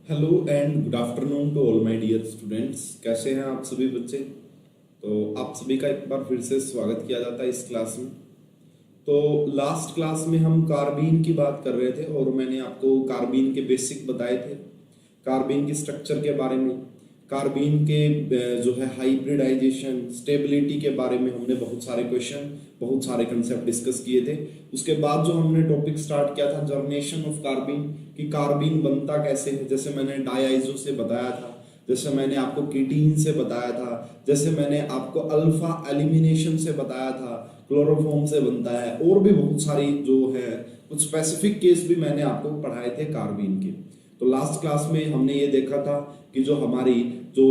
Hello and good afternoon to all my dear students. कैसे हैं आप सभी बच्चे? तो आप सभी का एक बार फिर से स्वागत किया जाता है इस क्लास में। तो लास्ट क्लास में हम कार्बीन की बात कर रहे थे और मैंने आपको कार्बीन के बेसिक बताए थे, कार्बीन के स्ट्रक्चर के बारे में, कार्बीन के जो है हाइब्रिडाइजेशन, स्टेबिलिटी के बारे में हमने बहुत सारे क्वेश्चन, बहुत सारे कंसेप्ट डिस्कस किए थे। उसके बाद जो हमने टॉपिक स्टार्ट किया था जर्मिनेशन ऑफ कार्बीन, कि कार्बीन बनता कैसे है, जैसे मैंने डाइआइसो से बताया था, जैसे मैंने आपको कीटीन से बताया था, जैसे मैंने आपको अल्फा एलिमिनेशन से बताया था, क्लोरोफॉर्म से बनता है, और भी बहुत सारी जो है कुछ स्पेसिफिक केस भी मैंने आपको पढ़ाए थे कार्बीन के। तो लास्ट क्लास में हमने ये देखा था कि जो हमारी जो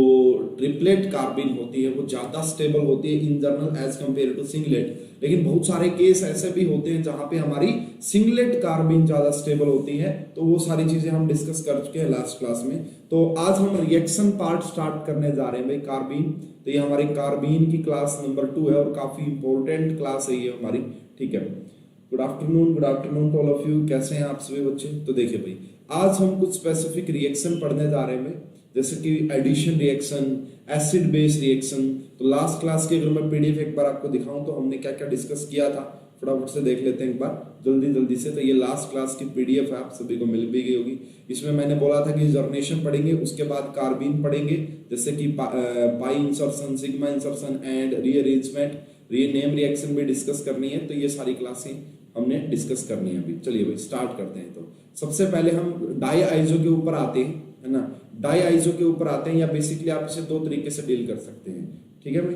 ट्रिपलेट कार्बीन होती है वो ज्यादा स्टेबल होती है in general as compare to singlet, लेकिन बहुत सारे केस ऐसे भी होते हैं जहां पे हमारी सिंगलेट कार्बीन ज्यादा स्टेबल होती है। तो वो सारी चीजें हम डिस्कस कर चुके हैं लास्ट क्लास में। तो आज हम रिएक्शन पार्ट स्टार्ट करने जा रहे हैं भाई, कार्बीन। तो ये हमारी कार्बीन की क्लास नंबर 2 है और काफी इंपॉर्टेंट क्लास है ये हमारी, ठीक है। Good afternoon to all of you. कैसे हैं आप सभी बच्चे? तो देखिए भाई, आज हम कुछ स्पेसिफिक रिएक्शन पढ़ने जा रहे हैं भाई, जैसे कि addition reaction, acid base reaction. तो लास्ट क्लास की अगर मैं पीडीएफ एक बार आपको दिखाऊं तो हमने क्या क्या डिस्कस किया था, फटाफट से देख लेते हैं एक बार जल्दी से। तो ये लास्ट क्लास की पीडीएफ है, आप सभी को मिल भी गई होगी। इसमें मैंने बोला था कि जर्मिनेशन पढ़ेंगे, उसके बाद कार्बीन पढ़ेंगे, जैसे कि pi insertion, sigma insertion and rearrangement, rename reaction भी डिस्कस करनी है। तो ये सारी क्लासें हमने डिस्कस करनी है अभी। चलिए भाई स्टार्ट करते हैं। तो सबसे पहले हम डाइआइसो के ऊपर आते हैं, है ना। डाइआइसो के ऊपर आते हैं, या बेसिकली आप इसे दो तरीके से डील कर सकते हैं, ठीक है भाई।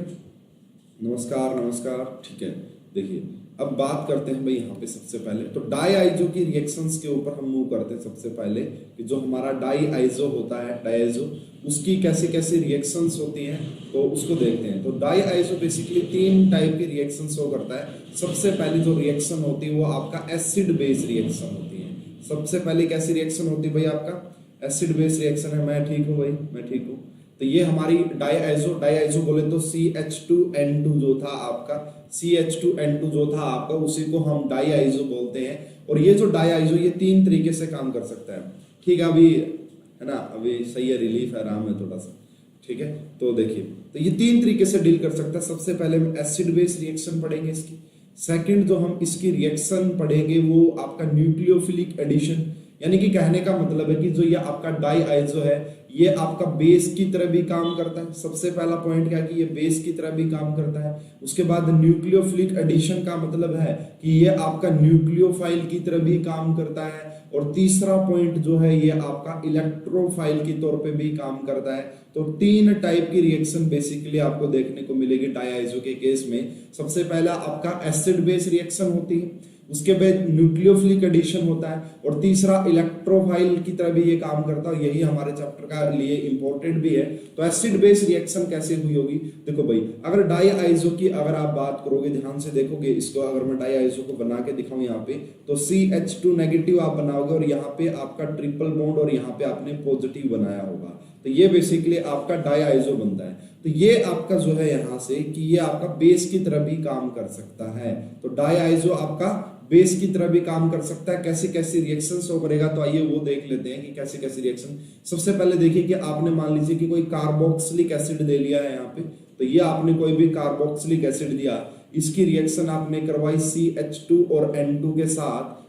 नमस्कार, ठीक है। देखिए अब बात करते हैं भाई यहाँ पे सबसे पहले तो डाइआइसो की रिएक्शंस के ऊपर हम मूव करते हैं। सबसे पहले कि जो हमारा डाइआइसो होता है, डाइआइसो, उसकी कैसे कैसे रिएक्शंस होती हैं तो उसको देखते हैं। तो डाइआइसो बेसिकली 3 टाइप की रिएक्शन शो करता है। सबसे पहली जो रिएक्शन होती है वो आपका एसिड बेस रिएक्शन होती है। सबसे पहले कैसी रिएक्शन होती है भाई? आपका एसिड बेस रिएक्शन है। मैं ठीक हूँ भाई, मैं ठीक हूँ। तो ये हमारी डाइआइसो बोले तो CH2N2 जो था आपका, CH2N2 जो था आपका, उसी को हम डाइआइसो बोलते हैं। और ये जो डाइआइसो ये 3 तरीके से काम कर सकता है, ठीक है। अभी है ना, अभी सही है, रिलीफ है, आराम है थोड़ा सा, ठीक है। तो देखिए, तो ये 3 तरीके से डील कर सकता है। सबसे पहले हम एसिड बेस रिएक्शन पढ़ेंगे इसकी। सेकंड जो हम इसकी रिएक्शन पढ़ेंगे वो आपका न्यूक्लियोफिलिक एडिशन, यानी कि कहने का मतलब है कि जो ये आपका डाइआइसो है ये आपका बेस की तरह भी काम करता है। सबसे पहला पॉइंट क्या है कि ये बेस की तरह भी काम करता है। उसके बाद न्यूक्लियोफिलिक एडिशन का मतलब है कि ये आपका न्यूक्लियोफाइल की तरह भी काम करता है। और तीसरा पॉइंट जो है ये आपका इलेक्ट्रोफाइल के तौर पे भी काम करता है। तो 3 टाइप की रिएक्शन बेसिकली आपको देखने को मिलेगी डाइआइसो के केस में। सबसे पहला आपका एसिड बेस रिएक्शन होती है, उसके बाद न्यूक्लियोफिलिक एडिशन होता है, और तीसरा इलेक्ट्रोफाइल की तरह भी ये काम करता है। यही हमारे चैप्टर का लिए इंपॉर्टेंट भी है। तो एसिड बेस रिएक्शन कैसे हुई होगी? देखो भाई, अगर डाइआइसो की अगर आप बात करोगे, ध्यान से देखोगे इसको, अगर मैं डाइआइसो को बना के दिखाऊं यहाँ पे, तो CH2 नेगेटिव आप बनाओगे और यहाँ पे आपका ट्रिपल बॉन्ड और यहाँ पे आपने पॉजिटिव बनाया होगा। तो ये बेसिकली आपका डाइआइसो बनता है। तो ये आपका जो है यहाँ से कि ये आपका बेस की तरह भी काम कर सकता है। तो डाइआइसो आपका बेस की तरह भी काम कर सकता है। कैसे कैसे रिएक्शन शो करेगा, तो आइए वो देख लेते हैं कि कैसे कैसे रिएक्शन। सबसे पहले देखिए कि आपने मान लीजिए कि कोई कार्बोक्सिलिक एसिड दे लिया है यहाँ पे। तो ये आपने कोई भी कार्बोक्सिलिक एसिड दिया, इसकी रिएक्शन आपने करवाई CH2 और N2 के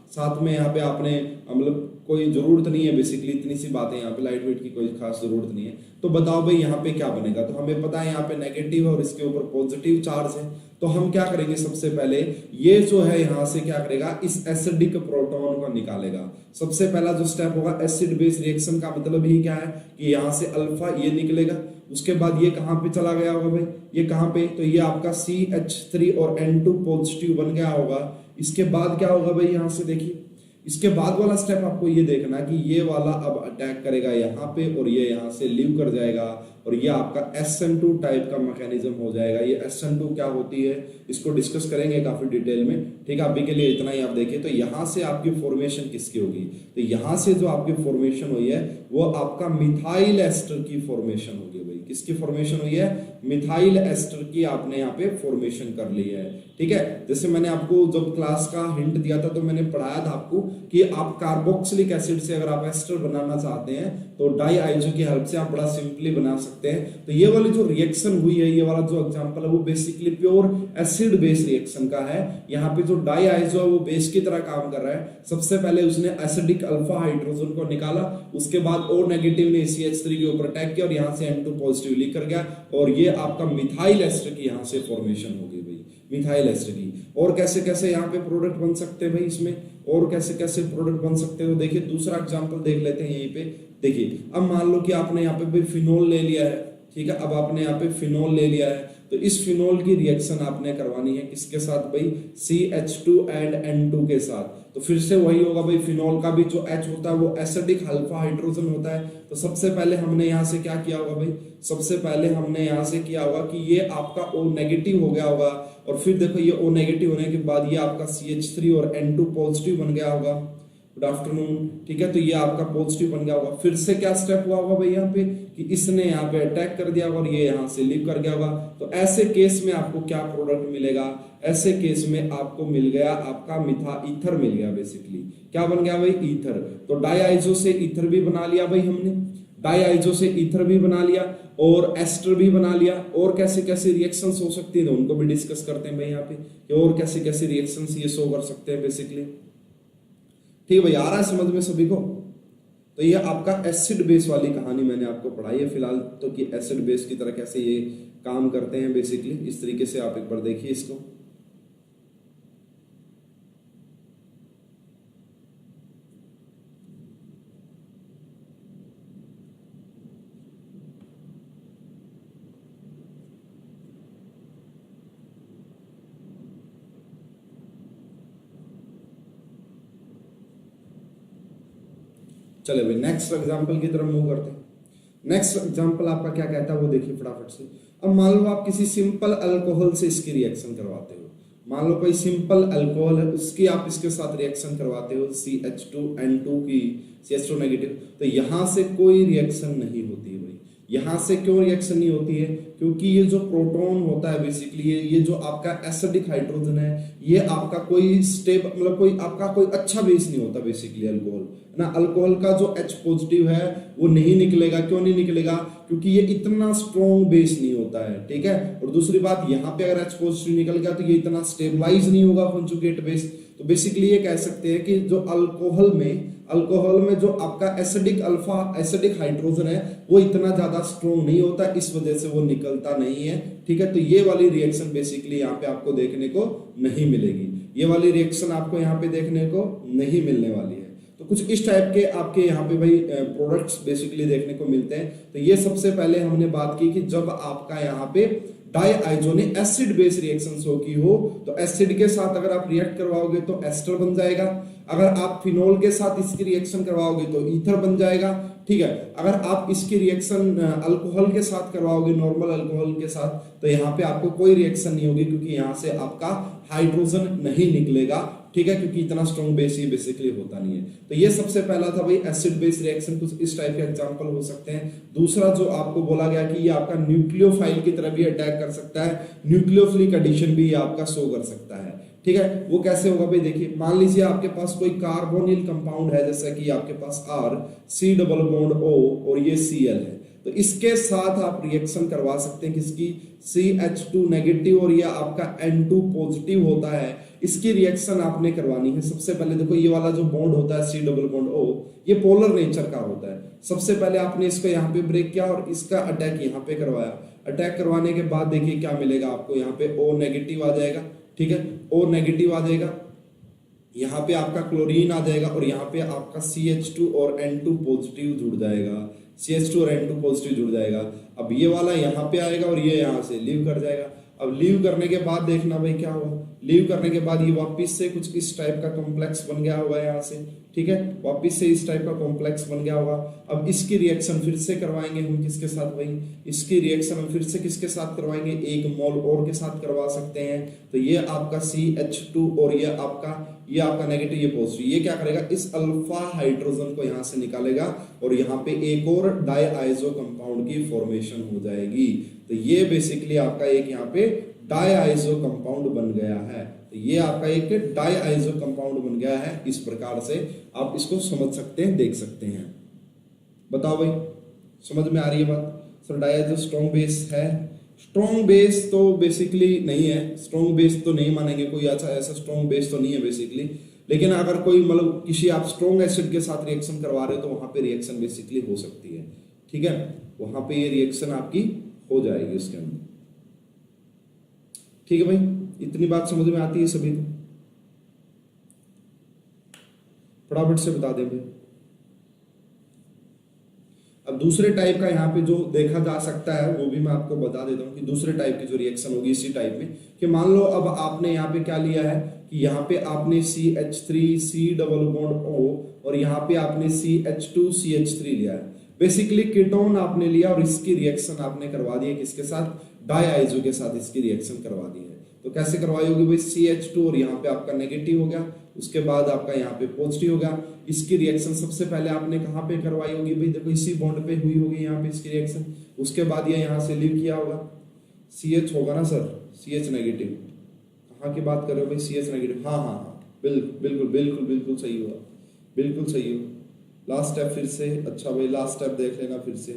साथ में यहाँ पे आपने, मतलब कोई जरूरत नहीं है बेसिकली, इतनी सी बात है यहाँ पे, लाइट वेट की कोई खास जरूरत नहीं है। तो बताओ भाई यहाँ पे क्या बनेगा? तो हमें पता है यहाँ पे नेगेटिव और इसके ऊपर पॉजिटिव चार्ज है। तो हम क्या करेंगे, सबसे पहले ये जो है यहाँ से क्या करेगा, इस एसिडिक प्रोटॉन को निकालेगा। सबसे पहला जो स्टेप होगा एसिड बेस रिएक्शन का मतलब ही क्या है कि यहाँ से अल्फा ये निकलेगा। उसके बाद ये कहाँ पे चला गया होगा भाई? ये कहाँ पे? तो ये आपका CH3 और N2 पॉजिटिव बन गया होगा। इसके बाद क्या होगा भाई? यहाँ से देखिए, इसके बाद वाला स्टेप आपको ये देखना कि ये वाला अब अटैक करेगा यहाँ पे और ये यहाँ से लीव कर जाएगा, और ये आपका SN2 टाइप का मैकेनिज्म हो जाएगा। ये SN2 क्या होती है इसको डिस्कस करेंगे काफी डिटेल में, ठीक है। अभी के लिए इतना ही आप देखिए। तो यहाँ से आपकी फॉर्मेशन किसकी होगी? तो यहाँ से जो आपकी फॉर्मेशन हुई है वो आपका मिथाइल एस्टर की फॉर्मेशन होगी भाई। किसकी फॉर्मेशन हुई है? मिथाइल एस्टर की आपने यहाँ पे फॉर्मेशन कर ली है, ठीक है। जैसे मैंने आपको जब क्लास का हिंट दिया था तो मैंने पढ़ाया था आपको कि आप कार्बोक्सिलिक एसिड से अगर आप एस्टर बनाना चाहते हैं तो डाई आइसो की हेल्प से आप बड़ा सिंपली बना सकते हैं। तो ये वाली जो रिएक्शन हुई है, ये वाला जो एग्जांपल है वो basically pure acid base reaction का है। यहाँ पे जो डाई आइसो है वो बेस की तरह काम कर रहा है। सबसे पहले उसने एसिडिक अल्फा हाइड्रोजन को निकाला, उसके बाद O नेगेटिव ने CH3 के ऊपर अटैक किया और यहाँ से N2 पॉजिटिव लीक कर गया और ये आपका मिथाइल एस्टर की यहाँ से फॉर्मेशन हो गई भाई, मिथाइल एस्टर की। और कैसे कैसे यहाँ पे प्रोडक्ट बन सकते हैं भाई इसमें, और कैसे कैसे प्रोडक्ट बन सकते हैं। तो देखिए दूसरा एग्जांपल देख लेते हैं यहीं पे। देखिए अब मान लो कि आपने यहाँ पे भाई फिनोल ले लिया है, ठीक है। अब आपने यहाँ पे फिनोल ले लिया है तो इस फिनोल की रिएक्शन आपने करवानी है किसके साथ भाई, CH2 एंड N2 के साथ। तो फिर से वही होगा भाई, फिनोल का भी जो H होता है वो एसिडिक अल्फा हाइड्रोजन होता है। तो सबसे पहले हमने यहाँ से क्या किया होगा भाई, सबसे पहले हमने यहाँ से किया होगा कि ये आपका O नेगेटिव हो गया होगा और फिर देखो ये O नेगेटिव होने के बाद ये आपका CH3 और N2 पॉजिटिव बन गया होगा। गुड आफ्टरनून, ठीक है। तो ये आपका पॉजिटिव बन गया होगा। फिर से क्या स्टेप हुआ होगा भाई यहाँ पे कि इसने यहाँ पे अटैक कर दिया होगा और ये यहाँ से लीव कर गया होगा। तो ऐसे केस में आपको क्या प्रोडक्ट मिलेगा, ऐसे केस में आपको मिल गया आपका मिथा ईथर मिल गया। बेसिकली क्या बन गया भाई, ईथर। तो डाई आइसो से ईथर भी बना लिया भाई हमने, डाई आइसो से ईथर भी बना लिया और एस्टर भी बना लिया। और कैसे कैसे रिएक्शंस हो सकती है उनको भी डिस्कस करते हैं भाई यहाँ पे, और कैसे कैसे रिएक्शंस ये शो कर सकते हैं बेसिकली। ठीक है भाई, आ रहा है समझ में सभी को। तो ये आपका एसिड बेस वाली कहानी मैंने आपको पढ़ाई है फिलहाल तो, कि एसिड बेस की तरह कैसे ये काम करते हैं बेसिकली। इस तरीके से आप एक बार देखिए इसको। चले भाई नेक्स्ट एग्जांपल की तरफ मूव करते हैं। नेक्स्ट एग्जांपल आपका क्या कहता है वो देखिए फटाफट से। अब मान लो आप किसी सिंपल अल्कोहल से इसकी रिएक्शन करवाते हो, मान लो कोई सिंपल अल्कोहल है उसकी आप इसके साथ रिएक्शन करवाते हो CH2N2 की, CH2 नेगेटिव। तो यहां से कोई रिएक्शन नहीं होती है भाई। यहां से क्यों रिएक्शन नहीं होती है, क्योंकि ये जो प्रोटॉन होता है बेसिकली ये जो आपका एसिडिक हाइड्रोजन है ये आपका कोई स्टेप मतलब कोई आपका कोई अच्छा बेस नहीं होता बेसिकली अल्कोहल ना। अल्कोहल का जो H पॉजिटिव है वो नहीं निकलेगा। क्यों नहीं निकलेगा, क्योंकि ये इतना स्ट्रॉन्ग बेस नहीं होता है, ठीक है। और दूसरी बात यहाँ पे अगर H पॉजिटिव निकल गया तो ये इतना स्टेबलाइज नहीं होगा कॉन्जुगेट बेस। तो बेसिकली ये कह सकते हैं कि जो अल्कोहल में जो आपका एसिडिक हाइड्रोजन है वो इतना ज्यादा स्ट्रॉन्ग नहीं होता, इस वजह से वो निकलता नहीं है, ठीक है। तो ये वाली रिएक्शन बेसिकली यहाँ पे आपको देखने को नहीं मिलेगी, ये वाली रिएक्शन आपको यहाँ पे देखने को नहीं मिलने वाली है। तो कुछ इस टाइप के आपके यहाँ पे भाई प्रोडक्ट्स बेसिकली देखने को मिलते हैं। तो ये सबसे पहले हमने बात की कि जब आपका यहाँ पे डाई आइसो ने एसिड बेस रिएक्शन शो की हो तो एसिड के साथ अगर आप रिएक्ट करवाओगे तो एस्टर बन जाएगा। अगर आप फिनोल के साथ इसकी रिएक्शन करवाओगे तो ईथर बन जाएगा, ठीक है। अगर आप इसकी रिएक्शन अल्कोहल के साथ करवाओगे, नॉर्मल अल्कोहल के साथ, तो यहाँ पे आपको कोई रिएक्शन नहीं होगी क्योंकि यहाँ से आपका हाइड्रोजन नहीं निकलेगा, ठीक है, क्योंकि इतना स्ट्रॉन्ग बेस ये बेसिकली होता नहीं है। तो ये सबसे पहला था भाई एसिड बेस रिएक्शन, कुछ इस टाइप के एग्जांपल हो सकते हैं। दूसरा जो आपको बोला गया कि ये आपका न्यूक्लियोफाइल की तरह भी अटैक कर सकता है, न्यूक्लियोफिलिक एडिशन भी ये आपका शो कर सकता है, ठीक है। वो कैसे होगा भाई, देखिए मान लीजिए आपके पास कोई कार्बोनिल कंपाउंड है, जैसा कि आपके पास R C double bond O और ये Cl है। तो इसके साथ आप रिएक्शन करवा सकते हैं किसकी, CH2 नेगेटिव और ये आपका N2 पॉजिटिव होता है, इसकी रिएक्शन आपने करवानी है। सबसे पहले देखो ये वाला जो बॉन्ड होता है C डबल बॉन्ड O ये पोलर नेचर का होता है। सबसे पहले आपने इसको यहाँ पे ब्रेक किया और इसका अटैक यहाँ पे करवाया। अटैक करवाने के बाद देखिए क्या मिलेगा आपको, यहाँ पे O नेगेटिव आ जाएगा, ठीक है, O नेगेटिव आ जाएगा, यहाँ पे आपका क्लोरीन आ जाएगा और यहाँ पे आपका CH2 और N2 पॉजिटिव जुड़ जाएगा, CH2 और N2 पॉजिटिव जुड़ जाएगा। अब ये वाला यहाँ पे आएगा और ये यहाँ से लीव कर जाएगा। अब लीव करने के बाद देखना भाई क्या हुआ, लीव करने के बाद ये वापिस से कुछ इस टाइप का कॉम्प्लेक्स बन गया होगा यहाँ से, ठीक है, वापिस से इस टाइप का कॉम्प्लेक्स बन गया होगा। अब इसकी रिएक्शन फिर से करवाएंगे हम किसके साथ भाई, इसकी रिएक्शन हम फिर से किसके साथ करवाएंगे, एक मोल और के साथ करवा सकते हैं। तो ये आपका CH2 और ये आपका नेगेटिव, ये पॉजिटिव, ये क्या करेगा, इस अल्फा हाइड्रोजन को यहाँ से निकालेगा और यहाँ पे एक और डाई आइसो कंपाउंड की फॉर्मेशन हो जाएगी। तो ये बेसिकली आपका एक यहाँ पे डायआइसो कंपाउंड बन गया है। तो ये आपका एक डायआइसो कंपाउंड बन गया है। इस प्रकार से आप इसको समझ सकते हैं, देख सकते हैं। बताओ भाई, समझ में आ रही है बात? सर डायआइसो स्ट्रॉन्ग बेस है? स्ट्रॉन्ग बेस तो बेसिकली नहीं है, स्ट्रॉन्ग बेस तो नहीं मानेंगे, कोई अच्छा ऐसा स्ट्रॉन्ग बेस तो नहीं है बेसिकली। लेकिन अगर कोई मतलब किसी आप स्ट्रॉन्ग एसिड के साथ रिएक्शन करवा रहे हो तो वहां पे रिएक्शन बेसिकली हो सकती है, ठीक है, वहां पे ये रिएक्शन आपकी हो जाएगी उसके अंदर। ठीक है भाई, इतनी बात समझ में आती है सभी को? फटाफट से बता दें भाई। अब दूसरे टाइप का यहाँ पे जो देखा जा सकता है वो भी मैं आपको बता देता हूँ कि दूसरे टाइप की जो रिएक्शन होगी इसी टाइप में, कि मान लो अब आपने यहाँ पे क्या लिया है कि यहाँ पे आपने CH3 डबल बॉन्ड O और यहाँ पे आपने CH2 CH3 लिया है। बेसिकली कीटोन आपने लिया और इसकी रिएक्शन आपने करवा दी है किसके साथ? डायआइसो के साथ इसकी रिएक्शन करवा दी है। तो कैसे करवाई होगी भाई? CH2 और यहाँ पे आपका नेगेटिव हो गया, उसके बाद आपका यहाँ पे पॉजिटिव हो गया। इसकी रिएक्शन सबसे पहले आपने कहाँ पे करवाई होगी भाई? देखो इसी बॉन्ड पे हुई होगी यहाँ पे इसकी रिएक्शन। उसके बाद ये यहाँ से लीव किया होगा, CH होगा ना सर, CH नेगेटिव। कहाँ की बात कर रहे हो भाई? CH negative. हाँ हाँ हाँ, बिल्कुल बिल्कुल बिल्कुल सही हुआ, बिल्कुल सही हो। लास्ट स्टेप फिर से, अच्छा भाई लास्ट स्टेप देख लेना फिर से।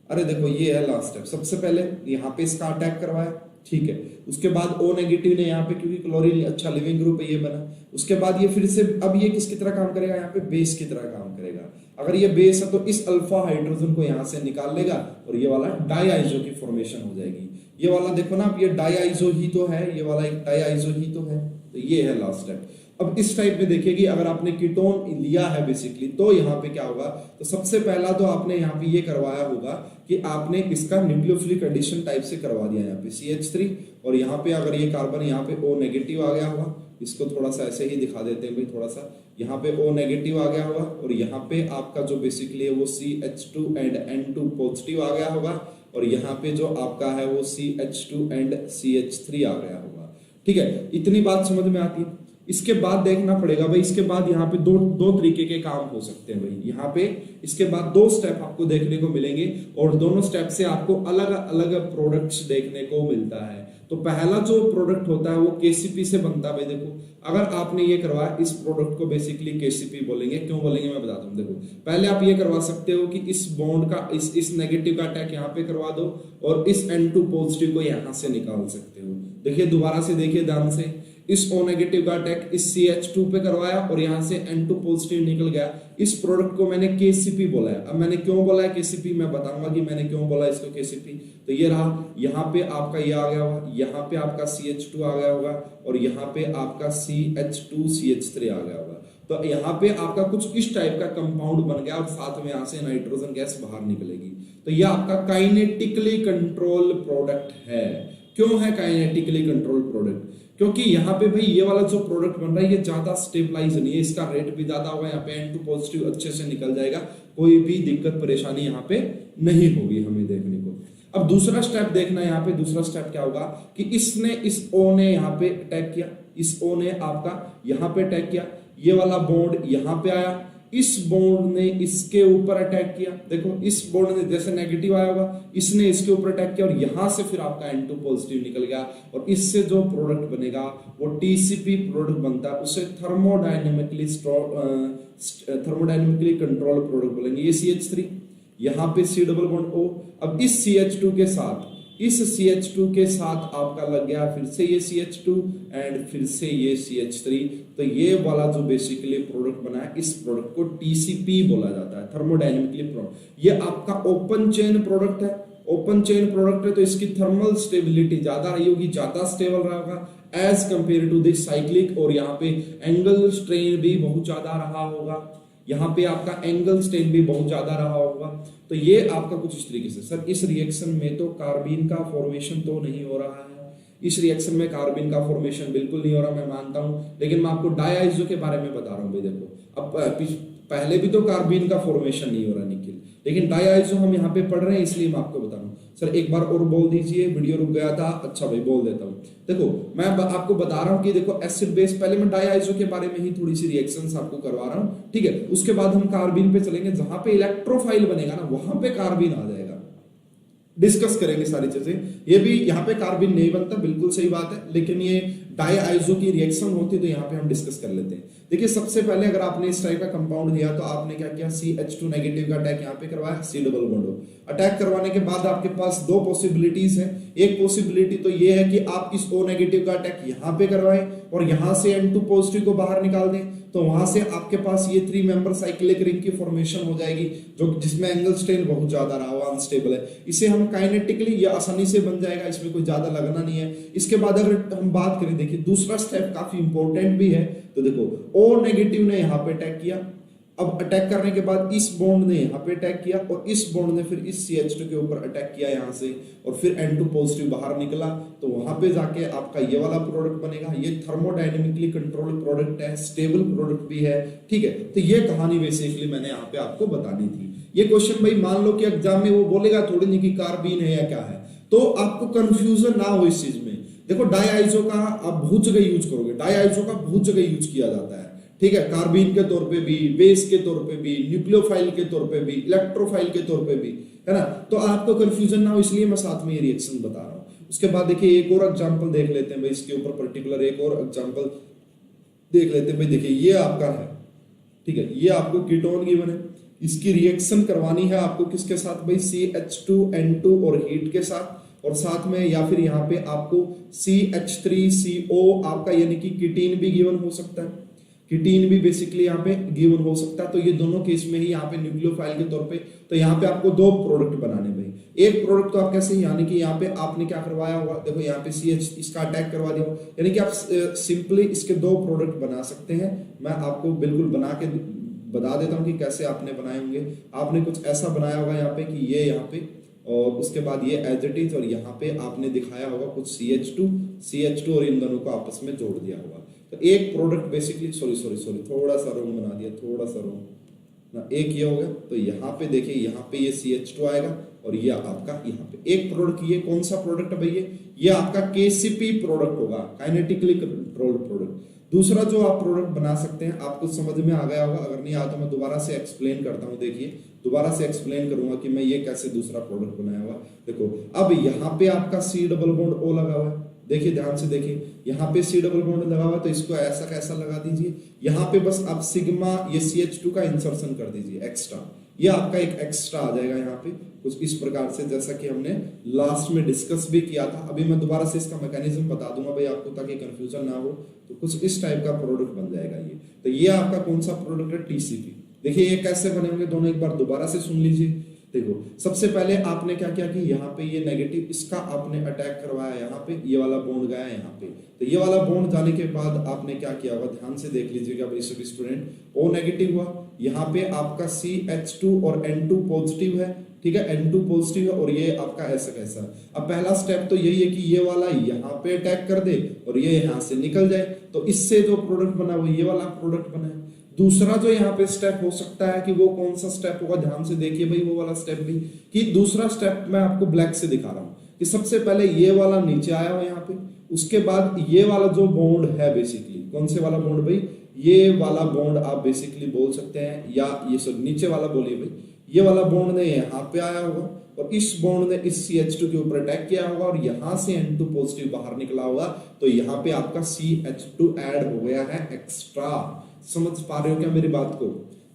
अरे देखो ये है लास्ट स्टेप। सबसे पहले यहाँ पे इसका अटैक करवाया, ठीक है, उसके बाद O नेगेटिव ने यहाँ पे, क्योंकि क्लोरीन अच्छा लिविंग ग्रुप है, ये बना। उसके बाद ये फिर से, अब ये किसकी तरह काम करेगा? यहाँ पे बेस की तरह काम करेगा। अगर ये बेस है तो इस अल्फा हाइड्रोजन को यहाँ से निकाल लेगा और ये वाला डायआइसो की फॉर्मेशन हो जाएगी। ये वाला देखो ना, अब ये डायआइसो ही तो है, ये वाला एक डायआइसो ही तो है। तो ये है लास्ट स्टेप। अब इस टाइप में देखिए कि अगर आपने कीटोन लिया है बेसिकली तो यहाँ पे क्या होगा? तो सबसे पहला तो आपने यहाँ पे ये करवाया होगा कि आपने इसका न्यूक्लियोफिलिक एडिशन टाइप से करवा दिया यहाँ पे CH3, और यहाँ पे अगर ये कार्बन यहाँ पे O नेगेटिव आ गया होगा, इसको थोड़ा सा ऐसे ही दिखा देते हैं भाई, थोड़ा सा यहाँ पे O नेगेटिव आ गया होगा और यहाँ पे आपका जो बेसिकली है वो CH2 एंड N2 पॉजिटिव आ गया होगा, और यहाँ पे जो आपका है वो CH2 एंड CH3 आ गया होगा। ठीक है, इतनी बात समझ में आती है। इसके बाद देखना पड़ेगा भाई, इसके बाद यहाँ पे दो तरीके के काम हो सकते हैं भाई। यहाँ पे इसके बाद 2 स्टेप आपको देखने को मिलेंगे और दोनों स्टेप से आपको अलग अलग प्रोडक्ट्स देखने को मिलता है। तो पहला जो प्रोडक्ट होता है वो KCP से बनता है भाई। देखो अगर आपने ये करवाया, इस प्रोडक्ट को बेसिकली KCP बोलेंगे। क्यों बोलेंगे मैं बताता हूँ। देखो पहले आप ये करवा सकते हो कि इस बॉन्ड का इस नेगेटिव का अटैक यहाँ पे करवा दो और इस N2 पॉजिटिव को यहाँ से निकाल सकते हो। देखिए दोबारा से देखिए ध्यान से, इस O नेगेटिव का अटैक इस CH2 पे करवाया और यहाँ से N2 पॉजिटिव निकल गया। इस प्रोडक्ट को मैंने KCP बोला है। अब मैंने क्यों बोला है KCP, मैं बताऊंगा कि मैंने क्यों बोला इसको KCP। तो ये रहा, यहाँ पे आपका ये आ गया होगा, यहाँ पे आपका CH2 आ गया होगा और यहाँ पे आपका CH2 CH3 आ गया होगा। तो यहाँ पे आपका कुछ इस टाइप का कंपाउंड बन गया और साथ में यहाँ से नाइट्रोजन गैस बाहर निकलेगी। तो ये आपका काइनेटिकली कंट्रोल प्रोडक्ट है। क्यों है काइनेटिकली कंट्रोल प्रोडक्ट? क्योंकि यहाँ पे भाई ये वाला जो प्रोडक्ट बन रहा है ये ज्यादा स्टेबलाइज नहीं है, इसका रेट भी ज्यादा होगा। यहाँ पे N2 पॉजिटिव अच्छे से निकल जाएगा, कोई भी दिक्कत परेशानी यहाँ पे नहीं होगी हमें देखने को। अब दूसरा स्टेप देखना, यहाँ पे दूसरा स्टेप क्या होगा कि इसने इस O ने यहाँ पे अटैक किया, इस O ने आपका यहाँ पे अटैक किया, ये वाला बॉन्ड यहाँ पे आया, इस बॉन्ड ने इसके ऊपर अटैक किया। देखो इस बॉन्ड ने जैसे नेगेटिव आया होगा, इसने इसके ऊपर अटैक किया और यहां से फिर आपका N2 पॉजिटिव निकल गया और इससे जो प्रोडक्ट बनेगा वो TCP प्रोडक्ट बनता है। उसे थर्मोडायनेमिकली कंट्रोल प्रोडक्ट बोलेंगे। ये CH3, यहाँ पे C डबल बॉन्ड O। अब इस CH2 के साथ, इस CH2 के साथ आपका लग गया फिर से ये CH2 एंड फिर से ये CH3। तो ये वाला जो बेसिकली प्रोडक्ट बना है, इस प्रोडक्ट को TCP बोला जाता है, थर्मोडायनेमिकली प्रोडक्ट। ये आपका ओपन चेन प्रोडक्ट है। ओपन चेन प्रोडक्ट है तो इसकी थर्मल स्टेबिलिटी ज्यादा रही होगी, ज्यादा स्टेबल रहा होगा as compare to this cyclic. और यहाँ पे एंगल स्ट्रेन भी बहुत ज्यादा रहा होगा, यहाँ पे आपका एंगल स्ट्रेन भी बहुत ज्यादा रहा होगा। तो ये आपका कुछ इस तरीके से। सर इस रिएक्शन में तो कार्बिन का फॉर्मेशन तो नहीं हो रहा है, इस रिएक्शन में कार्बिन का फॉर्मेशन बिल्कुल नहीं हो रहा, मैं मानता हूं, लेकिन मैं आपको डायआइसो के बारे में बता रहा हूं भाई। देखो अब पहले भी तो कार्बिन का फॉर्मेशन नहीं हो रहा निखिल, लेकिन डायआइसो हम यहाँ पे पढ़ रहे हैं इसलिए मैं आपको बता रहा हूँ। सर एक बार और बोल दीजिए, वीडियो रुक गया था। अच्छा भाई बोल देता हूँ। देखो मैं आपको बता रहा हूँ कि देखो एसिड बेस, पहले मैं डायआइसो के बारे में ही थोड़ी सी रिएक्शंस आपको करवा रहा हूँ, ठीक है। उसके बाद हम कार्बिन पे चलेंगे, जहां पे इलेक्ट्रोफाइल बनेगा ना वहां पे कार्बिन आ जाएगा। डिस्कस करेंगे सारी चीजें। ये भी यहाँ पे कार्बिन नहीं बनता, बिल्कुल सही बात है, लेकिन ये डाई आइसो की रिएक्शन होती है तो यहाँ पे हम डिस्कस कर लेते हैं। देखिए सबसे पहले अगर आपने इस टाइप का कंपाउंड दिया तो आपने क्या किया, CH2 नेगेटिव का अटैक यहाँ पे करवाया, C डबल बॉन्ड अटैक करवाने के बाद आपके पास दो पॉसिबिलिटीज है। एक पॉसिबिलिटी तो ये है कि आप इस O नेगेटिव का अटैक यहाँ पे करवाएं और यहाँ से N2 पॉजिटिव को बाहर निकाल दें, तो वहां से आपके पास ये 3 मेंबर साइक्लिक रिंग की फॉर्मेशन हो जाएगी, जो जिसमें एंगल स्ट्रेन बहुत ज्यादा रहा हुआ, अनस्टेबल है। इसे हम काइनेटिकली ये आसानी से बन जाएगा, इसमें कोई ज्यादा लगना नहीं है। इसके बाद अगर हम बात करें, देखिए दूसरा स्टेप काफी इंपॉर्टेंट भी है, तो देखो O नेगेटिव ने यहाँ पे अटैक किया, अब अटैक करने के बाद इस बॉन्ड ने यहाँ पे अटैक किया और इस बॉन्ड ने फिर इस CH2 के ऊपर अटैक किया यहाँ से, और फिर N2 पॉजिटिव बाहर निकला, तो वहां पे जाके आपका ये वाला प्रोडक्ट बनेगा। ये थर्मोडायनेमिकली कंट्रोल प्रोडक्ट है, स्टेबल प्रोडक्ट भी है, ठीक है। तो ये कहानी बेसिकली मैंने यहाँ पे आपको बतानी थी। ये क्वेश्चन भाई मान लो कि एग्जाम में वो बोलेगा थोड़ी नहीं कि कार्बीन है या क्या है, तो आपको कंफ्यूजन ना हो इस चीज में। देखो डाई आइसो का आप बहुत जगह यूज करोगे, डाई आइसो का बहुत जगह यूज किया जाता है, ठीक है, कार्बीन के तौर पे भी, बेस के तौर पे भी, न्यूक्लियोफाइल के तौर पे भी, इलेक्ट्रोफाइल के तौर पे भी, है ना। तो आपको कंफ्यूजन ना हो इसलिए मैं साथ में ये रिएक्शन बता रहा हूं। उसके बाद देखिए एक और एग्जांपल देख लेते हैं भाई, इसके ऊपर पर्टिकुलर एक और एग्जांपल देख लेते हैं भाई। देखिए ये आपका है, ठीक है, ये आपको कीटोन गिवन है, इसकी रिएक्शन करवानी है आपको किसके साथ भाई, CH2N2 और हीट के साथ, और साथ में या फिर यहाँ पे आपको CH3CO आपका यानी कि कीटीन भी गिवन हो सकता है, कीटीन भी बेसिकली यहाँ पे गिवन हो सकता है। तो ये दोनों केस में ही यहाँ पे न्यूक्लियोफाइल के तौर पे, तो यहाँ पे आपको दो प्रोडक्ट बनाने भाई। एक प्रोडक्ट तो आप कैसे, यानी कि यहाँ पे आपने क्या करवाया होगा, देखो यहाँ पे CH इसका अटैक करवा दिया, यानी कि आप सिंपली इसके दो प्रोडक्ट बना सकते हैं। मैं आपको बिल्कुल बना के बता देता हूँ कि कैसे आपने बनाए होंगे। आपने कुछ ऐसा बनाया होगा यहाँ पे कि ये यहाँ पे, और उसके बाद ये एज इट इज, और यहाँ पे आपने दिखाया होगा कुछ CH2 और इन दोनों को आपस में जोड़ दिया होगा। तो एक प्रोडक्ट बेसिकली, सॉरी थोड़ा सा रॉन्ग बना दिया, थोड़ा सा रॉन्ग ना, एक ये हो गया। तो यहाँ पे देखिए, यहाँ पे ये CH2 आएगा और ये आपका यहाँ पे एक प्रोडक्ट, ये कौन सा प्रोडक्ट है भैया, ये आपका KCP प्रोडक्ट होगा, काइनेटिकली कंट्रोल्ड प्रोडक्ट। दूसरा जो आप प्रोडक्ट बना सकते हैं, आपको समझ में आ गया होगा, अगर नहीं आया तो मैं दोबारा से एक्सप्लेन करता हूँ। देखिए दोबारा से एक्सप्लेन करूंगा कि मैं ये कैसे दूसरा प्रोडक्ट बनाया हुआ। देखो अब यहाँ पे आपका C डबल बॉन्ड O लगा हुआ है, देखिए ध्यान से देखिए, यहाँ पे C डबल बॉन्ड लगा हुआ है, तो इसको ऐसा कैसा लगा दीजिए, यहाँ पे बस आप सिग्मा ये CH2 का इंसर्शन कर दीजिए एक्स्ट्रा, ये आपका एक एक्स्ट्रा आ जाएगा यहाँ पे कुछ इस प्रकार से, जैसा कि हमने लास्ट में डिस्कस भी किया था। अभी मैं दोबारा से इसका मैकेनिज्म बता दूंगा भाई आपको, ताकि कंफ्यूजन ना हो। तो कुछ इस टाइप का प्रोडक्ट बन जाएगा ये। तो ये आपका कौन सा प्रोडक्ट है, TCP। देखिए ये कैसे बने होंगे दोनों, एक बार दोबारा से सुन लीजिए। देखो सबसे पहले आपने क्या किया कि यहाँ पे ये नेगेटिव, इसका आपने अटैक करवाया, यहाँ पे ये वाला बॉन्ड गया यहाँ पे, तो ये वाला बॉन्ड जाने के बाद आपने क्या किया होगा, ध्यान से देख लीजिएगा भाई सभी स्टूडेंट। O नेगेटिव हुआ, यहाँ पे आपका CH2 और N2 पॉजिटिव है, ठीक है, N2 पॉजिटिव है, और ये आपका ऐसा कैसा। अब पहला स्टेप तो यही है कि ये वाला यहाँ पे अटैक कर दे और ये यहाँ से निकल जाए, तो इससे जो प्रोडक्ट बना वो ये वाला प्रोडक्ट बना है। दूसरा जो यहाँ पे स्टेप हो सकता है कि वो कौन सा स्टेप होगा, ध्यान से देखिए भाई वो वाला स्टेप भी, कि दूसरा स्टेप मैं आपको ब्लैक से दिखा रहा हूँ कि सबसे पहले ये वाला नीचे आया हो यहाँ पे, उसके बाद ये वाला जो बॉन्ड है बेसिकली, कौन से वाला बॉन्ड भाई, ये वाला बॉन्ड आप बेसिकली बोल सकते हैं, या ये सब नीचे वाला बोलिए भाई, ये वाला बॉन्ड ने यहाँ पे आया होगा और इस बॉन्ड ने इस CH2 के ऊपर अटैक किया होगा और यहाँ से N2 पॉजिटिव बाहर निकला होगा, तो यहाँ पे आपका CH2 ऐड हो गया है एक्स्ट्रा। समझ पा रहे हो क्या मेरी बात को?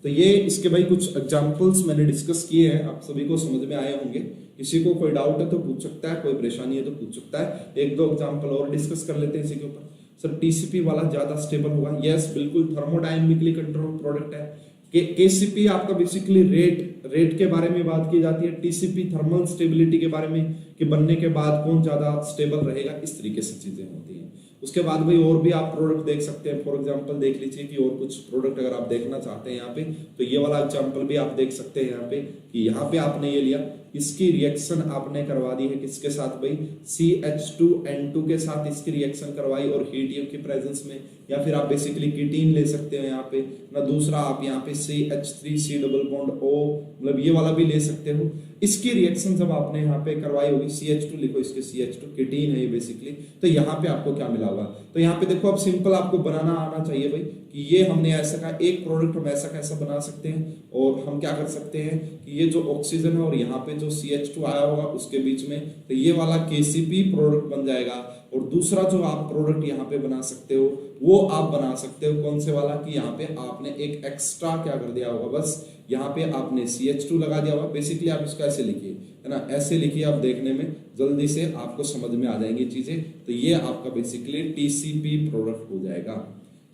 तो ये इसके भाई कुछ एग्जांपल्स मैंने डिस्कस किए हैं, आप सभी को समझ में आए होंगे। किसी को कोई डाउट है तो पूछ सकता है, कोई परेशानी है तो पूछ सकता है। एक दो एग्जांपल और डिस्कस कर लेते हैं इसी के ऊपर। सर TCP वाला ज्यादा स्टेबल होगा, यस बिल्कुल, थर्मोडायनेमिकली कंट्रोल प्रोडक्ट है। KCP आपका बेसिकली रेट के बारे में बात की जाती है, TCP थर्मल स्टेबिलिटी के बारे में कि बनने के बाद कौन ज्यादा स्टेबल रहेगा, इस तरीके से चीजें होती हैं। उसके बाद भाई और भी आप प्रोडक्ट देख सकते हैं, फॉर एग्जांपल देख लीजिए कि और कुछ प्रोडक्ट अगर आप देखना चाहते हैं यहाँ पे, तो ये वाला एग्जांपल भी आप देख सकते हैं यहाँ पे कि यहाँ पे आपने ये लिया, इसकी रिएक्शन आपने करवा दी है किसके साथ भाई, CH2N2 के साथ इसकी रिएक्शन करवाई और हीट की प्रेजेंस में, या फिर आप बेसिकली कीटीन ले सकते हैं यहाँ पे ना। दूसरा आप यहाँ पे CH3C डबल बॉन्ड O, मतलब ये वाला भी ले सकते हो। इसकी रिएक्शन जब आपने यहाँ पे करवाई होगी, CH2 लिखो, इसके CH2 कीटीन है ये बेसिकली, तो यहाँ पे आपको क्या मिला होगा। तो यहाँ पे देखो अब सिंपल आपको बनाना आना चाहिए भाई कि ये हमने ऐसा का एक प्रोडक्ट हम ऐसा कैसा बना सकते हैं, और हम क्या कर सकते हैं कि ये जो ऑक्सीजन है और यहाँ पे जो CH2 आया होगा उसके बीच में, तो ये वाला KCP प्रोडक्ट बन जाएगा। और दूसरा जो आप प्रोडक्ट यहाँ पे बना सकते हो वो आप बना सकते हो कौन से वाला, कि यहाँ पे आपने एक एक्स्ट्रा क्या कर दिया होगा, बस यहाँ पे आपने CH2 लगा दिया होगा। बेसिकली आप इसको ऐसे लिखिए, है ना, ऐसे लिखिए, आप देखने में जल्दी से आपको समझ में आ जाएंगी चीजें। तो ये आपका बेसिकली TCP प्रोडक्ट हो जाएगा।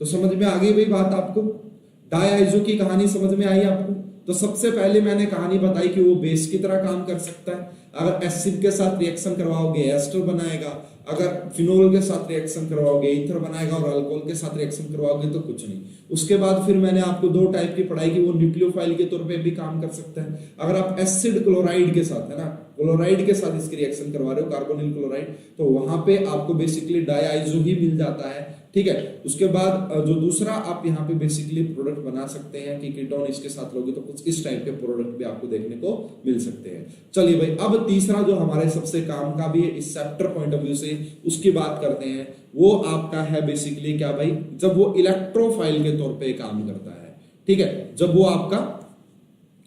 तो समझ में आ गई भाई बात आपको, डायआइसो की कहानी समझ में आई आपको। तो सबसे पहले मैंने कहानी बताई कि वो बेस की तरह काम कर सकता है। अगर एसिड के साथ रिएक्शन करवाओगे एस्टर बनाएगा, अगर फिनोल के साथ रिएक्शन करवाओगे ईथर बनाएगा, और अल्कोहल के साथ रिएक्शन करवाओगे तो कुछ नहीं। उसके बाद फिर मैंने आपको दो टाइप की पढ़ाई की, वो न्यूक्लियोफाइल के तौर पे भी काम कर सकता है। अगर आप एसिड क्लोराइड के साथ, है ना, क्लोराइड के साथ इसकी रिएक्शन करवा रहे हो, कार्बोनिल क्लोराइड, तो वहां पे आपको बेसिकली डायआइसो ही मिल जाता है। ठीक है, उसके बाद जो दूसरा आप यहाँ पे बेसिकली प्रोडक्ट बना सकते हैं कि कीटोन इसके साथ लोगे तो कुछ इस टाइप के प्रोडक्ट भी आपको देखने को मिल सकते हैं। चलिए भाई, अब तीसरा जो हमारे सबसे काम का भी है इस चैप्टर पॉइंट ऑफ व्यू से, उसकी बात करते हैं। वो आपका है बेसिकली क्या भाई, जब वो इलेक्ट्रोफाइल के तौर पे काम करता है। ठीक है, जब वो आपका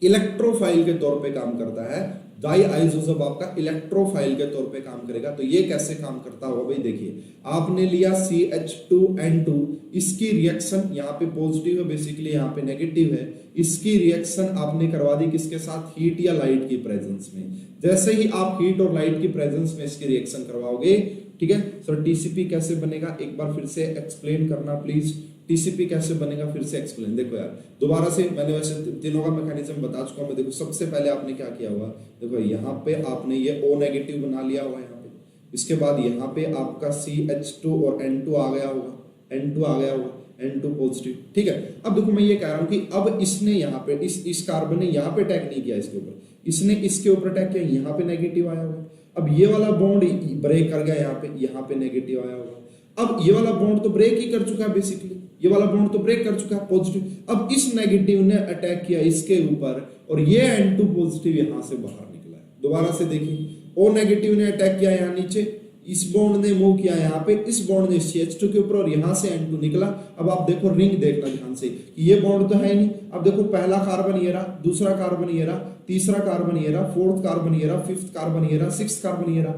इलेक्ट्रोफाइल के तौर पे काम करता है, डायआइसो जब आपका इलेक्ट्रोफाइल के तौर पे काम करेगा, तो ये कैसे काम करता होगा भाई। देखिए, आपने लिया CH2N2, इसकी रिएक्शन यहाँ पे पॉजिटिव है, बेसिकली यहाँ पे नेगेटिव है। इसकी रिएक्शन आपने करवा दी किसके साथ, हीट या लाइट की प्रेजेंस में। जैसे ही आप हीट और लाइट की प्रेजेंस में इसकी रिएक्शन करवाओगे, ठीक है सर, TCP कैसे बनेगा एक बार फिर से एक्सप्लेन करना प्लीज। TCP कैसे बनेगा फिर से एक्सप्लेन। देखो यार, दोबारा से मैंने वैसे तीनों का मैकेनिज्म बता चुका हूं। देखो, सबसे पहले आपने क्या किया हुआ, देखो यहाँ पे आपने ये O नेगेटिव बना लिया हुआ यहाँ पे। इसके बाद यहाँ पे आपका CH2 और N2 आ गया होगा, N2 आ गया होगा, N2 पॉजिटिव। ठीक है, अब देखो मैं ये कह रहा हूँ कि अब इसने यहाँ पे इस कार्बन ने यहाँ पे अटैक नहीं किया इसके ऊपर, इसने इसके ऊपर अटैक किया, यहाँ पे नेगेटिव आया होगा। अब ये वाला बॉन्ड ब्रेक कर गया, यहाँ पे नेगेटिव आया होगा। अब ये वाला बॉन्ड तो ब्रेक ही कर चुका है, बेसिकली ये वाला बॉन्ड तो ब्रेक कर चुका है पॉजिटिव। अब इस नेगेटिव ने अटैक किया इसके ऊपर, और ये N2 पॉजिटिव यहां से बाहर निकला है। दोबारा से देखिए, O नेगेटिव ने अटैक किया यहाँ नीचे, इस बॉन्ड ने मूव किया यहाँ पे, इस बॉन्ड ने CH2 के ऊपर, और यहां से N2 निकला। अब आप देखो रिंग देखना ध्यान से कि ये बॉन्ड तो है नहीं। अब देखो, पहला कार्बन ये रहा, दूसरा कार्बन ये रहा, तीसरा कार्बन ये रहा, फोर्थ कार्बन ये रहा, फिफ्थ कार्बन ये रहा, सिक्स्थ कार्बन ये रहा,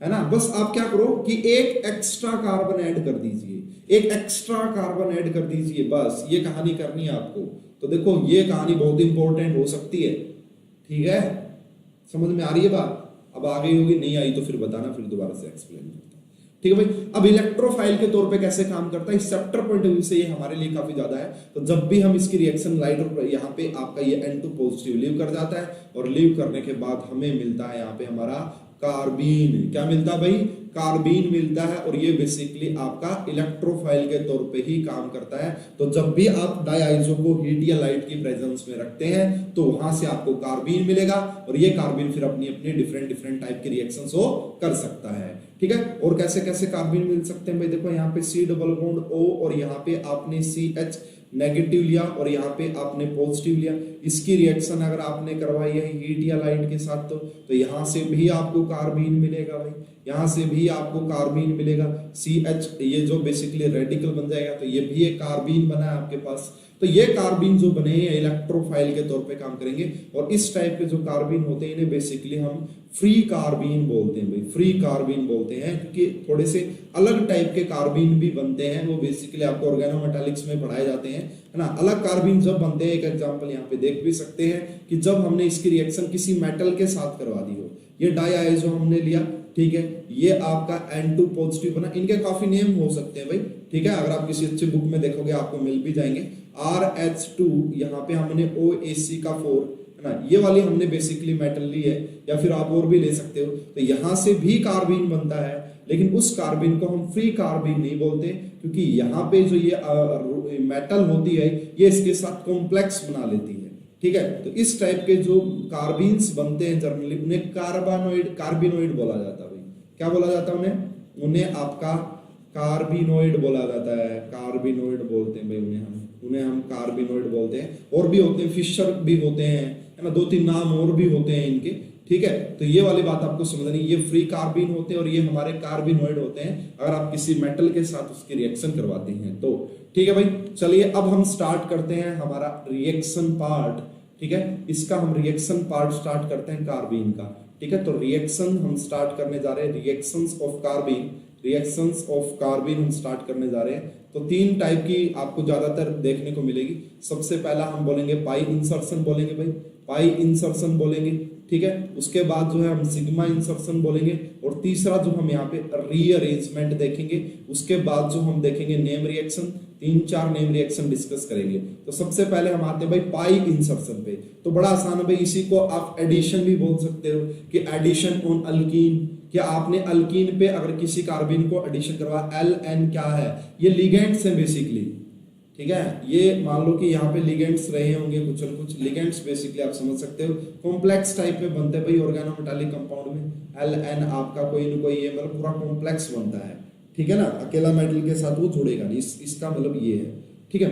है ना। बस आप क्या करो कि एक एक्स्ट्रा कार्बन ऐड कर दीजिए, एक एक्स्ट्रा कार्बन ऐड कर दीजिए, बस ये कहानी करनी है आपको। तो देखो, ये कहानी बहुत इंपॉर्टेंट हो सकती है। ठीक है, समझ में आ रही है बात। अब आ गई होगी, नहीं आई तो फिर बताना, फिर दोबारा से एक्सप्लेन करता हूं। ठीक है भाई, अब इलेक्ट्रोफाइल के तौर पे कैसे काम करता है इस चैप्टर पॉइंट ऑफ व्यू से ये हमारे लिए काफी ज्यादा है। तो जब भी हम इसकी रिएक्शन लाइट और यहाँ पे आपका ये N2 पॉजिटिव लीव कर जाता है, और लीव करने के बाद हमें मिलता है यहाँ पे हमारा कार्बीन। क्या मिलता है भाई, कार्बीन मिलता है। और ये बेसिकली आपका इलेक्ट्रोफाइल के तौर पे ही काम करता है। तो जब भी आप डायआइसो को हीट या लाइट की प्रेजेंस में रखते हैं, तो वहां से आपको कार्बीन मिलेगा, और ये कार्बीन फिर अपनी अपनी डिफरेंट टाइप की रिएक्शंस को कर सकता है। ठीक है, और कैसे कैसे कार्बीन मिल सकते हैं भाई, देखो यहाँ पे C डबल बॉन्ड O, और यहाँ पे आपने CH नेगेटिव लिया, और यहाँ पे आपने पॉजिटिव लिया। इसकी रिएक्शन अगर आपने करवाई है हीट या लाइट के साथ, तो यहाँ से भी आपको कार्बीन मिलेगा भाई, यहाँ से भी आपको कार्बीन मिलेगा। CH ये जो बेसिकली रेडिकल बन जाएगा, तो ये भी एक कार्बीन बना है आपके पास। तो ये कार्बीन जो बने हैं इलेक्ट्रोफाइल के तौर पे काम करेंगे, और इस टाइप के जो कार्बीन होते हैं इन्हें बेसिकली हम फ्री कार्बीन बोलते हैं भाई, फ्री कार्बीन बोलते हैं, क्योंकि थोड़े से अलग टाइप के कार्बीन भी बनते हैं। वो बेसिकली आपको ऑर्गेनोमेटालिक्स में पढ़ाए जाते हैं, है ना। अलग कार्बीन जब बनते हैं, एक एग्जांपल यहाँ पे देख भी सकते हैं कि जब हमने इसकी रिएक्शन किसी मेटल के साथ करवा दी हो, ये डायआइसो हमने लिया, ठीक है, ये आपका N2 पॉजिटिव बना। इनके काफी नेम हो सकते हैं भाई, ठीक है, अगर आप किसी अच्छी बुक में देखोगे आपको मिल भी जाएंगे। RH2, यहाँ पे हमने OAC का 4, है ना, ये वाली हमने बेसिकली मेटल ली है, या फिर आप और भी ले सकते हो। तो यहाँ से भी कार्बीन बनता है, लेकिन उस कार्बीन को हम फ्री कार्बीन नहीं बोलते, क्योंकि यहाँ पे जो ये मेटल होती है ये इसके साथ कॉम्प्लेक्स बना लेती है। ठीक है, तो इस टाइप के जो कार्बीन्स बनते हैं जनरली उन्हें कार्बिनोइड बोला जाता है भाई। क्या बोला जाता है उन्हें आपका कार्बिनोइड बोला जाता है, कार्बिनोइड बोलते हैं भाई उन्हें हम कार्बिनोइड बोलते हैं। और भी होते हैं, फिशर भी होते हैं, है ना, 2-3 नाम और भी होते हैं इनके। ठीक है, तो ये वाली बात आपको समझनी, ये फ्री कार्बीन होते हैं और ये हमारे कार्बिनोइड होते हैं अगर आप किसी मेटल के साथ उसकी रिएक्शन करवाते हैं तो। ठीक है भाई, चलिए अब हम स्टार्ट करते हैं हमारा रिएक्शन पार्ट। ठीक है, इसका हम रिएक्शन पार्ट स्टार्ट करते हैं कार्बीन का। ठीक है, तो रिएक्शन हम स्टार्ट करने जा रहे हैं, reactions of carbene, reactions of carbene हम स्टार्ट करने जा रहे हैं। तो 3 टाइप की आपको ज्यादातर देखने को मिलेगी। सबसे पहला हम बोलेंगे पाई इंसर्शन बोलेंगे भाई, पाई इंसर्शन बोलेंगे। ठीक है, उसके बाद जो है हम सिग्मा इंसर्शन बोलेंगे, और तीसरा जो हम यहाँ पे रीअरेंजमेंट देखेंगे। उसके बाद जो हम देखेंगे name reaction, 3-4 name reaction discuss करेंगे। तो सबसे पहले हम आते हैं भाई पाई इंसर्शन पे। तो बड़ा आसान है भाई, इसी को आप एडिशन भी बोल सकते हो कि एडिशन ऑन अल्कीन। क्या आपने अल्कीन पे अगर किसी कार्बन को एडिशन करवा, LN क्या है, ये लिगेंड्स है बेसिकली। ठीक है, ये मान लो कि यहाँ पे लिगेंड्स रहे होंगे कुछ लिगेंड्स बेसिकली आप समझ सकते हो, कॉम्प्लेक्स टाइप में बनते हैं भाई ऑर्गेनोमेटालिक कंपाउंड में। LN आपका कोई न कोई ये मतलब पूरा कॉम्प्लेक्स बनता है। ठीक है ना, अकेला मेटल के साथ वो जुड़ेगा नहीं, इसका मतलब ये है। ठीक है,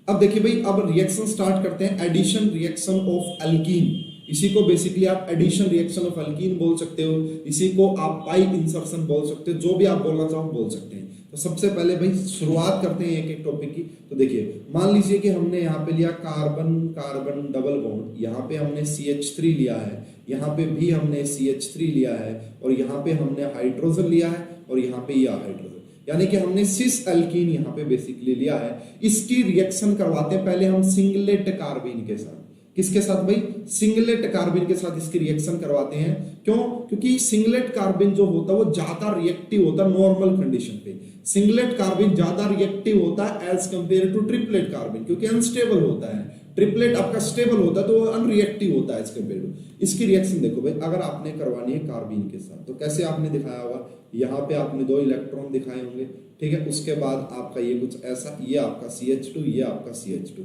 अब देखिए भाई, अब रिएक्शन स्टार्ट करते हैं, एडिशन रिएक्शन ऑफ अल्कीन। इसी को बेसिकली आप एडिशन रिएक्शन ऑफ अल्कीन बोल सकते हो, इसी को आप पाई इंसर्शन बोल सकते हो, जो भी आप बोलना चाहो बोल सकते हैं। तो सबसे पहले भाई शुरुआत करते हैं एक एक टॉपिक की। तो देखिए, मान लीजिए कि हमने यहाँ पे लिया कार्बन कार्बन डबल बॉन्ड, यहाँ पे हमने CH3 लिया है, यहाँ पे भी हमने CH3 लिया है, और यहाँ पे हमने हाइड्रोजन लिया है, और यहाँ पे यह हाइड्रोजन, यानी कि हमने सिस अल्कीन यहाँ पे बेसिकली लिया है। इसकी रिएक्शन करवाते हैं पहले हम सिंगलेट कार्बीन के साथ। किसके साथ भाई? सिंगलेट कार्बन के साथ इसकी रिएक्शन करवाते हैं। क्यों? क्योंकि सिंगलेट कार्बन जो होता है वो ज्यादा रिएक्टिव होता है नॉर्मल कंडीशन पे। सिंगलेट कार्बन ज्यादा रिएक्टिव होता है as compare to triplet carbon, क्योंकि अनस्टेबल होता है। ट्रिपलेट आपका स्टेबल होता है तो अनरिएक्टिव होता है एज कंपेयर टू। इसकी रिएक्शन देखो भाई, अगर आपने करवानी है कार्बन के साथ तो कैसे आपने दिखाया होगा, यहाँ पे आपने 2 इलेक्ट्रॉन दिखाए होंगे। ठीक है, उसके बाद आपका ये कुछ ऐसा, ये आपका CH2, ये आपका CH2,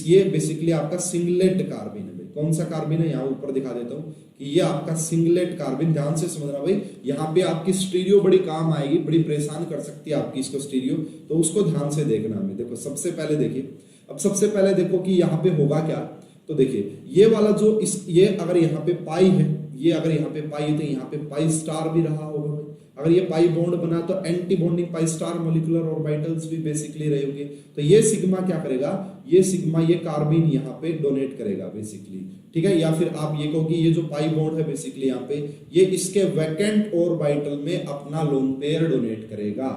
ये बेसिकली आपका सिंगलेट कार्बन है भाई। कौन सा कार्बन है, यहाँ ऊपर दिखा देता हूँ कि ये आपका सिंगलेट कार्बन। ध्यान से समझना भाई, यहाँ पे आपकी स्टीरियो बड़ी काम आएगी, बड़ी परेशान कर सकती है आपकी इसको स्टीरियो, तो उसको ध्यान से देखना हमें। देखो सबसे पहले देखिए, अब सबसे पहले देखो कि यहाँ पे होगा क्या। तो देखिए ये वाला जो ये अगर यहाँ पे पाई है, ये अगर यहाँ पे पाई है तो यहाँ पे पाई स्टार भी रहा होगा भाई। अगर ये पाई बॉन्ड बना तो anti bonding pi star molecular orbitals भी बेसिकली रहे होंगे। तो ये सिग्मा क्या करेगा, ये सिग्मा ये कार्बन यहाँ पे डोनेट करेगा बेसिकली। ठीक है, या फिर आप ये कहो कि ये जो पाई बॉन्ड है बेसिकली यहाँ पे, ये इसके वैकेंट ऑर्बिटल में अपना लोन पेयर डोनेट करेगा।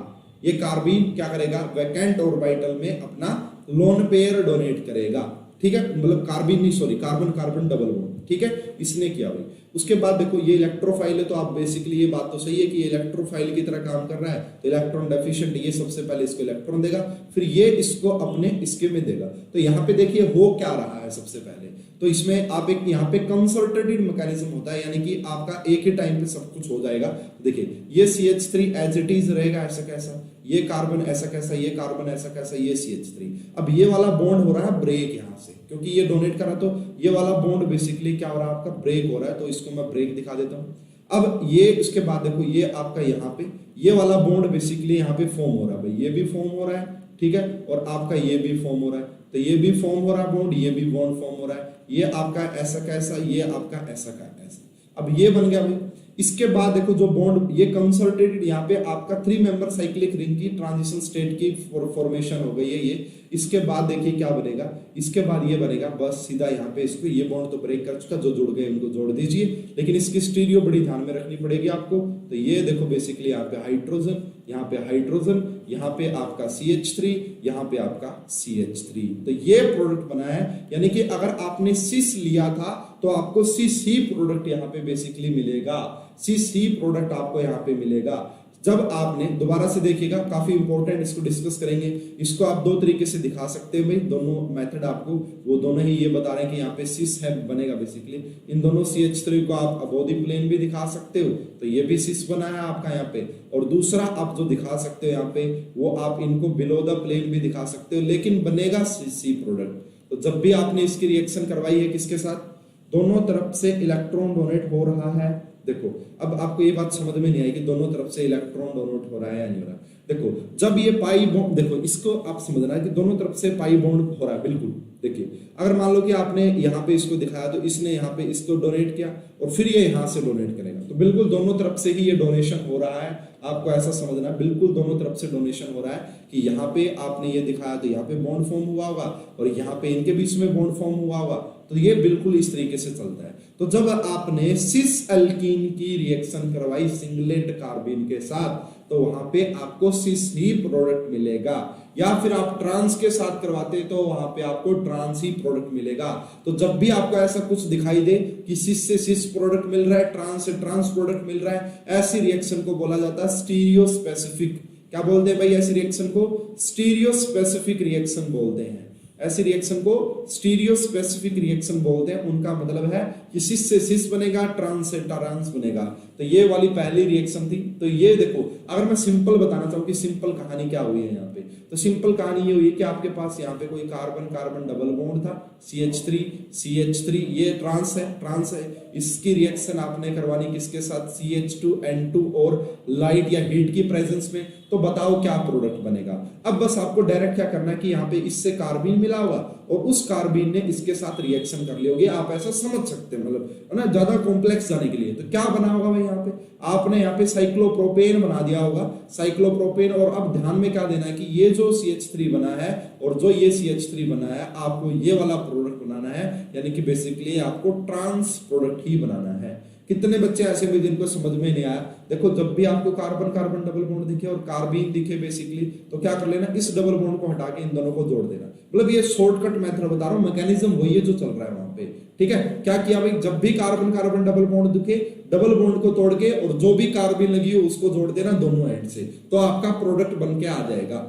ये कार्बन क्या करेगा, वैकेंट ऑर्बिटल में अपना लोन पेयर डोनेट करेगा। ठीक है, मतलब कार्बन नहीं, sorry, carbon carbon double bond. ठीक है, इसने किया भाई। उसके बाद देखो ये इलेक्ट्रोफाइल है, तो आप बेसिकली ये बात तो सही है कि ये इलेक्ट्रोफाइल की तरह काम कर रहा है, तो इलेक्ट्रॉन डेफिशिएंट, ये सबसे पहले इसको इलेक्ट्रॉन देगा, फिर ये इसको अपने इसके में देगा। तो यहाँ पे देखिए हो क्या रहा है, सबसे पहले तो इसमें आप एक यहाँ पे कंसल्टेटिव मैकेनिज्म होता है, यानी कि आपका एक ही टाइम पे सब कुछ हो जाएगा। देखिए ये CH3 एज इट इज रहेगा ऐसा कैसा, ये कार्बन ऐसा कैसा, ये कार्बन ऐसा कैसा, ये CH3। अब ये वाला बॉन्ड हो रहा है ब्रेक यहाँ से, क्योंकि ये डोनेट करा, तो ये वाला बॉन्ड बेसिकली क्या हो रहा है आपका, ब्रेक हो रहा है। तो इसको मैं ब्रेक दिखा देता हूँ। अब ये उसके बाद देखो ये आपका यहाँ पे ये वाला बॉन्ड बेसिकली यहाँ पे फॉर्म हो रहा है भाई, ये भी फॉर्म हो रहा है। ठीक है, और आपका ये भी फॉर्म हो रहा है, तो ये भी फॉर्म हो रहा है बॉन्ड, ये भी बॉन्ड फॉर्म हो रहा है। ये आपका ऐसा कैसा, ये आपका ऐसा का ऐसा। अब ये बन गया भाई। इसके बाद देखो जो बॉन्ड ये कंसल्टेटेड, यहाँ पे आपका 3 मेंबर साइक्लिक रिंग की ट्रांजिशन स्टेट की फॉर्मेशन हो गई है ये। इसके बाद देखिए क्या बनेगा, इसके बाद ये बनेगा, बस सीधा यहाँ पे इसको, ये बॉन्ड तो ब्रेक कर चुका, जो जुड़ गए उनको जोड़ दीजिए, लेकिन इसकी स्टीरियो बड़ी ध्यान में रखनी पड़ेगी आपको। तो ये देखो बेसिकली यहाँ पे हाइड्रोजन, यहाँ पे हाइड्रोजन, यहाँ पे आपका CH3, यहाँ पे आपका CH3। तो ये प्रोडक्ट बना है, यानी कि अगर आपने सिस लिया था तो आपको सिस ही प्रोडक्ट यहाँ पे बेसिकली मिलेगा, सिस ही प्रोडक्ट आपको यहाँ पे मिलेगा। जब आपने दोबारा से देखिएगा, काफी इंपॉर्टेंट, इसको डिस्कस करेंगे। इसको आप 2 तरीके से दिखा सकते हो भाई, दोनों मेथड आपको वो दोनों ही ये बता रहे हैं कि यहाँ पे सिस है बनेगा बेसिकली। इन दोनों CH3 को आप अबोव द प्लेन भी दिखा सकते हो, तो ये भी सिस बना है आपका यहाँ पे। और दूसरा आप जो दिखा सकते हो यहाँ पे, वो आप इनको बिलो द प्लेन भी दिखा सकते हो, लेकिन बनेगा सी प्रोडक्ट। तो जब भी आपने इसकी रिएक्शन करवाई है किसके साथ, दोनों तरफ से इलेक्ट्रॉन डोनेट हो रहा है। देखो अब आपको ये बात समझ में नहीं आई कि दोनों तरफ से इलेक्ट्रॉन डोनेट हो रहा है या नहीं हो रहा। देखो जब ये पाई बॉन्ड, देखो इसको आप समझना है कि दोनों तरफ से पाई बॉन्ड हो रहा है, बिल्कुल। देखिए अगर मान लो कि आपने यहाँ पे इसको दिखाया तो इसने यहाँ पे इसको डोनेट किया और फिर ये यहाँ से डोनेट करेगा, तो बिल्कुल दोनों तरफ से ही ये डोनेशन हो रहा है। आपको ऐसा समझना है बिल्कुल दोनों तरफ से डोनेशन हो रहा है कि यहाँ पे आपने ये दिखाया तो यहाँ पे बॉन्ड फॉर्म हुआ होगा और यहाँ पे इनके बीच में बॉन्ड फॉर्म हुआ होगा, तो ये बिल्कुल इस तरीके से चलता है। तो जब आपने सिस अल्कीन की रिएक्शन करवाई सिंगलेट कार्बिन के साथ, तो वहां पे आपको सिस ही प्रोडक्ट मिलेगा, या फिर आप ट्रांस के साथ करवाते तो वहां पे आपको ट्रांस ही प्रोडक्ट मिलेगा। तो जब भी आपको ऐसा कुछ दिखाई दे कि सिस से सिस प्रोडक्ट मिल रहा है, ट्रांस से ट्रांस प्रोडक्ट मिल रहा है, ऐसी रिएक्शन को बोला जाता है स्टीरियो स्पेसिफिक। क्या बोलते हैं भाई ऐसी रिएक्शन को? स्टीरियो स्पेसिफिक रिएक्शन बोलते हैं। ऐसी रिएक्शन को स्टीरियो स्पेसिफिक रिएक्शन बोलते हैं। उनका मतलब है कि सिस से सिस बनेगा, ट्रांस से ट्रांस बनेगा। तो ये वाली पहली रिएक्शन थी। तो ये देखो अगर मैं सिंपल बताना चाहूँ कि सिंपल कहानी क्या हुई है यहाँ पे, तो सिंपल कहानी ये हुई कि आपके पास यहाँ पे कोई कार्बन कार्बन डबल बॉन्ड था, CH3 ये ट्रांस है। इसकी रिएक्शन आपने करवानी किसके साथ? CH2N2 और लाइट या हीट की प्रेजेंस में। तो बताओ क्या प्रोडक्ट बनेगा। अब बस आपको डायरेक्ट क्या करना है कि यहाँ पे इससे कार्बिन मिला हुआ और उस कार्बिन ने इसके साथ रिएक्शन कर ली होगी। आप ऐसा समझ सकते हैं, मतलब है ना, ज्यादा कॉम्प्लेक्स जाने के लिए। तो क्या बना होगा भाई यहाँ पे? आपने यहाँ पे साइक्लोप्रोपेन बना दिया होगा, साइक्लोप्रोपेन। और अब ध्यान में क्या देना है कि ये जो CH3 बना है और जो ये CH3 बना है, आपको ये वाला प्रोडक्ट बनाना है, यानी कि बेसिकली आपको ट्रांस प्रोडक्ट ही बनाना है। कितने बच्चे ऐसे भी जिनको समझ में नहीं आया? देखो जब भी आपको कार्बन कार्बन डबल बॉन्ड दिखे और कार्बिन दिखे बेसिकली, तो क्या कर लेना, इस डबल बॉन्ड को हटा के इन दोनों को जोड़ देना। मतलब ये शॉर्टकट मेथड बता रहा हूं, मैकेनिज्म वही है जो चल रहा है वहां पे। ठीक है, क्या किया भाई, जब भी कार्बन कार्बन डबल बॉन्ड दिखे, डबल बॉन्ड को तोड़ के और जो भी कार्बिन लगी हो उसको जोड़ देना दोनों एंड से, तो आपका प्रोडक्ट बन के आ जाएगा।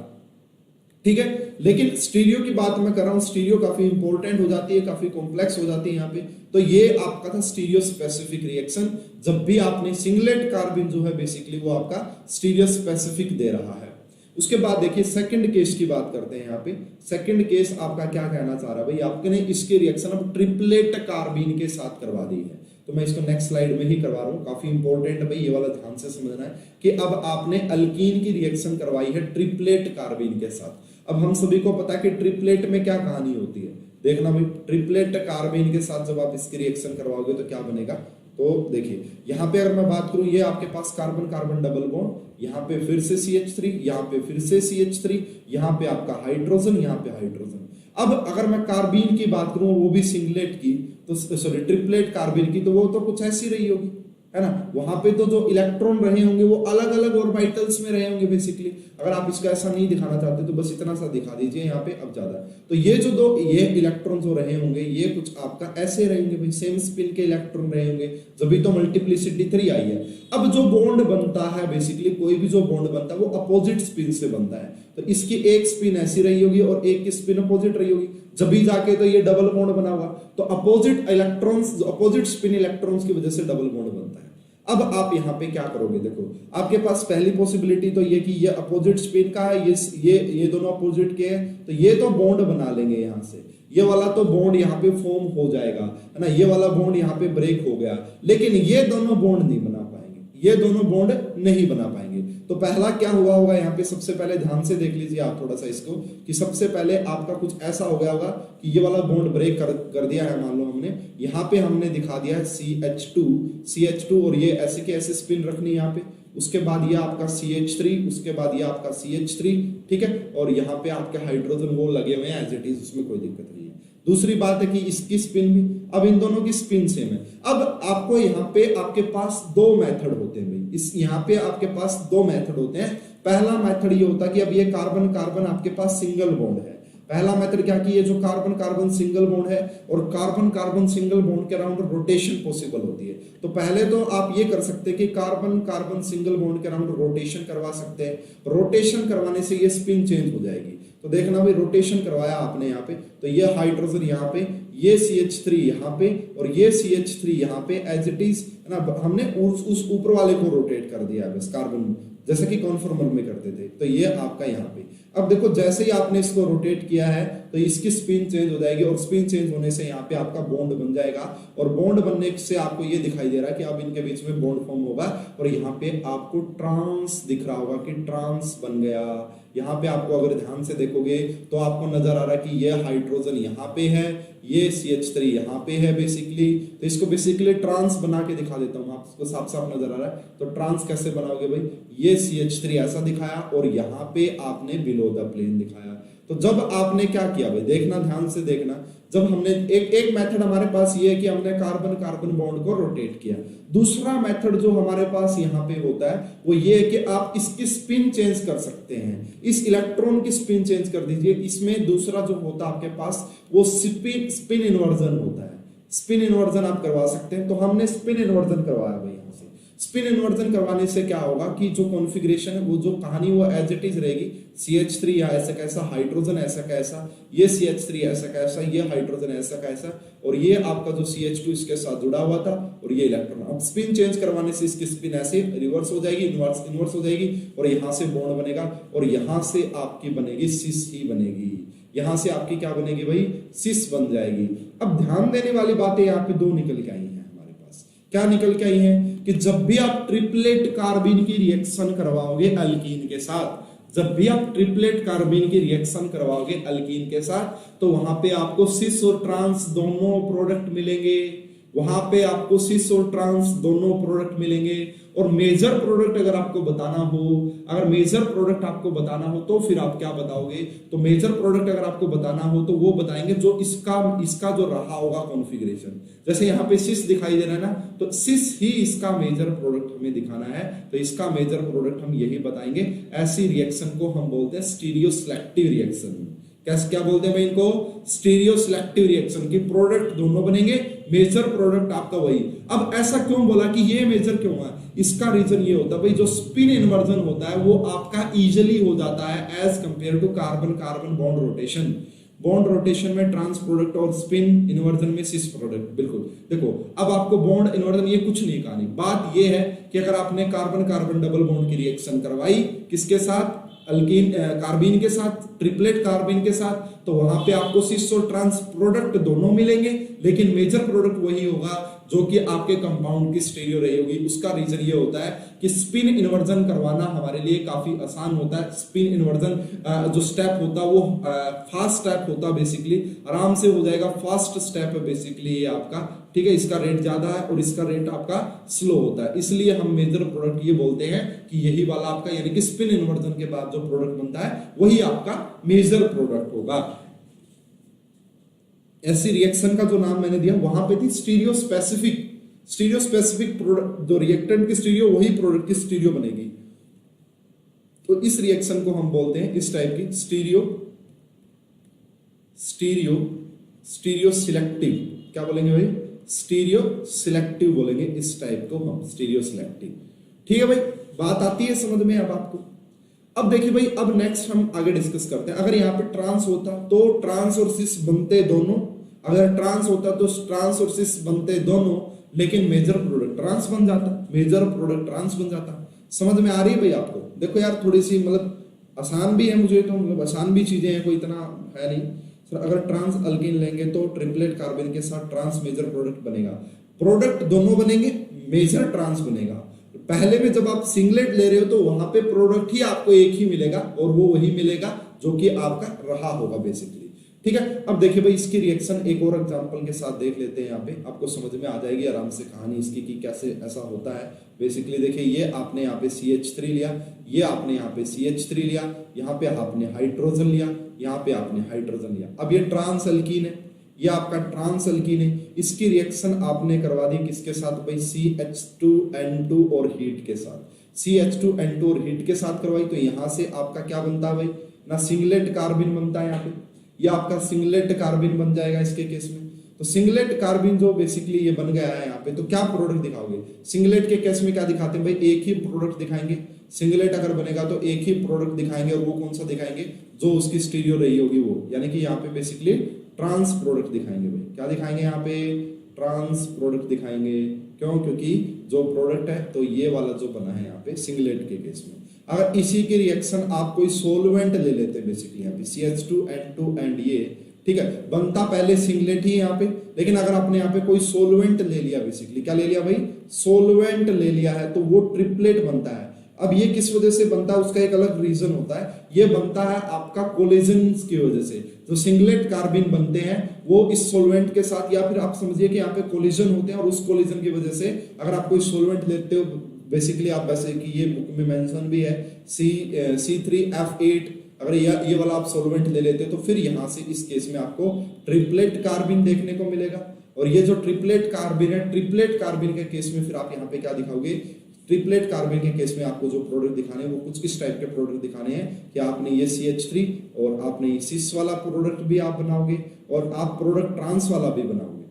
ठीक है, लेकिन स्टीरियो की बात मैं कर रहा हूं, स्टीरियो काफी इंपॉर्टेंट हो जाती है, काफी कॉम्प्लेक्स हो जाती है यहाँ पे। तो ये आपका था स्टीरियो स्पेसिफिक रिएक्शन। जब भी आपने सिंगलेट कार्बिन जो है बेसिकली वो आपका स्टीरियो स्पेसिफिक दे रहा है। उसके बाद देखिए सेकंड केस की बात करते हैं। यहाँ पे सेकंड केस आपका क्या कहना चाह रहा है भाई, आपने इसकी रिएक्शन अब ट्रिपलेट कार्बिन के साथ करवा दी है। तो मैं इसको नेक्स्ट स्लाइड में ही करवा रहा हूँ, काफी इंपॉर्टेंट है भाई, ये वाला ध्यान से समझना है कि अब आपने अल्कीन की रिएक्शन करवाई है ट्रिपलेट कार्बिन के साथ। अब हम सभी को पता है कि ट्रिपलेट में क्या कहानी होती है। देखना भाई, ट्रिपलेट कार्बिन के साथ जब आप इसकी रिएक्शन करवाओगे तो क्या बनेगा। तो देखिए यहाँ पे अगर मैं बात करूं, ये आपके पास कार्बन कार्बन डबल बॉन्ड, यहाँ पे फिर से CH3, यहाँ पे फिर से CH3, यहाँ पे आपका हाइड्रोजन, यहाँ पे हाइड्रोजन। अब अगर मैं कार्बिन की बात करूं, वो भी सिंगलेट की, तो सॉरी ट्रिपलेट कार्बिन की, तो वो तो कुछ ऐसी रही होगी, है ना। वहां पे तो जो इलेक्ट्रॉन रहे होंगे वो अलग अलग ऑर्बिटल्स में रहे होंगे बेसिकली। अगर आप इसका ऐसा नहीं दिखाना चाहते तो बस इतना सा दिखा दीजिए यहाँ पे, अब ज्यादा। तो ये जो दो ये इलेक्ट्रॉन जो रहे होंगे, ये कुछ आपका ऐसे रहेंगे भाई, सेम स्पिन के इलेक्ट्रॉन रहे होंगे, जब तो मल्टीप्लिसिटी 3 आई है। अब जो बॉन्ड बनता है बेसिकली, कोई भी जो बॉन्ड बनता है वो अपोजिट स्पिन से बनता है। तो इसकी एक स्पिन ऐसी रही होगी और एक की स्पिन अपोजिट रही होगी, जब भी जाके तो ये डबल बॉन्ड बना हुआ। तो opposite electrons, opposite spin electrons की वजह से डबल बॉन्ड बनता है। अब आप यहाँ पे क्या करोगे, देखो आपके पास पहली पॉसिबिलिटी तो ये कि ये अपोजिट स्पिन का है, ये दोनों अपोजिट के हैं, तो ये तो बॉन्ड बना लेंगे यहाँ से। ये वाला तो बॉन्ड यहाँ पे फॉर्म हो जाएगा, है ना, ये वाला बॉन्ड यहाँ पे ब्रेक हो गया, लेकिन ये दोनों बॉन्ड नहीं बना पाएंगे, ये दोनों बॉन्ड नहीं बना पाएंगे। तो पहला क्या हुआ होगा यहाँ पे, सबसे पहले ध्यान से देख लीजिए आप थोड़ा सा इसको, कि सबसे पहले आपका कुछ ऐसा हो गया होगा कि ये वाला बॉन्ड ब्रेक कर दिया है। मान लो हमने यहाँ पे हमने दिखा दिया है CH2 और ये ऐसे के ऐसे स्पिन रखनी है यहाँ पे। उसके बाद ये आपका CH3, उसके बाद ये आपका CH3, ठीक है, और यहाँ पे आपके हाइड्रोजन वो लगे हुए हैं एज इट इज, उसमें कोई दिक्कत नहीं है। दूसरी बात है कि इसकी स्पिन भी, अब इन दोनों की स्पिन सेम है। अब आपको यहाँ पे आपके पास दो मेथड होते हैं भाई, इस यहाँ पे आपके पास दो मेथड होते हैं। पहला मेथड ये होता है कि अब ये कार्बन कार्बन आपके पास सिंगल बॉन्ड है। पहला मेथड क्या कि ये जो कार्बन कार्बन सिंगल बॉन्ड है और कार्बन कार्बन सिंगल बॉन्ड के अराउंड रोटेशन पॉसिबल होती है। तो पहले तो आप ये कर सकते हैं कि कार्बन कार्बन सिंगल बॉन्ड के अराउंड रोटेशन करवा सकते हैं। रोटेशन करवाने से ये स्पिन चेंज हो जाएगी। तो देखना भाई, रोटेशन करवाया आपने यहाँ पे, तो ये हाइड्रोजन यहाँ पे, ये CH3 यहाँ पे और ये CH3 यहाँ पे एज इट इज, है ना, हमने उस ऊपर वाले को रोटेट कर दिया है बस, कार्बन जैसे कि कॉन्फॉर्मर में करते थे। तो ये आपका यहाँ पे, अब देखो जैसे ही आपने इसको रोटेट किया है तो इसकी स्पिन चेंज हो जाएगी, और स्पिन चेंज होने से यहाँ पे आपका बॉन्ड बन जाएगा, और बॉन्ड बनने से आपको ये दिखाई दे रहा है कि अब इनके बीच में बॉन्ड फॉर्म होगा, और यहाँ पे आपको ट्रांस दिख रहा होगा कि ट्रांस बन गया। यहाँ पे आपको अगर ध्यान से देखोगे तो आपको नजर आ रहा है कि ये हाइड्रोजन यहाँ पे है, ये CH3 यहाँ पे है बेसिकली। तो इसको बेसिकली ट्रांस बना के दिखा देता हूँ, आपको साफ साफ नजर आ रहा है। तो ट्रांस कैसे बनाओगे भाई, ये CH3 ऐसा दिखाया और यहाँ पे आपने बिलो द प्लेन दिखाया। तो जब आपने क्या किया भाई, देखना ध्यान से देखना, जब हमने एक मेथड हमारे पास ये है कि हमने कार्बन कार्बन बॉन्ड को रोटेट किया। दूसरा मेथड जो हमारे पास यहाँ पे होता है वो ये है कि आप इसकी स्पिन चेंज कर सकते हैं, इस इलेक्ट्रॉन की स्पिन चेंज कर दीजिए। इसमें दूसरा जो होता है आपके पास वो स्पिन इन्वर्जन होता है, स्पिन इन्वर्जन आप करवा सकते हैं। तो हमने स्पिन इन्वर्जन करवाया भाई यहाँ से। स्पिन इन्वर्जन करवाने से क्या होगा कि जो कॉन्फ़िगरेशन है वो जो कहानी वो एज इट इज रहेगी। CH3 या ऐसा कैसा, हाइड्रोजन ऐसा कैसा, ये CH3 ऐसा कैसा, ये हाइड्रोजन ऐसा कैसा, और ये आपका जो CH2 इसके साथ जुड़ा हुआ था, और ये इलेक्ट्रॉन। अब स्पिन चेंज करवाने से इसकी स्पिन ऐसे रिवर्स हो जाएगी, इन्वर्स हो जाएगी, और यहाँ से बॉन्ड बनेगा, और यहाँ से आपकी बनेगी सिस ही बनेगी। यहाँ से आपकी क्या बनेगी भाई, सिस बन जाएगी। अब ध्यान देने वाली बातें यहाँ पे दो निकल के आई है हमारे पास। क्या निकल के आई है कि जब भी आप ट्रिपलेट कार्बिन की रिएक्शन करवाओगे अल्कीन के साथ, जब भी आप ट्रिपलेट कार्बिन की रिएक्शन करवाओगे अल्कीन के साथ, तो वहां पे आपको सिस और ट्रांस दोनों प्रोडक्ट मिलेंगे। वहां पे आपको सिस और ट्रांस दोनों प्रोडक्ट मिलेंगे। और मेजर प्रोडक्ट अगर आपको बताना हो, अगर मेजर प्रोडक्ट आपको बताना हो तो फिर आप क्या बताओगे, तो मेजर प्रोडक्ट अगर आपको बताना हो तो वो बताएंगे जो इसका जो रहा होगा कॉन्फ़िगरेशन। जैसे यहाँ पे सिस दिखाई दे रहा है ना, तो सिस ही इसका मेजर प्रोडक्ट हमें दिखाना है, तो इसका मेजर प्रोडक्ट हम यही बताएंगे। ऐसी रिएक्शन को हम बोलते हैं स्टीरियो सिलेक्टिव रिएक्शन। कैसे, क्या बोलते हैं भाई इनको, स्टीरियो सिलेक्टिव रिएक्शन की प्रोडक्ट दोनों बनेंगे, मेजर प्रोडक्ट आपका वही। अब ऐसा क्यों बोला कि ये मेजर क्यों है, इसका रीजन ये होता है भाई जो स्पिन इन्वर्जन होता है वो आपका इजीली हो जाता है as compare to carbon carbon bond rotation. Bond rotation में ट्रांस प्रोडक्ट और स्पिन इन्वर्जन में सिस प्रोडक्ट। बिल्कुल देखो, अब आपको बॉन्ड इन्वर्जन ये कुछ नहीं कहानी, बात ये है कि अगर आपने कार्बन कार्बन डबल बॉन्ड की रिएक्शन करवाई किसके साथ, अल्कीन कार्बिन के साथ, ट्रिपलेट कार्बिन के साथ, तो वहां पे आपको सिस और ट्रांस प्रोडक्ट दोनों मिलेंगे, लेकिन मेजर प्रोडक्ट वही होगा जो कि आपके कंपाउंड की स्टीरियो रही होगी। उसका रीजन ये होता है कि स्पिन इन्वर्जन करवाना हमारे लिए काफी आसान होता है। स्पिन इन्वर्जन जो स्टेप होता है वो फास्ट स्टेप होता है, बेसिकली आराम से हो जाएगा, फास्ट स्टेप है बेसिकली ये आपका, ठीक है। इसका रेट ज्यादा है और इसका रेट आपका स्लो होता है, इसलिए हम मेजर प्रोडक्ट ये बोलते हैं कि यही वाला आपका, यानी कि स्पिन इन्वर्जन के बाद जो प्रोडक्ट बनता है वही आपका मेजर प्रोडक्ट होगा। ऐसी रिएक्शन का जो नाम मैंने दिया वहां पे थी stereo specific. Stereo specific product, जो रिएक्टेंट की स्टीरियो वही प्रोडक्ट की स्टीरियो बनेगी। तो इस रिएक्शन को हम बोलते हैं इस टाइप की स्टीरियो सिलेक्टिव। क्या बोलेंगे भाई, स्टीरियो सिलेक्टिव बोलेंगे इस टाइप को हम, स्टीरियो सिलेक्टिव। ठीक है भाई, बात आती है समझ में अब आपको। अब देखिए भाई, अब नेक्स्ट हम आगे डिस्कस करते हैं। अगर यहाँ पे ट्रांस होता तो ट्रांस और सिस बनते दोनों, अगर ट्रांस होता तो ट्रांस और सिस बनते दोनों, लेकिन मेजर प्रोडक्ट ट्रांस बन जाता, मेजर प्रोडक्ट ट्रांस बन जाता। समझ में आ रही है भाई आपको? देखो यार, थोड़ी सी मतलब आसान भी है, मुझे तो मतलब आसान भी चीजें हैं, कोई इतना है नहीं सर। अगर ट्रांस अल्कीन लेंगे तो ट्रिपलेट कार्बन के साथ ट्रांस मेजर प्रोडक्ट बनेगा, प्रोडक्ट दोनों बनेंगे, मेजर ट्रांस बनेगा। पहले में जब आप सिंगलेट ले रहे हो तो वहां पे प्रोडक्ट ही आपको एक ही मिलेगा, और वो वही मिलेगा जो कि आपका रहा होगा बेसिकली। ठीक है, अब देखिए भाई इसकी रिएक्शन एक और एग्जांपल के साथ देख लेते हैं। यहाँ पे आपको समझ में आ जाएगी आराम से कहानी इसकी कि कैसे ऐसा होता है। बेसिकली देखिए, ये आपने यहाँ पे CH3 लिया, ये आपने यहाँ पे CH3 लिया, यहाँ पे आपने हाइड्रोजन लिया, यहाँ पे आपने हाइड्रोजन लिया। अब ये ट्रांस अल्कीन है, ये आपका ट्रांस अल्कीन है। इसकी रिएक्शन आपने करवा दी किसके साथ भाई, CH2N2 और हीट के साथ। CH2N2 और हीट के साथ करवाई तो यहाँ से आपका क्या बनता है भाई, ना सिंगलेट कार्बिन बनता है यहाँ पे, या आपका सिंगलेट कार्बिन बन जाएगा इसके केस में। तो सिंगलेट कार्बिन जो बेसिकली ये बन गया है यहाँ पे, तो क्या प्रोडक्ट दिखाओगे? सिंगलेट के केस में क्या दिखाते हैं भाई, एक ही प्रोडक्ट दिखाएंगे। सिंगलेट अगर बनेगा तो एक ही प्रोडक्ट दिखाएंगे, और वो कौन सा दिखाएंगे, जो उसकी स्टीरियो रही होगी वो, यानी कि यहाँ पे बेसिकली ट्रांस प्रोडक्ट दिखाएंगे भाई। क्या दिखाएंगे यहाँ पे, ट्रांस प्रोडक्ट दिखाएंगे। क्यों? क्योंकि जो प्रोडक्ट है तो ये वाला जो बना है यहाँ पे सिंगलेट के केस में, अगर इसी की रिएक्शन आप कोई सोलवेंट ले लेते बेसिकली यहाँ पे CH2N2 एंड ये, ठीक है, बनता पहले सिंगलेट ही यहाँ पे, लेकिन अगर आपने यहाँ पे कोई सोलवेंट ले लिया, बेसिकली क्या ले लिया भाई, सोलवेंट ले लिया है, तो वो ट्रिपलेट बनता है। अब ये किस वजह से बनता है, उसका एक अलग रीजन होता है। ये बनता है आपका कोलिजन की वजह से। जो सिंगलेट कार्बिन बनते हैं वो इस सोलवेंट के साथ, या फिर आप समझिए कि यहाँ पे कोलिजन होते हैं, और उस कोलिजन की वजह से अगर आप कोई सोलवेंट लेते हो, बेसिकली आप वैसे कि ये बुक में मेंशन भी है C3F8, अगर ये वाला आप सोलवेंट ले लेते हो तो फिर यहाँ से इस केस में आपको ट्रिपलेट कार्बिन देखने को मिलेगा। और ये जो ट्रिपलेट कार्बिन है, ट्रिपलेट कार्बिन के केस में फिर आप यहाँ पे क्या दिखाओगे, ट्रिपलेट कार्बिन के केस में आपको जो प्रोडक्ट दिखाने हैं वो कुछ इस टाइप के प्रोडक्ट दिखाने हैं कि आपने ये CH3 और आपने ये सिस वाला प्रोडक्ट भी आप बनाओगे, और आप प्रोडक्ट ट्रांस वाला भी बनाओगे,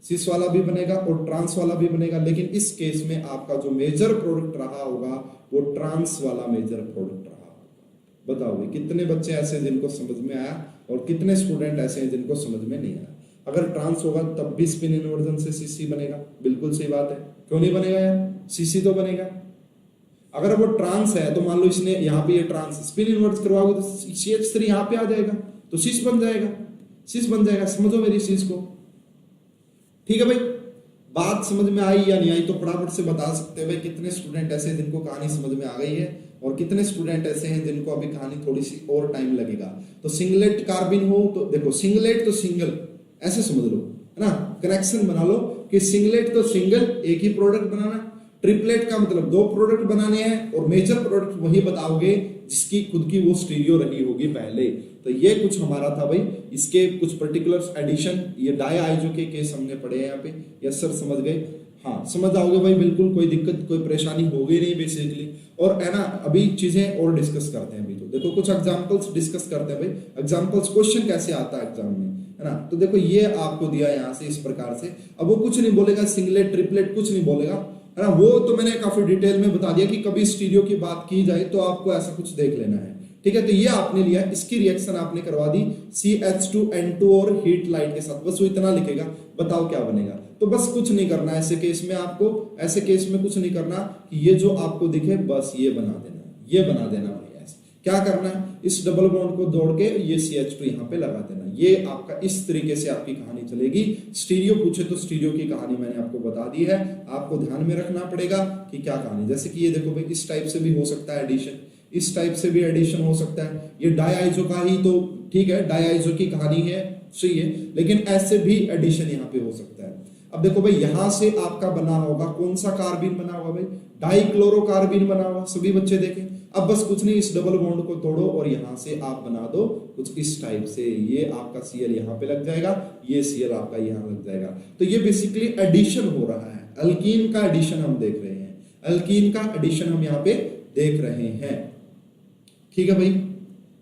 सिस वाला भी बनेगा और ट्रांस वाला भी बनेगा। लेकिन इस केस में आपका जो मेजर प्रोडक्ट रहा होगा वो ट्रांस वाला मेजर प्रोडक्ट रहा होगा। बताओ कितने बच्चे ऐसे जिनको समझ में आया, और कितने स्टूडेंट ऐसे हैं जिनको समझ में नहीं आया। अगर ट्रांस होगा तब भी स्पिन इन्वर्जन से CC बनेगा, बिल्कुल सही बात है, क्यों नहीं बनेगा यार, CC तो बनेगा। अगर वो ट्रांस है तो मान लो इसने यहाँ पे ये ट्रांस स्पिन इन्वर्स करवाओगे तो CH3 यहाँ पे आ जाएगा, तो सिस बन जाएगा, सिस बन जाएगा। समझो मेरी चीज को, ठीक है भाई। बात समझ में आई या नहीं आई तो फटाफट से बता सकते हैं भाई। कितने स्टूडेंट ऐसे हैं जिनको कहानी समझ में आ गई है, और कितने स्टूडेंट ऐसे हैं जिनको अभी कहानी थोड़ी सी और टाइम लगेगा। तो सिंगलेट कार्बिन हो तो देखो, सिंगलेट तो सिंगल ऐसे समझ लो, है ना, कनेक्शन बना लो कि सिंगलेट तो सिंगल एक ही प्रोडक्ट बनाना, ट्रिपलेट का मतलब दो प्रोडक्ट बनाने हैं, और मेजर प्रोडक्ट वही बताओगे जिसकी खुद की वो स्टीरियो रही होगी पहले। तो ये कुछ हमारा था भाई, इसके कुछ पर्टिकुलर्स एडिशन, ये डाई आइजो के केस हमने पढ़े हैं यहाँ पे। यस सर, समझ गए? हाँ, समझ आओगे भाई, बिल्कुल कोई दिक्कत कोई परेशानी होगी नहीं बेसिकली। और है ना, अभी चीजें और डिस्कस करते हैं। अभी तो देखो कुछ एग्जांपल्स डिस्कस करते हैं भाई। एग्जांपल्स क्वेश्चन कैसे आता है एग्जाम में, है ना। तो देखो ये आपको दिया है यहाँ से इस प्रकार से। अब वो कुछ नहीं बोलेगा, सिंगलेट ट्रिपलेट कुछ नहीं बोलेगा, है ना। वो तो मैंने काफी डिटेल में बता दिया कि कभी स्टीरियो की बात की जाए तो आपको ऐसा कुछ देख लेना है, ठीक है। तो ये आपने लिया, इसकी रिएक्शन आपने करवा दी CH2N2 और हीट लाइट के साथ, बस वो इतना लिखेगा। बताओ क्या बनेगा। तो बस कुछ नहीं करना ऐसे केस में, आपको ऐसे केस में कुछ नहीं करना कि ये जो आपको दिखे बस ये बना देना, ये बना देना भाई। ऐसे क्या करना है, इस डबल बॉन्ड को दौड़ के ये CH2 यहाँ पे लगा देना। ये आपका इस तरीके से आपकी कहानी चलेगी। स्टीरियो पूछे तो स्टीरियो की कहानी मैंने आपको बता दी है, आपको ध्यान में रखना पड़ेगा कि क्या कहानी। जैसे कि ये देखो भाई, इस टाइप से भी हो सकता है एडिशन, इस टाइप से भी एडिशन हो सकता है। ये डाई आइजो का ही तो ठीक है, डाई आइजो की कहानी है, सही है, लेकिन ऐसे भी एडिशन यहाँ पे हो सकता है। अब देखो भाई, यहां से आपका बना होगा कौन सा कार्बिन बना होगा भाई, डाइक्लोरोकार्बिन बना होगा, सभी बच्चे देखें। अब बस कुछ नहीं, इस डबल बॉन्ड को तोड़ो और यहां से आप बना दो कुछ इस टाइप से। ये आपका Cl यहाँ पे लग जाएगा, ये Cl आपका यहाँ लग जाएगा। तो ये बेसिकली एडिशन हो रहा है, अल्कीन का एडिशन हम देख रहे हैं, अल्कीन का एडिशन हम यहाँ पे देख रहे हैं, ठीक है भाई।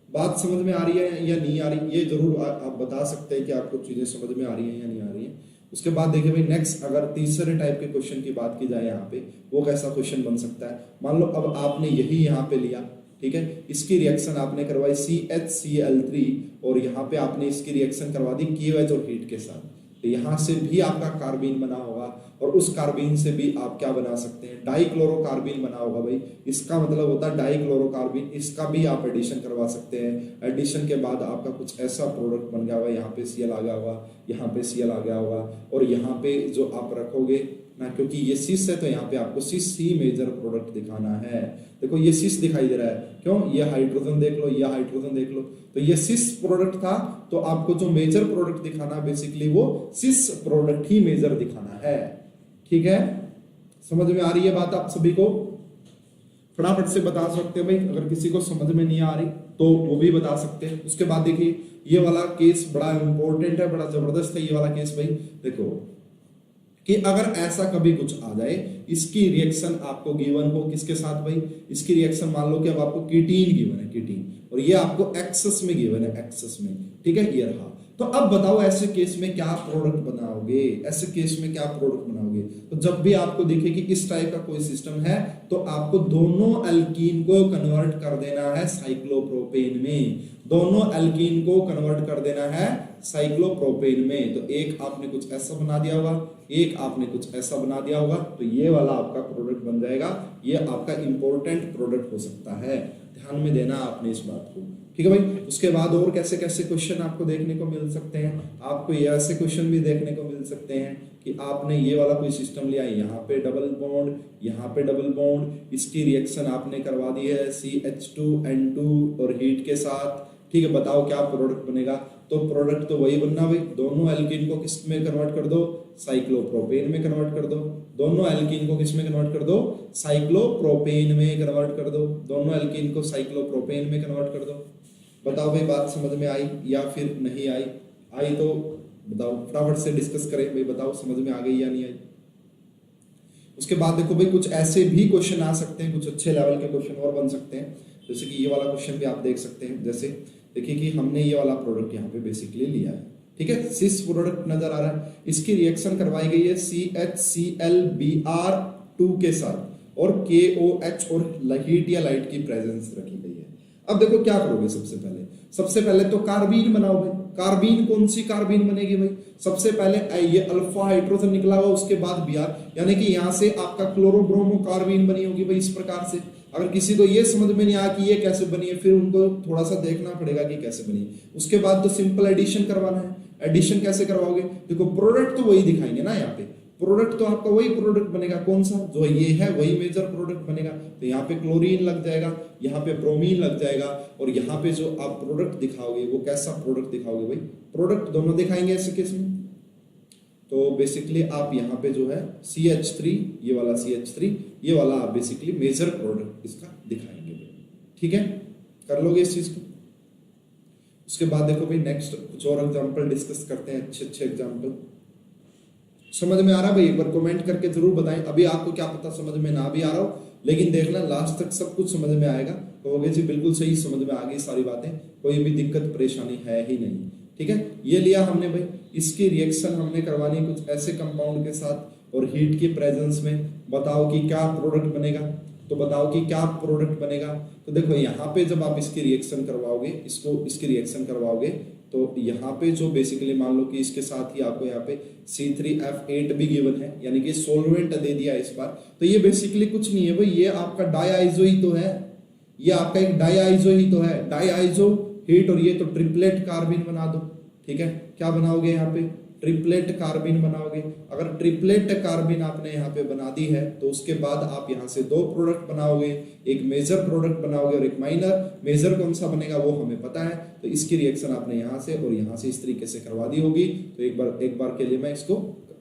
बात समझ में आ रही है या नहीं आ रही, ये जरूर आप बता सकते हैं कि आपको चीजें समझ में आ रही है या नहीं आ रही है। उसके बाद देखिए भाई, नेक्स्ट अगर तीसरे टाइप के क्वेश्चन की बात की जाए यहाँ पे, वो कैसा क्वेश्चन बन सकता है। मान लो अब आपने यही यहाँ पे लिया, ठीक है, इसकी रिएक्शन आपने करवाई CHCl3 और यहाँ पे आपने इसकी रिएक्शन करवा दी KOH और हीट के साथ। तो यहाँ से भी आपका कार्बिन बना होगा, और उस कार्बिन से भी आप क्या बना सकते हैं, डाइक्लोरोकार्बिन बना होगा भाई। इसका मतलब होता है डाइक्लोरोकार्बिन, इसका भी आप एडिशन करवा सकते हैं। एडिशन के बाद आपका कुछ ऐसा प्रोडक्ट बन गया होगा, यहाँ पे Cl आ गया होगा, यहाँ पे Cl आ गया होगा, और यहाँ पे जो आप रखोगे ना, क्योंकि ये सिस है तो यहाँ पे आपको सिस ही मेजर प्रोडक्ट दिखाना है। देखो ये सिस दिखाई दे रहा है, क्यों, ये हाइड्रोजन देख लो, ये हाइड्रोजन देख लो, तो ये सिस प्रोडक्ट था। तो आपको जो मेजर प्रोडक्ट दिखाना बेसिकली वो सिस प्रोडक्ट ही मेजर दिखाना है, ठीक है। समझ में आ रही है बात आप सभी को? फटाफट से बता सकते हैं भाई, अगर किसी को समझ में नहीं आ रही तो वो भी बता सकते हैं। उसके बाद देखिए ये वाला केस बड़ा इंपॉर्टेंट है, बड़ा जबरदस्त है ये वाला केस भाई। देखो कि अगर ऐसा कभी कुछ आ जाए, इसकी रिएक्शन आपको गिवन हो किसके साथ भाई, इसकी रिएक्शन मान लो कि अब आपको कीटीन गिवन है, कीटीन, और ये आपको एक्सेस में गिवन है, एक्सेस में, ठीक है, ये रहा। तो अब बताओ ऐसे केस में क्या प्रोडक्ट बनाओगे, ऐसे केस में क्या प्रोडक्ट बनाओगे। तो जब भी आपको दिखे कि इस टाइप का कोई सिस्टम है तो आपको दोनों अल्कीन को कन्वर्ट कर देना है साइक्लोप्रोपेन में, दोनों अल्कीन को कन्वर्ट कर देना है साइक्लोप्रोपेन में। तो एक आपने कुछ ऐसा बना दिया होगा, एक आपने कुछ ऐसा बना दिया होगा, तो ये वाला आपका प्रोडक्ट बन जाएगा। ये आपका इंपॉर्टेंट प्रोडक्ट हो सकता है, ध्यान में देना आपने इस बात को, ठीक है भाई। उसके बाद और कैसे कैसे क्वेश्चन आपको देखने को मिल सकते हैं, आपको ये ऐसे क्वेश्चन भी देखने को मिल सकते हैं कि आपने ये वाला कोई सिस्टम लिया, यहाँ पे डबल बॉन्ड, यहाँ पे डबल बॉन्ड, इसकी रिएक्शन आपने करवा दी है CH2N2 और हीट के साथ, ठीक है। बताओ क्या प्रोडक्ट बनेगा, तो प्रोडक्ट तो वही बनना भाई, दोनों एल्कीन को किस में कन्वर्ट कर दो, साइक्लोप्रोपेन में कन्वर्ट कर दो। दोनों एल्कीन को किस में कन्वर्ट कर दो, साइक्लोप्रोपेन में कन्वर्ट कर दो। दोनों एल्कीन को साइक्लोप्रोपेन में कन्वर्ट कर दो। बताओ भाई बात समझ में आई या फिर नहीं आई? आई तो बताओ, फटाफट से डिस्कस करें भाई, बताओ समझ में आ गई या नहीं आई। उसके बाद देखो भाई कुछ ऐसे भी क्वेश्चन आ सकते हैं, कुछ अच्छे लेवल के क्वेश्चन और बन सकते हैं, जैसे कि ये वाला क्वेश्चन भी आप देख सकते हैं। जैसे देखिए कि हमने ये वाला प्रोडक्ट यहाँ पे बेसिकली लिया है, ठीक है, सिस प्रोडक्ट नजर आ रहा है, इसकी रिएक्शन करवाई गई है CHClBr2 के साथ और KOH और हीट या लाइट की प्रेजेंस रखी गई है। अब देखो क्या करोगे, सबसे पहले तो कार्बीन बनाओ भाई। कार्बीन कौन सी कार्बीन बनेगी भाई, सबसे पहले ये अल्फा हाइड्रोजन निकला हुआ, उसके बाद Br, यानी कि यहाँ से आपका क्लोरोब्रोमो कार्बीन बनी होगी भाई, इस प्रकार से। अगर किसी को ये समझ में नहीं आया कि ये कैसे बनी है, फिर उनको थोड़ा सा देखना पड़ेगा कि कैसे बनी है। उसके बाद तो सिंपल एडिशन करवाना है। एडिशन कैसे करवाओगे, देखो प्रोडक्ट तो वही दिखाएंगे ना, यहाँ पे प्रोडक्ट तो आपका वही प्रोडक्ट बनेगा, कौन सा जो ये है वही मेजर प्रोडक्ट बनेगा। तो यहाँ पे क्लोरीन लग जाएगा, यहाँ पे ब्रोमीन लग जाएगा, और यहाँ पे जो आप प्रोडक्ट दिखाओगे वो कैसा प्रोडक्ट दिखाओगे भाई, प्रोडक्ट दोनों दिखाएंगे ऐसे केस में। तो बेसिकली आप यहाँ पे जो है CH3, ये वाला CH3, ये वाला आप बेसिकली मेजर प्रोडक्ट इसका दिखाएंगे, ठीक है, कर लोगे इस चीज को। उसके बाद देखो भाई नेक्स्ट कुछ और एग्जांपल डिस्कस करते हैं, अच्छे एग्जांपल। समझ में आ रहा भाई, एक बार कमेंट करके जरूर बताएं। अभी आपको क्या पता समझ में ना भी आ रहा हो, लेकिन देखना लास्ट तक सब कुछ समझ में आएगा, कहोगे जी बिल्कुल सही समझ में आ गई सारी बातें, कोई भी दिक्कत परेशानी है ही नहीं, ठीक है। ये लिया हमने भाई, इसकी रिएक्शन हमने करवानी कुछ ऐसे कंपाउंड के साथ और हीट की प्रेजेंस में, बताओ कि क्या प्रोडक्ट बनेगा, तो बताओ कि क्या प्रोडक्ट बनेगा। तो देखो यहाँ पे जब आप इसकी रिएक्शन करवाओगे, इसकी रिएक्शन करवाओगे, तो यहाँ पे जो बेसिकली मान लो कि इसके साथ ही आपको यहाँ पे C3F8 भी गिवन है, यानी कि सोलवेंट दे दिया इस बार। तो ये बेसिकली कुछ नहीं है भाई, ये आपका डाईआइजो ही तो है, ये आपका एक डाईआइजो ही तो है, डाईआइजो हीट, और ये तो ट्रिपलेट कार्बिन बना दो, ठीक है। क्या बनाओगे यहाँ पे, ट्रिपलेट कार्बिन बनाओगे। अगर ट्रिपलेट कार्बिन आपने यहाँ पे बना दी है, तो उसके बाद आप यहाँ से दो प्रोडक्ट बनाओगे, एक मेजर प्रोडक्ट बनाओगे और एक माइनर। मेजर कौन सा बनेगा वो हमें पता है, तो इसकी रिएक्शन आपने यहाँ से और यहाँ से इस तरीके से करवा दी होगी। तो एक बार के लिए मैं इसको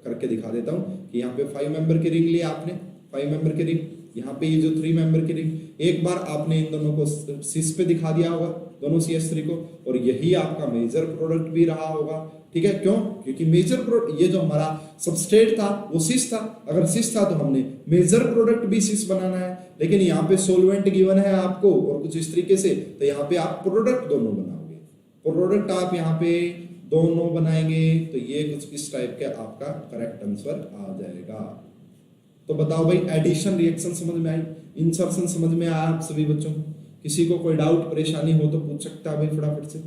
करके दिखा देता हूँ कि यहाँ पे 5 मेंबर की रिंग लिया आपने, 5 मेंबर की रिंग, यहाँ पे ये जो 3 मेंबर की रिंग, एक बार आपने इन दोनों को सिस पे दिखा दिया होगा, दोनों CH3 को, और यही आपका मेजर प्रोडक्ट भी रहा होगा, ठीक है। क्यों, क्योंकि मेजर प्रोडक्ट, ये जो हमारा सबस्ट्रेट था वो सिस था, अगर सिस था तो हमने मेजर प्रोडक्ट भी सिस बनाना है, लेकिन यहाँ पे सोलवेंट गिवन है आपको और कुछ इस तरीके से, तो यहाँ पे आप प्रोडक्ट दोनों बनाओगे, प्रोडक्ट आप यहाँ पे दोनों बनाएंगे, तो ये कुछ इस टाइप का आपका करेक्ट आंसर आ जाएगा। तो बताओ भाई एडिशन रिएक्शन समझ में आई, इंसर्शन समझ में आया आप सभी बच्चों को? किसी को कोई डाउट परेशानी हो तो पूछ सकता है भाई फटाफट से।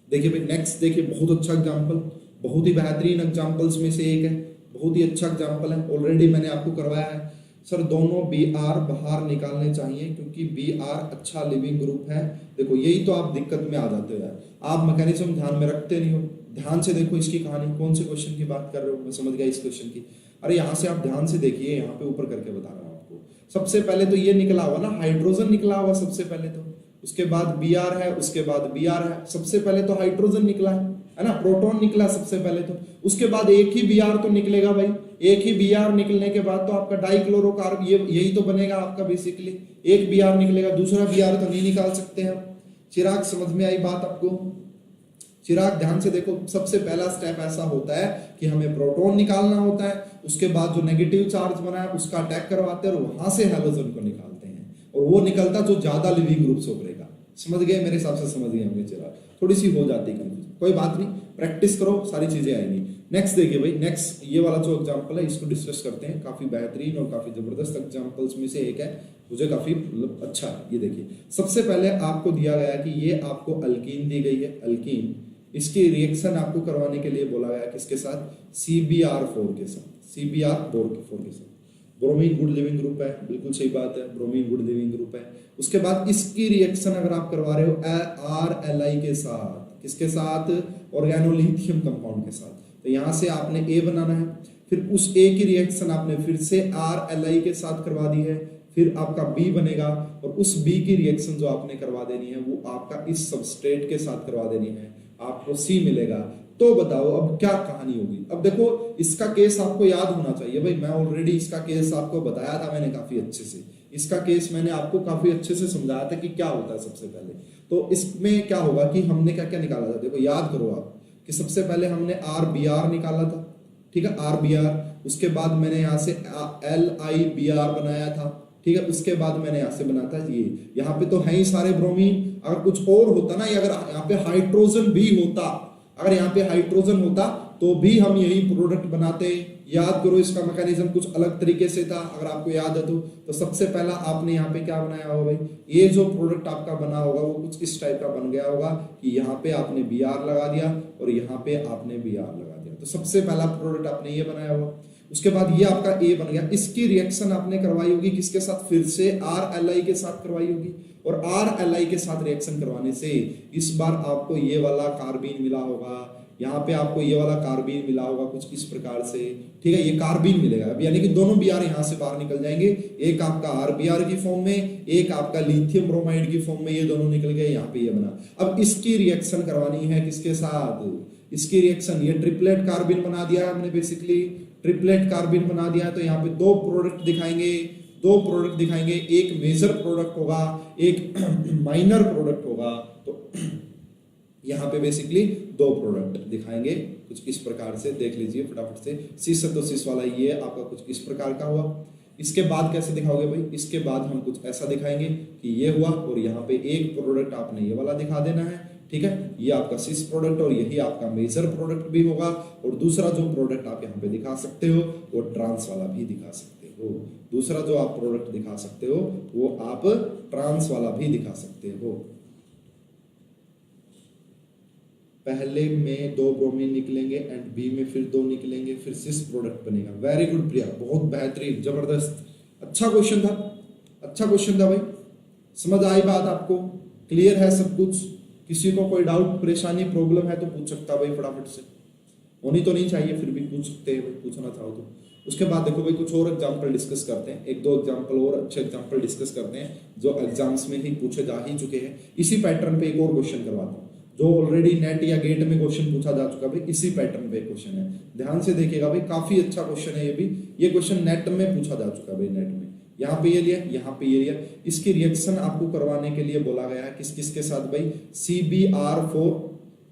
देखिए भाई नेक्स्ट, देखिए बहुत अच्छा एग्जांपल, बहुत ही बेहतरीन एग्जांपल्स में से एक है, बहुत ही अच्छा एग्जांपल है, ऑलरेडी मैंने आपको करवाया है। सर दोनों Br बाहर निकालने चाहिए क्योंकि Br अच्छा लिविंग ग्रुप है। देखो यही तो आप दिक्कत में आ जाते हो यार, आप मैकेनिज्म ध्यान में रखते नहीं हो। ध्यान से देखो इसकी कहानी, कौन से क्वेश्चन की बात कर रहे हो, मैं समझ गया इस क्वेश्चन की। अरे यहाँ से आप ध्यान से देखिए, यहाँ पे ऊपर करके बता रहा हूँ आपको। सबसे पहले तो ये निकला हुआ ना, हाइड्रोजन निकला हुआ सबसे पहले तो, उसके बाद Br है, उसके बाद Br है, सबसे पहले तो हाइड्रोजन निकला है ना, प्रोटॉन निकला सबसे पहले तो, उसके बाद एक ही Br तो निकलेगा भाई, एक ही Br निकलने के बाद तो आपका डाइक्लोरोकार्ब यही तो बनेगा आपका बेसिकली, एक Br निकलेगा, दूसरा Br तो नहीं निकाल सकते हम। चिराग समझ में आई बात आपको? चिराग ध्यान से देखो, सबसे पहला स्टेप ऐसा होता है कि हमें प्रोटॉन निकालना होता है, उसके बाद जो नेगेटिव चार्ज बना है उसका अटैक करवाते हैं और वहां से हैलोजन को निकालते हैं, और वो निकलता जो ज्यादा लिविंग ग्रुप से उभरेगा। समझ गए मेरे हिसाब से, समझ गए होंगे चिराग, थोड़ी सी हो जाती है, कोई बात नहीं, प्रैक्टिस करो सारी चीजें आएंगी। नेक्स्ट देखिए भाई, नेक्स्ट ये वाला जो एग्जांपल है इसको डिस्कस करते हैं, काफी बेहतरीन और काफी जबरदस्त एग्जांपल्स में से एक है, मुझे काफी अच्छा है। ये देखिए सबसे पहले आपको दिया गया कि ये आपको अल्कीन दी गई है, अल्कीन, इसकी रिएक्शन आपको करवाने के लिए बोला गया किसके साथ, CbR4 के साथ, CbR4 के साथ। ब्रोमीन गुड लिविंग ग्रुप है, बिल्कुल सही बात है, ब्रोमीन गुड लिविंग ग्रुप है। उसके बाद इसकी रिएक्शन अगर आप करवा रहे हो RLi के साथ, किसके साथ, ऑर्गेनोलिथियम कंपाउंड के साथ, तो यहां से आपने A बनाना है, फिर उस A की रिएक्शन आपने फिर से RLi के साथ करवा दी है, फिर आपका B बनेगा, और उस B की रिएक्शन जो आपने करवा देनी है वो आपका इस सबस्ट्रेट के साथ करवा देनी है, आपको C मिलेगा। तो बताओ अब क्या कहानी होगी। अब देखो इसका केस आपको याद होना चाहिए भाई, मैं ऑलरेडी इसका केस आपको बताया था मैंने काफी अच्छे से, इसका केस मैंने आपको काफी अच्छे से समझाया था कि क्या होता है सबसे पहले। तो इसमें क्या होगा कि हमने क्या क्या निकाला था, देखो याद करो आप कि सबसे पहले हमने RBr निकाला था, ठीक है, RBr, उसके बाद मैंने यहाँ से LiBr बनाया था, ठीक है, उसके बाद मैंने यहाँ से बनाया था ये, यहाँ पे तो है ही सारे ब्रोमीन, अगर कुछ और होता ना, अगर यहाँ पे हाइड्रोजन भी होता, अगर यहाँ पे हाइड्रोजन होता तो भी हम यही प्रोडक्ट बनाते। याद करो इसका मैकेनिज्म कुछ अलग तरीके से था, अगर आपको याद है तो सबसे पहला आपने यहाँ पे क्या बनाया होगा भाई, ये जो प्रोडक्ट आपका बना होगा वो कुछ इस टाइप का बन गया होगा कि यहाँ पे आपने Br लगा दिया और यहाँ पे आपने Br लगा दिया, तो सबसे पहला प्रोडक्ट आपने ये बनाया होगा। उसके बाद ये आपका A बन गया, इसकी रिएक्शन आपने करवाई होगी किसके साथ, फिर से RLi के साथ करवाई होगी, और RLi के साथ रिएक्शन करवाने से इस बार आपको ये वाला कार्बीन मिला होगा, यहाँ पे आपको ये वाला कार्बीन मिला होगा कुछ इस प्रकार से, ठीक है, ये कार्बीन मिलेगा। अब यानी कि दोनों Br यहाँ से बाहर निकल जाएंगे, एक आपका RBr की फॉर्म में, एक आपका लिथियम ब्रोमाइड की फॉर्म में, ये दोनों निकल गए, यहाँ पे ये बना। अब इसकी रिएक्शन करवानी है किसके साथ, इसकी रिएक्शन, ये ट्रिपलेट कार्बीन बना दिया हमने, बेसिकली ट्रिपलेट कार्बीन बना दिया, तो यहाँ पे दो प्रोडक्ट दिखाएंगे, एक मेजर प्रोडक्ट होगा, एक माइनर प्रोडक्ट होगा, तो यहाँ पे बेसिकली दो प्रोडक्ट दिखाएंगे कुछ इस प्रकार से, देख लीजिए फटाफट से, cis वाला ये आपका कुछ इस प्रकार का हुआ। इसके बाद कैसे दिखाओगे भाई, इसके बाद हम कुछ ऐसा दिखाएंगे कि ये हुआ, और यहाँ पे एक प्रोडक्ट आपने ये वाला दिखा देना है, ठीक है, ये आपका सिस प्रोडक्ट और यही आपका मेजर प्रोडक्ट भी होगा, और दूसरा जो प्रोडक्ट आप यहाँ पे दिखा सकते हो वो ट्रांस वाला भी दिखा सकते हो, दूसरा जो आप प्रोडक्ट दिखा सकते हो वो आप ट्रांस वाला भी दिखा सकते हो। पहले में दो ब्रोमीन निकलेंगे एंड बी में फिर दो निकलेंगे, फिर सिस प्रोडक्ट बनेगा। वेरी गुड प्रिया, बहुत बेहतरीन, जबरदस्त, अच्छा क्वेश्चन था भाई, समझ आई बात आपको, क्लियर है सब कुछ, किसी को कोई डाउट परेशानी प्रॉब्लम है तो पूछ सकता भाई फटाफट से, होनी तो नहीं चाहिए फिर भी पूछ सकते हैं भाई, पूछना चाहो तो। उसके बाद देखो भाई कुछ और एग्जाम्पल डिस्कस करते हैं, एक दो एग्जाम्पल और अच्छे एग्जाम्पल डिस्कस करते हैं जो एग्जाम्स में ही पूछे जा ही चुके हैं। इसी पैटर्न पे एक और क्वेश्चन करवाता हूँ जो ऑलरेडी नेट या गेट में क्वेश्चन पूछा जा चुका भाई, इसी पैटर्न पे क्वेश्चन है, ध्यान से देखिएगा भाई, काफी अच्छा क्वेश्चन है ये भी, ये क्वेश्चन नेट में पूछा जा चुका भाई, नेट में, यहाँ पे ये लिया, यहाँ पे ये लिया। इसकी रिएक्शन आपको करवाने के लिए बोला गया है किस किस के साथ भाई, CbR4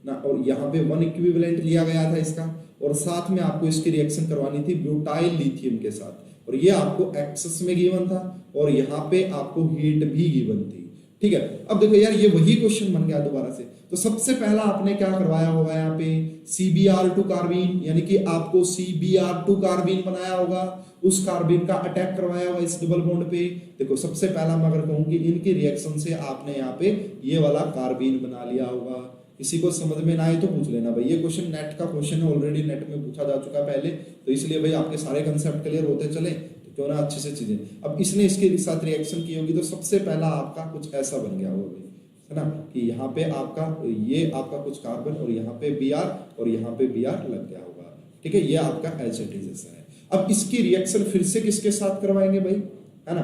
ना, और यहाँ पे 1 इक्विवेलेंट लिया गया था इसका, और साथ में आपको इसकी रिएक्शन करवानी थी ब्यूटाइल लिथियम के साथ, और ये आपको एक्सेस में गिवन था, और यहाँ पे आपको हीट भी गिवन थी, ठीक है। अब देखो यार ये वही क्वेश्चन बन गया दोबारा से, तो सबसे पहला आपने क्या करवाया होगा यहाँ पे, CbR2 कार्बीन, यानी कि आपको CbR2 कार्बीन बनाया होगा, उस कार्बीन का अटैक करवाया होगा इस डबल बॉन्ड पे। देखो सबसे पहला मैं अगर कहूँ कि इनकी रिएक्शन से आपने यहाँ पे ये वाला कार्बीन बना लिया होगा। किसी को समझ में ना आए तो पूछ लेना भाई, ये क्वेश्चन नेट का क्वेश्चन है, ऑलरेडी नेट में पूछा जा चुका पहले, तो इसलिए भाई आपके सारे कंसेप्ट क्लियर होते चले तो क्यों ना अच्छे से चीजें। अब इसने इसके साथ रिएक्शन की होगी तो सबसे पहला आपका कुछ ऐसा बन गया होगा भाई, है ना, कि यहाँ पे आपका ये आपका कुछ कार्बन और यहाँ पे Br और यहाँ पे Br लग गया होगा, ठीक है, ये आपका एच है। अब इसकी रिएक्शन फिर से किसके साथ करवाएंगे भाई, है ना,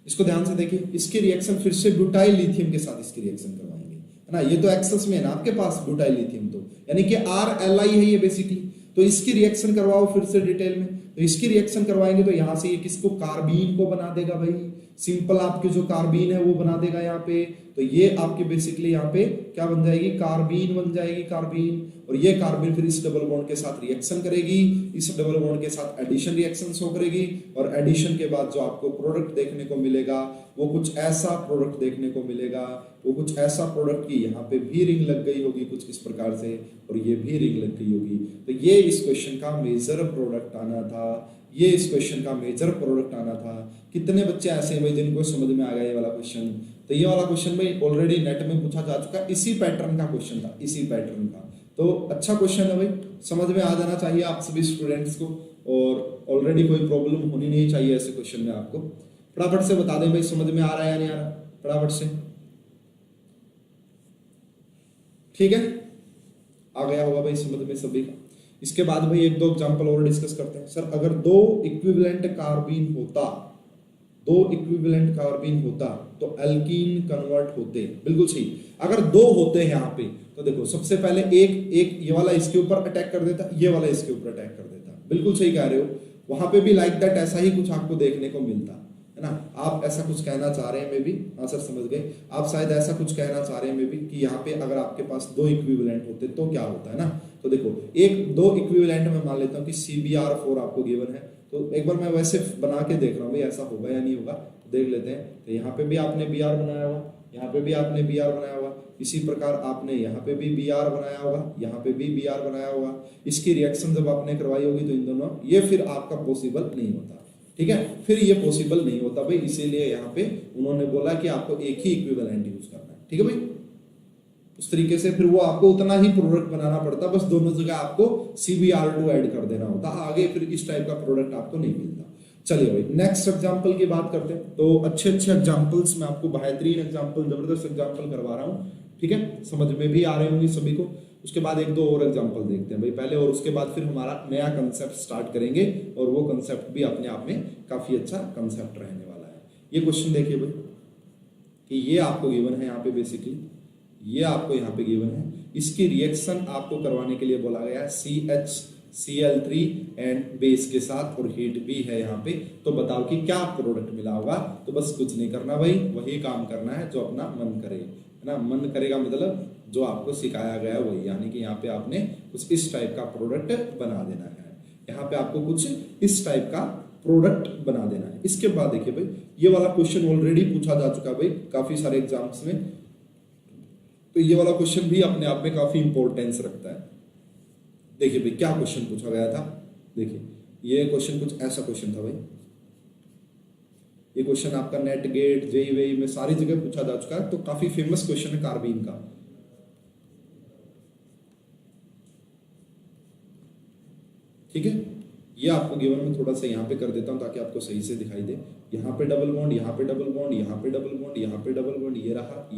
इसको ध्यान से देखिए, इसकी रिएक्शन फिर से ब्यूटाइल लिथियम के साथ इसकी रिएक्शन करवाएंगे, है ना, ये तो एक्सेस में है ना आपके पास ब्यूटाइल लिथियम, तो यानी कि RLi है ये बेसिकली, तो इसकी रिएक्शन करवाओ फिर से डिटेल में, तो इसकी रिएक्शन करवाएंगे तो यहाँ से ये किसको, कार्बीन को बना देगा भाई, सिंपल आपके जो कार्बीन है वो बना देगा यहाँ पे, तो ये आपके बेसिकली यहाँ पे क्या बन जाएगी, कार्बीन बन जाएगी, कार्बीन, और ये कार्बीन फिर इस डबल बॉन्ड के साथ रिएक्शन करेगी, इस डबल बॉन्ड के साथ एडिशन रिएक्शन शो करेगी, और एडिशन के बाद जो आपको प्रोडक्ट देखने को मिलेगा वो कुछ ऐसा प्रोडक्ट देखने को मिलेगा, वो कुछ ऐसा प्रोडक्ट की यहाँ पे भी रिंग लग गई होगी कुछ इस प्रकार से, और ये भी रिंग लग गई होगी, तो ये इस क्वेश्चन का मेजर प्रोडक्ट आना था, ये इस क्वेश्चन का मेजर प्रोडक्ट आना था। कितने बच्चे ऐसे हैं भाई जिनको समझ में आ गया ये वाला क्वेश्चन, तो ये वाला क्वेश्चन भाई ऑलरेडी नेट में पूछा जा चुका, इसी पैटर्न का क्वेश्चन था, इसी पैटर्न का। तो अच्छा क्वेश्चन है भाई, समझ में आ जाना चाहिए आप सभी स्टूडेंट्स को, और ऑलरेडी कोई प्रॉब्लम होनी नहीं चाहिए ऐसे क्वेश्चन में आपको। फटाफट से बता दें भाई समझ में आ रहा है या नहीं आ रहा, फटाफट से। ठीक है, आ गया होगा भाई समझ में सभी का। इसके बाद भाई एक दो एग्जांपल और डिस्कस करते हैं। सर अगर दो इक्विवेलेंट कार्बीन होता, दो इक्विवेलेंट कार्बीन होता तो एल्कीन कन्वर्ट होते, बिल्कुल सही। अगर दो होते हैं यहाँ पे तो देखो सबसे पहले एक ये वाला इसके ऊपर अटैक कर देता, ये वाला इसके ऊपर अटैक कर देता, बिल्कुल सही कह रहे हो। वहां पे भी लाइक दैट ऐसा ही कुछ आपको देखने को मिलता है ना। आप ऐसा कुछ कहना चाह रहे हैं मे बी, हाँ सर समझ गए, आप शायद ऐसा कुछ कहना चाह रहे हैं मे बी कि यहाँ पे अगर आपके पास दो इक्विवेलेंट होते तो क्या होता है ना। तो देखो एक दो इक्विवेलेंट में मान लेता हूँ कि CBr4 आपको गिवन है, तो एक बार मैं वैसे बना के देख रहा हूँ भाई ऐसा होगा या नहीं होगा, देख लेते हैं। तो यहाँ पे भी आपने Br बनाया हुआ, यहाँ पे भी आपने Br बनाया हुआ, इसी प्रकार आपने यहाँ पे भी Br बनाया होगा, यहाँ पे भी Br बनाया होगा। इसकी रिएक्शन जब आपने करवाई होगी तो इन दोनों, ये फिर आपका पॉसिबल नहीं होता, ठीक है, फिर ये पॉसिबल नहीं होता भाई। इसीलिए यहाँ पे उन्होंने बोला कि आपको एक ही इक्विवेलेंट यूज करना है, ठीक है भाई। उस तरीके से फिर वो आपको उतना ही प्रोडक्ट बनाना पड़ता, बस दोनों जगह आपको CBr2 ऐड कर देना होता, आगे फिर इस टाइप का प्रोडक्ट आपको नहीं मिलता। चलिए भाई नेक्स्ट एग्जांपल की बात करते हैं। तो अच्छे अच्छे एग्जांपल्स मैं आपको बेहतरीन एग्जांपल, जबरदस्त एग्जांपल करवा रहा हूँ, ठीक है, समझ में भी आ रहे होंगे सभी को। उसके बाद एक दो और एग्जांपल देखते हैं भाई पहले, और उसके बाद फिर हमारा नया कंसेप्ट स्टार्ट करेंगे, और वो कंसेप्ट भी अपने आप में काफी अच्छा कंसेप्ट रहने वाला है। ये क्वेश्चन देखिए भाई कि ये आपको गिवन है यहाँ पे, बेसिकली ये आपको यहाँ पे गिवन है, इसकी रिएक्शन आपको करवाने के लिए बोला गया है CHCl3 एंड बेस के साथ, और हीट भी है यहाँ पे। तो बताओ कि क्या प्रोडक्ट मिला होगा। तो बस कुछ नहीं करना भाई, वही काम करना है जो अपना मन करे, है ना। मन करेगा मतलब जो आपको सिखाया गया है वही, यानी कि यहाँ पे आपने कुछ इस टाइप का प्रोडक्ट बना देना है, यहाँ पे आपको कुछ इस टाइप का प्रोडक्ट बना देना है। इसके बाद देखिए भाई ये वाला क्वेश्चन ऑलरेडी पूछा जा चुका है भाई काफी सारे एग्जाम्स में, तो ये वाला क्वेश्चन भी अपने आप में काफी इंपॉर्टेंस रखता है। देखिए भाई क्या क्वेश्चन पूछा गया था, देखिए ये क्वेश्चन कुछ ऐसा क्वेश्चन था भाई। ये क्वेश्चन आपका नेट गेट जेईई में सारी जगह पूछा जा चुका है, तो काफी फेमस क्वेश्चन है कार्बीन का। ठीक है, ये आपको गिवन में थोड़ा सा यहाँ पे कर देता हूँ ताकि आपको सही से दिखाई दे। यहाँ पे डबल बॉन्ड, यहाँ पे डबल बॉन्ड, यहाँ पे डबल बॉन्ड, यहाँ पे डबल बॉन्ड, ये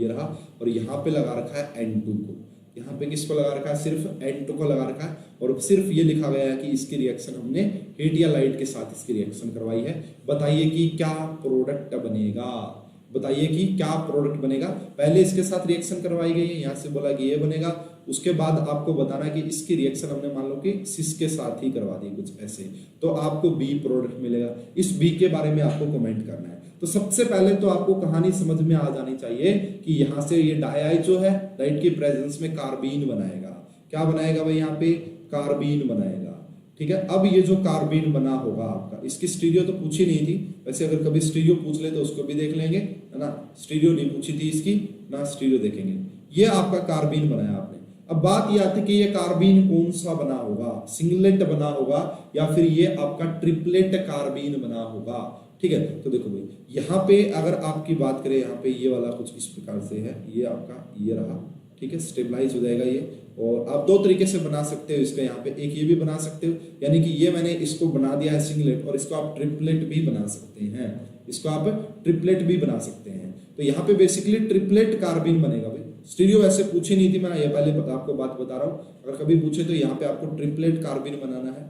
रहा, और यहाँ पे लगा रखा है N2 को। यहाँ पे किसको लगा रखा है, सिर्फ N2 को लगा रखा है, और सिर्फ ये लिखा गया है कि इसकी रिएक्शन हमने हीट या लाइट के साथ इसकी रिएक्शन करवाई है। बताइए कि क्या प्रोडक्ट बनेगा, बताइए कि क्या प्रोडक्ट बनेगा। पहले इसके साथ रिएक्शन करवाई गई है, यहाँ से बोला कि ये बनेगा, उसके बाद आपको बताना कि इसकी रिएक्शन हमने मान लो कि सिस के साथ ही करवा दी कुछ ऐसे, तो आपको B प्रोडक्ट मिलेगा। इस B के बारे में आपको कमेंट करना है। तो सबसे पहले तो आपको कहानी समझ में आ जानी चाहिए कि यहाँ से ये डाइआइजो है, लाइट की प्रेजेंस में कार्बीन बनाएगा। क्या बनाएगा भाई, यहाँ पे कार्बीन बनाएगा, ठीक है। अब ये जो कार्बीन बना होगा आपका, इसकी स्टीरियो तो पूछी नहीं थी, वैसे अगर कभी स्टीरियो पूछ ले तो उसको भी देख लेंगे, है ना। स्टीरियो नहीं पूछी थी इसकी, ना स्टीरियो देखेंगे। ये आपका कार्बीन बनाया आपने। अब बात ये आती है कि ये कार्बीन कौन सा बना होगा, सिंगलेट बना होगा या फिर ये आपका ट्रिपलेट कार्बीन बना होगा, ठीक है। तो देखो भाई यहाँ पे अगर आपकी बात करें, यहाँ पे ये वाला कुछ इस प्रकार से है, ये आपका ये रहा, ठीक है, स्टेबलाइज हो जाएगा ये। और आप दो तरीके से बना सकते हो इसका, यहाँ पे एक ये भी बना सकते हो, यानी कि ये मैंने इसको बना दिया है सिंगलेट, और इसको आप ट्रिपलेट भी बना सकते हैं, इसको आप ट्रिपलेट भी बना सकते हैं। तो यहाँ पे बेसिकली ट्रिपलेट कार्बीन बनेगा भाई। स्टीरियो वैसे पूछी नहीं थी, मैं ये पहले आपको बात बता रहा हूँ, अगर कभी पूछे तो यहाँ पे आपको ट्रिपलेट कार्बीन बनाना है।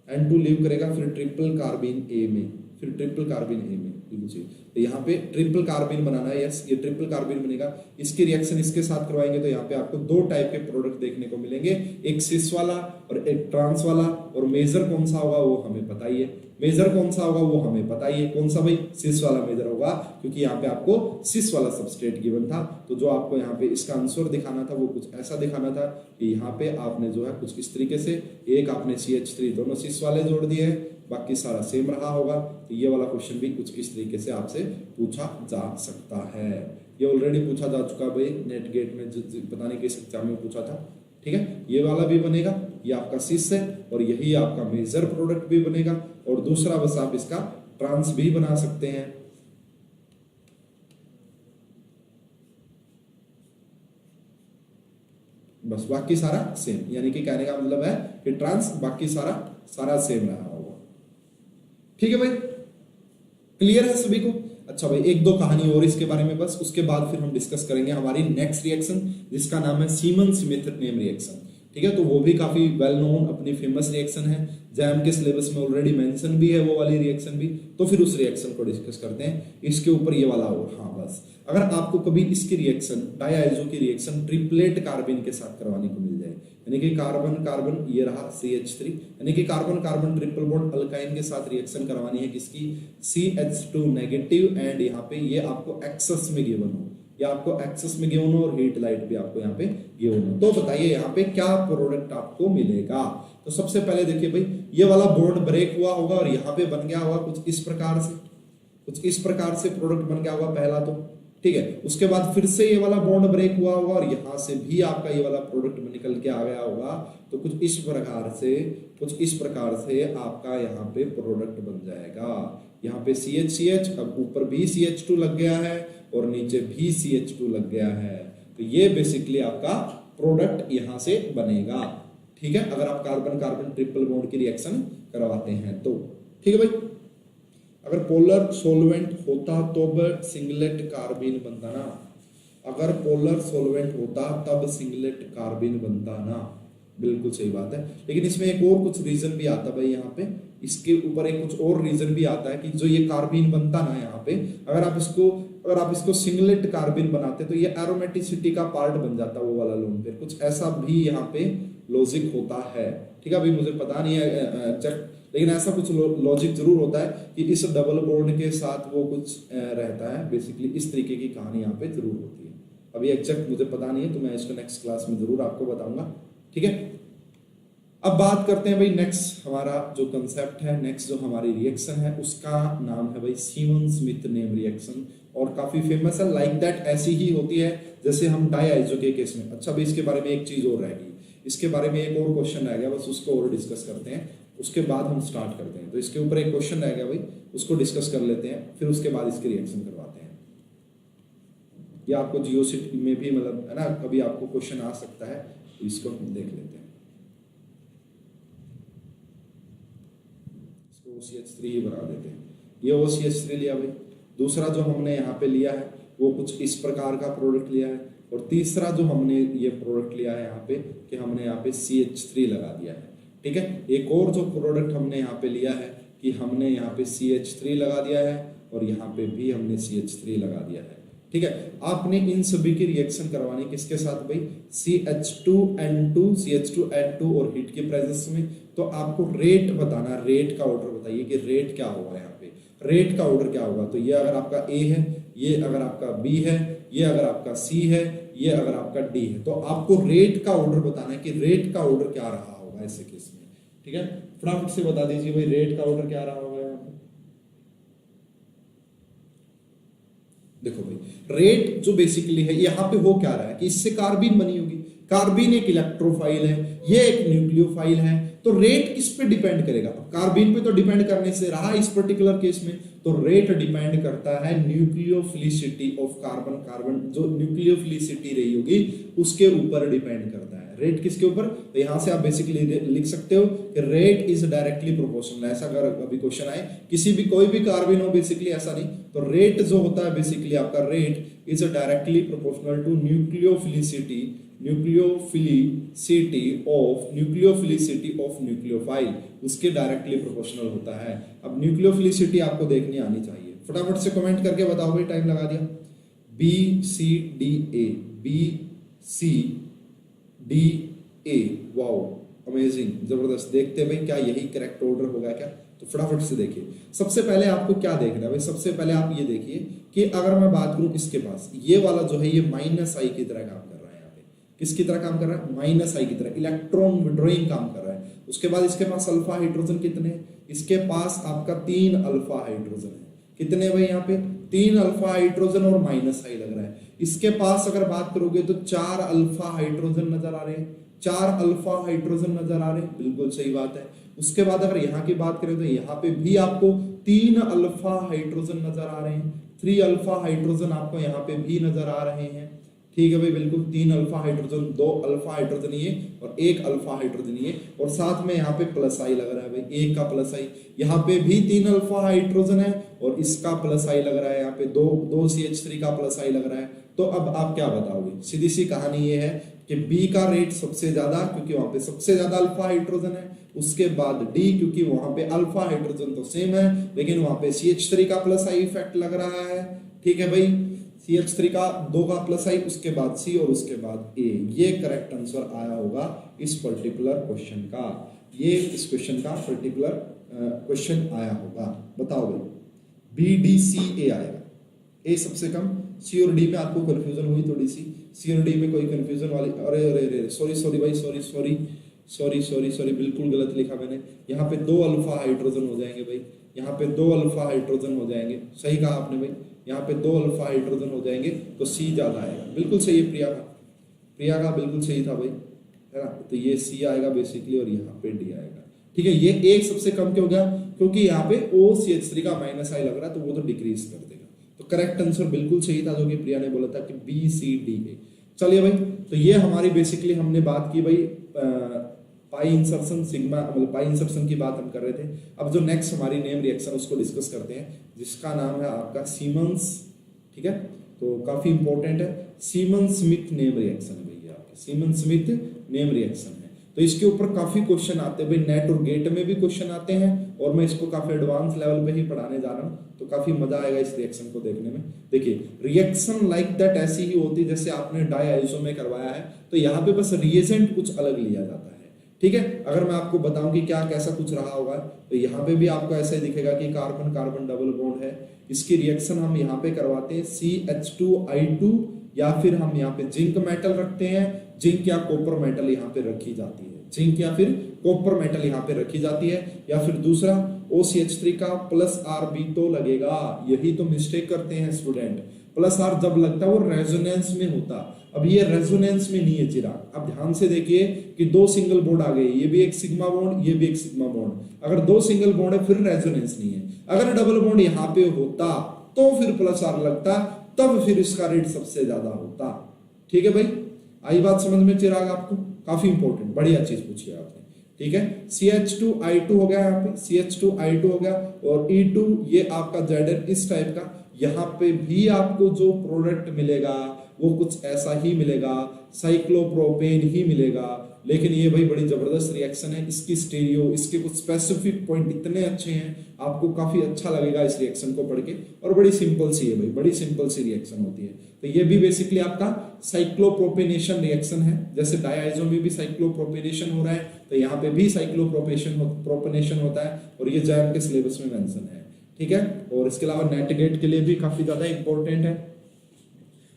N2 लीव करेगा, फिर ट्रिपल कार्बीन A में, फिर ट्रिपल कार्बीन A में, तो यहाँ पे ट्रिपल कार्बीन बनाना है। यस, ये ट्रिपल कार्बीन बनेगा। इसकी रिएक्शन इसके साथ करवाएंगे तो यहाँ पे आपको दो टाइप के प्रोडक्ट देखने को मिलेंगे, एक सिस वाला और एक ट्रांस वाला। और मेजर कौन सा होगा वो हमें पता ही है, मेजर कौन सा होगा वो हमें पता ही है, कौन सा भाई, सिस वाला मेजर होगा, क्योंकि यहाँ पे आपको सिस वाला सबस्ट्रेट गिवन था। तो जो आपको यहाँ पे इसका आंसर दिखाना था वो कुछ ऐसा दिखाना था कि यहाँ पे आपने जो है कुछ इस तरीके से, एक आपने CH3 दोनों सिस वाले जोड़ दिए, बाकी सारा सेम रहा होगा। तो ये वाला क्वेश्चन भी कुछ इस तरीके से आपसे पूछा जा सकता है। ये ऑलरेडी पूछा जा चुका भाई नेट गेट में, पता नहीं किस एग्जाम में पूछा था, ठीक है। ये वाला भी बनेगा, ये आपका सिस है, और यही आपका मेजर प्रोडक्ट भी बनेगा। और दूसरा बस आप इसका ट्रांस भी बना सकते हैं, बस बाकी सारा सेम, यानी कि कहने का मतलब है कि ट्रांस बाकी सारा सेम रहा होगा। ठीक है भाई, क्लियर है सभी को? अच्छा भाई, एक दो कहानी और इसके बारे में बस, उसके बाद फिर हम डिस्कस करेंगे हमारी नेक्स्ट रिएक्शन जिसका नाम है सीमन-स्मिथ नेम रिएक्शन। ठीक है, तो वो भी काफी वेल नोन अपनी फेमस रिएक्शन है, जैम के सिलेबस में ऑलरेडी मेंशन भी है वो वाली रिएक्शन भी। तो फिर उस रिएक्शन को डिस्कस करते हैं, इसके ऊपर ये वाला और। हाँ बस, अगर आपको कभी इसकी रिएक्शन डायआइसो की रिएक्शन ट्रिपलेट कार्बन के साथ करवाने को मिल जाए, यानी कि कार्बन कार्बन ये रहा CH3, यानी कि carbon carbon triple bond alkyne के साथ रिएक्शन करवानी है किसकी, CH2 नेगेटिव, एंड यहाँ पे ये आपको एक्सेस में गिवन हो, या आपको एक्सेस में गिवन हो और हीट लाइट भी आपको यहाँ पे गिवन हो, तो बताइए यहाँ पे क्या प्रोडक्ट आपको मिलेगा। तो सबसे पहले देखिए भाई, ये वाला बॉन्ड ब्रेक हुआ होगा और यहाँ पे बन गया होगा कुछ इस प्रकार से प्रोडक्ट बन गया होगा पहला तो। ठीक है, उसके बाद फिर से ये वाला बॉन्ड ब्रेक हुआ होगा और यहाँ से भी आपका ये वाला प्रोडक्ट निकल के आ गया होगा, तो कुछ इस प्रकार से आपका यहाँ पे प्रोडक्ट बन जाएगा। यहाँ पे CH, अब ऊपर भी CH2 लग गया है और नीचे भी CH2 लग गया है, तो ये बेसिकली आपका प्रोडक्ट यहाँ से बनेगा। ठीक है, अगर आप कार्बन कार्बन ट्रिपल बॉन्ड की रिएक्शन करवाते हैं तो। ठीक है भाई, अगर पोलर सोलवेंट होता तब सिंगलेट कार्बिन बनता ना, अगर पोलर सोलवेंट होता तब सिंगलेट कार्बिन बनता ना, बिल्कुल सही बात है। लेकिन इसमें एक और कुछ रीजन भी आता है भाई, यहाँ पे इसके ऊपर एक कुछ और रीजन भी आता है कि जो ये कार्बिन बनता ना यहाँ पे, अगर आप इसको सिंगलेट कार्बिन बनाते तो ये एरोमेटिसिटी का पार्ट बन जाता वो वाला लोन पेयर, कुछ ऐसा भी यहाँ पे लॉजिक होता है। ठीक है, अभी मुझे पता नहीं है एग्जैक्ट, लेकिन ऐसा कुछ लॉजिक जरूर होता है कि इस डबल बॉन्ड के साथ वो कुछ रहता है, बेसिकली इस तरीके की कहानी यहाँ पे जरूर होती है। अभी एग्जैक्ट मुझे पता नहीं है, तो मैं इसको नेक्स्ट क्लास में जरूर आपको बताऊंगा। ठीक है, अब बात करते हैं भाई नेक्स्ट हमारा जो कंसेप्ट है, नेक्स्ट जो हमारी रिएक्शन है उसका नाम है भाई सीमन-स्मिथ नेम रिएक्शन, और काफी फेमस है। लाइक दैट ऐसी ही होती है जैसे हम डायआइसो के केस में। अच्छा भाई, इसके बारे में एक चीज और रह गई, इसके बारे में एक और क्वेश्चन रह गया, बस उसको और डिस्कस करते हैं, उसके बाद हम स्टार्ट करते हैं। तो इसके ऊपर एक क्वेश्चन रह गया भाई, उसको डिस्कस कर लेते हैं, फिर उसके बाद इसकी रिएक्शन करवाते हैं। या आपको जीओसिट में भी मतलब है ना, कभी आपको क्वेश्चन आ सकता है, तो इसको हम देख लेते हैं। इसको OCH3 ही बना देते हैं। ये OCH3 लिया भाई, दूसरा जो हमने यहाँ पे लिया है वो कुछ इस प्रकार का प्रोडक्ट लिया है, और तीसरा जो हमने ये प्रोडक्ट लिया है यहाँ पे कि हमने यहाँ पे CH3 लगा दिया है। ठीक है, एक और जो प्रोडक्ट हमने यहाँ पे लिया है कि हमने यहाँ पे CH3 लगा दिया है और यहाँ पे भी हमने CH3 लगा दिया है। ठीक है, आपने इन सभी की रिएक्शन करवानी किसके साथ भाई, CH2N2 और हीट के प्रेजेंस में। तो आपको रेट बताना, रेट का ऑर्डर बताइए कि रेट क्या होगा यहाँ पे, रेट का ऑर्डर क्या होगा। तो ये अगर आपका A है, ये अगर आपका B है, ये अगर आपका C है, ये अगर आपका D है, तो आपको रेट का ऑर्डर बताना है कि रेट का ऑर्डर क्या रहा होगा ऐसे केस में। ठीक है, फटाफट से बता दीजिए भाई रेट का ऑर्डर क्या रहा होगा यहाँ पे। देखो भाई, रेट जो बेसिकली है यहाँ पे हो क्या रहा है कि इससे कार्बिन बनी होगी, कार्बिन एक इलेक्ट्रोफाइल है, ये एक न्यूक्लियोफाइल है, तो रेट किस पे डिपेंड करेगा, कार्बिन पे तो डिपेंड करने से रहा इस पर्टिकुलर केस में, तो रेट डिपेंड करता है न्यूक्लियोफिलिसिटी ऑफ कार्बन, कार्बन जो न्यूक्लियोफिलिसिटी रही होगी उसके ऊपर डिपेंड करता है। रेट किसके ऊपर, तो यहां से आप बेसिकली लिख सकते हो कि रेट इज डायरेक्टली प्रोपोर्शनल। ऐसा अगर कभी क्वेश्चन आए किसी भी कोई भी कार्बिन हो, बेसिकली ऐसा नहीं, तो रेट जो होता है बेसिकली आपका rate is directly proportional to nucleophilicity of nucleophile, उसके डायरेक्टली प्रोपोर्शनल होता है। अब न्यूक्लियोफिलिसिटी आपको देखनी आनी चाहिए, फटाफट से कमेंट करके बताओ भाई, टाइम लगा दिया। BCDA, वाओ अमेजिंग, जबरदस्त। देखते हैं भाई क्या यही करेक्ट ऑर्डर होगा क्या, तो फटाफट से देखिए। सबसे पहले आपको क्या देखना है भाई, सबसे पहले आप ये देखिए कि अगर मैं बात करूं इसके पास ये वाला जो है ये -I की तरह काम कर रहा है, यहाँ पे किसकी तरह काम कर रहा है, -I की तरह, इलेक्ट्रॉन विड्रॉइंग काम कर रहा है। उसके बाद इसके पास अल्फा हाइड्रोजन कितने, इसके पास आपका 3 अल्फा हाइड्रोजन है, कितने भाई यहाँ पे 3 अल्फा हाइड्रोजन और -I लग रहा है। इसके पास अगर बात करोगे तो 4 अल्फा हाइड्रोजन नजर आ रहे हैं, 4 अल्फा हाइड्रोजन नजर आ रहे हैं, बिल्कुल सही बात है। उसके बाद अगर यहाँ की बात करें तो यहाँ पे भी आपको 3 अल्फा हाइड्रोजन नजर आ रहे हैं, 3 अल्फा हाइड्रोजन आपको यहाँ पे भी नजर आ रहे हैं। ठीक है भाई, बिल्कुल 3 अल्फा हाइड्रोजन, 2 अल्फा हाइड्रोजन ये और 1 अल्फा हाइड्रोजन ये, और साथ में यहाँ पे प्लस आई लग रहा है भाई, एक का प्लस आई, यहाँ पे भी 3 अल्फा हाइड्रोजन है और इसका प्लस आई लग रहा है, यहाँ पे दो CH3 का प्लस आई लग रहा है। तो अब आप क्या बताओगे? सीधी सी कहानी ये है कि बी का रेट सबसे ज्यादा, क्योंकि वहां पे सबसे ज्यादा अल्फा हाइड्रोजन है, उसके बाद डी, क्योंकि वहां पे अल्फा हाइड्रोजन तो सेम है लेकिन वहां पे CH3 का प्लस आई इफेक्ट लग रहा है। ठीक है भाई, CH3 का 2 का प्लस आई, उसके बाद C और उसके बाद A। ये करेक्ट आंसर आया होगा इस पर्टिकुलर क्वेश्चन का, ये इस क्वेश्चन का पर्टिकुलर क्वेश्चन आया होगा। बताओ भाई, BDCA आएगा, A सबसे कम, C और D में आपको कंफ्यूजन हुई थोड़ी सी, C और D में कोई कंफ्यूजन वाली, अरे अरे अरे सॉरी भाई, सॉरी बिल्कुल गलत लिखा मैंने। यहाँ पे 2 अल्फा हाइड्रोजन हो जाएंगे भाई, यहाँ पे 2 अल्फा हाइड्रोजन हो जाएंगे, सही कहा आपने भाई, यहाँ पे 2 अल्फा हाइड्रोजन हो जाएंगे तो C ज्यादा आएगा। बिल्कुल सही है प्रिया का बिल्कुल सही था भाई, है ना। तो ये C आएगा बेसिकली और यहाँ पे D आएगा। ठीक है, ये एक सबसे कम क्यों हो गया? क्योंकि यहाँ पे OCH3 का माइनस आई लग रहा है तो वो तो डिक्रीज कर देगा। तो करेक्ट आंसर बिल्कुल सही था जो कि प्रिया ने बोला था कि BCDA। चलिए भाई, तो ये हमारी बेसिकली हमने बात की भाई पाई इंसर्शन सिग्मा, मतलब पाई इंसर्शन की बात हम कर रहे थे। अब जो नेक्स्ट हमारी नेम रिएक्शन उसको डिस्कस करते हैं, जिसका नाम है आपका सीमंस। ठीक है, तो काफी इंपॉर्टेंट है, सीमन स्मिथ नेम रिएक्शन है भैया, आपके सीमन स्मिथ नेम रिएक्शन है। तो इसके ऊपर काफी क्वेश्चन आते हैं भाई, नेट और गेट में भी क्वेश्चन आते हैं और मैं इसको काफी एडवांस लेवल पे ही पढ़ाने जा रहा हूँ, तो काफी मजा आएगा इस रिएक्शन को देखने में। देखिए, रिएक्शन लाइक दैट ऐसी ही होती है जैसे आपने डाईआइसो में करवाया है, तो यहाँ पे बस रिएजेंट कुछ अलग लिया जाता है। ठीक है, अगर मैं आपको बताऊं कि क्या कैसा कुछ रहा होगा, तो यहाँ पे भी आपको ऐसे दिखेगा कि कार्बन कार्बन डबल बॉन्ड है, इसकी रिएक्शन हम यहाँ पे करवाते हैं CH2I2, या फिर हम यहाँ पे जिंक मेटल रखते हैं, जिंक या कॉपर मेटल यहाँ पे रखी जाती है, जिंक या फिर कॉपर मेटल यहाँ पे रखी जाती है, या फिर दूसरा OCH3 का प्लस R भी तो लगेगा। यही तो मिस्टेक करते हैं स्टूडेंट, प्लस R जब लगता है वो रेजोनेंस में होता, अब ये रेजोनेंस में नहीं है चिराग। अब ध्यान से देखिए कि 2 सिंगल बॉन्ड आ गए, ये भी एक सिग्मा बॉन्ड, ये भी एक सिग्मा बॉन्ड। अगर 2 सिंगल बॉन्ड है फिर रेजोनेंस नहीं है, अगर डबल बॉन्ड यहाँ पे होता तो फिर प्लस R लगता, तब फिर इसका रेट सबसे ज्यादा होता। ठीक है भाई, आई बात समझ में चिराग आपको? काफी इंपॉर्टेंट, बढ़िया चीज पूछी आपने। ठीक है, CH2I2 हो गया, यहाँ पे CH2I2 हो गया, और E2 ये आपका Zn इस टाइप का। यहाँ पे भी आपको जो प्रोडक्ट मिलेगा वो कुछ ऐसा ही मिलेगा, साइक्लोप्रोपेन ही मिलेगा। लेकिन ये भाई बड़ी जबरदस्त रिएक्शन है, इसकी स्टीरियो, इसके कुछ स्पेसिफिक पॉइंट इतने अच्छे हैं, आपको काफी अच्छा लगेगा इस रिएक्शन को पढ़ के। और बड़ी सिंपल सी है भाई, बड़ी सिंपल सी रिएक्शन होती है। तो ये भी बेसिकली आपका साइक्लोप्रोपेनेशन रिएक्शन है, जैसे डाईआइसो में भी साइक्लोप्रोपेनेशन हो रहा है, तो यहाँ पे भी साइक्लोप्रोपेनेशन होता है, और ये जैम के सिलेबस में मेंशन है। ठीक है, और इसके अलावा नेट गेट के लिए भी काफी ज्यादा इंपॉर्टेंट है।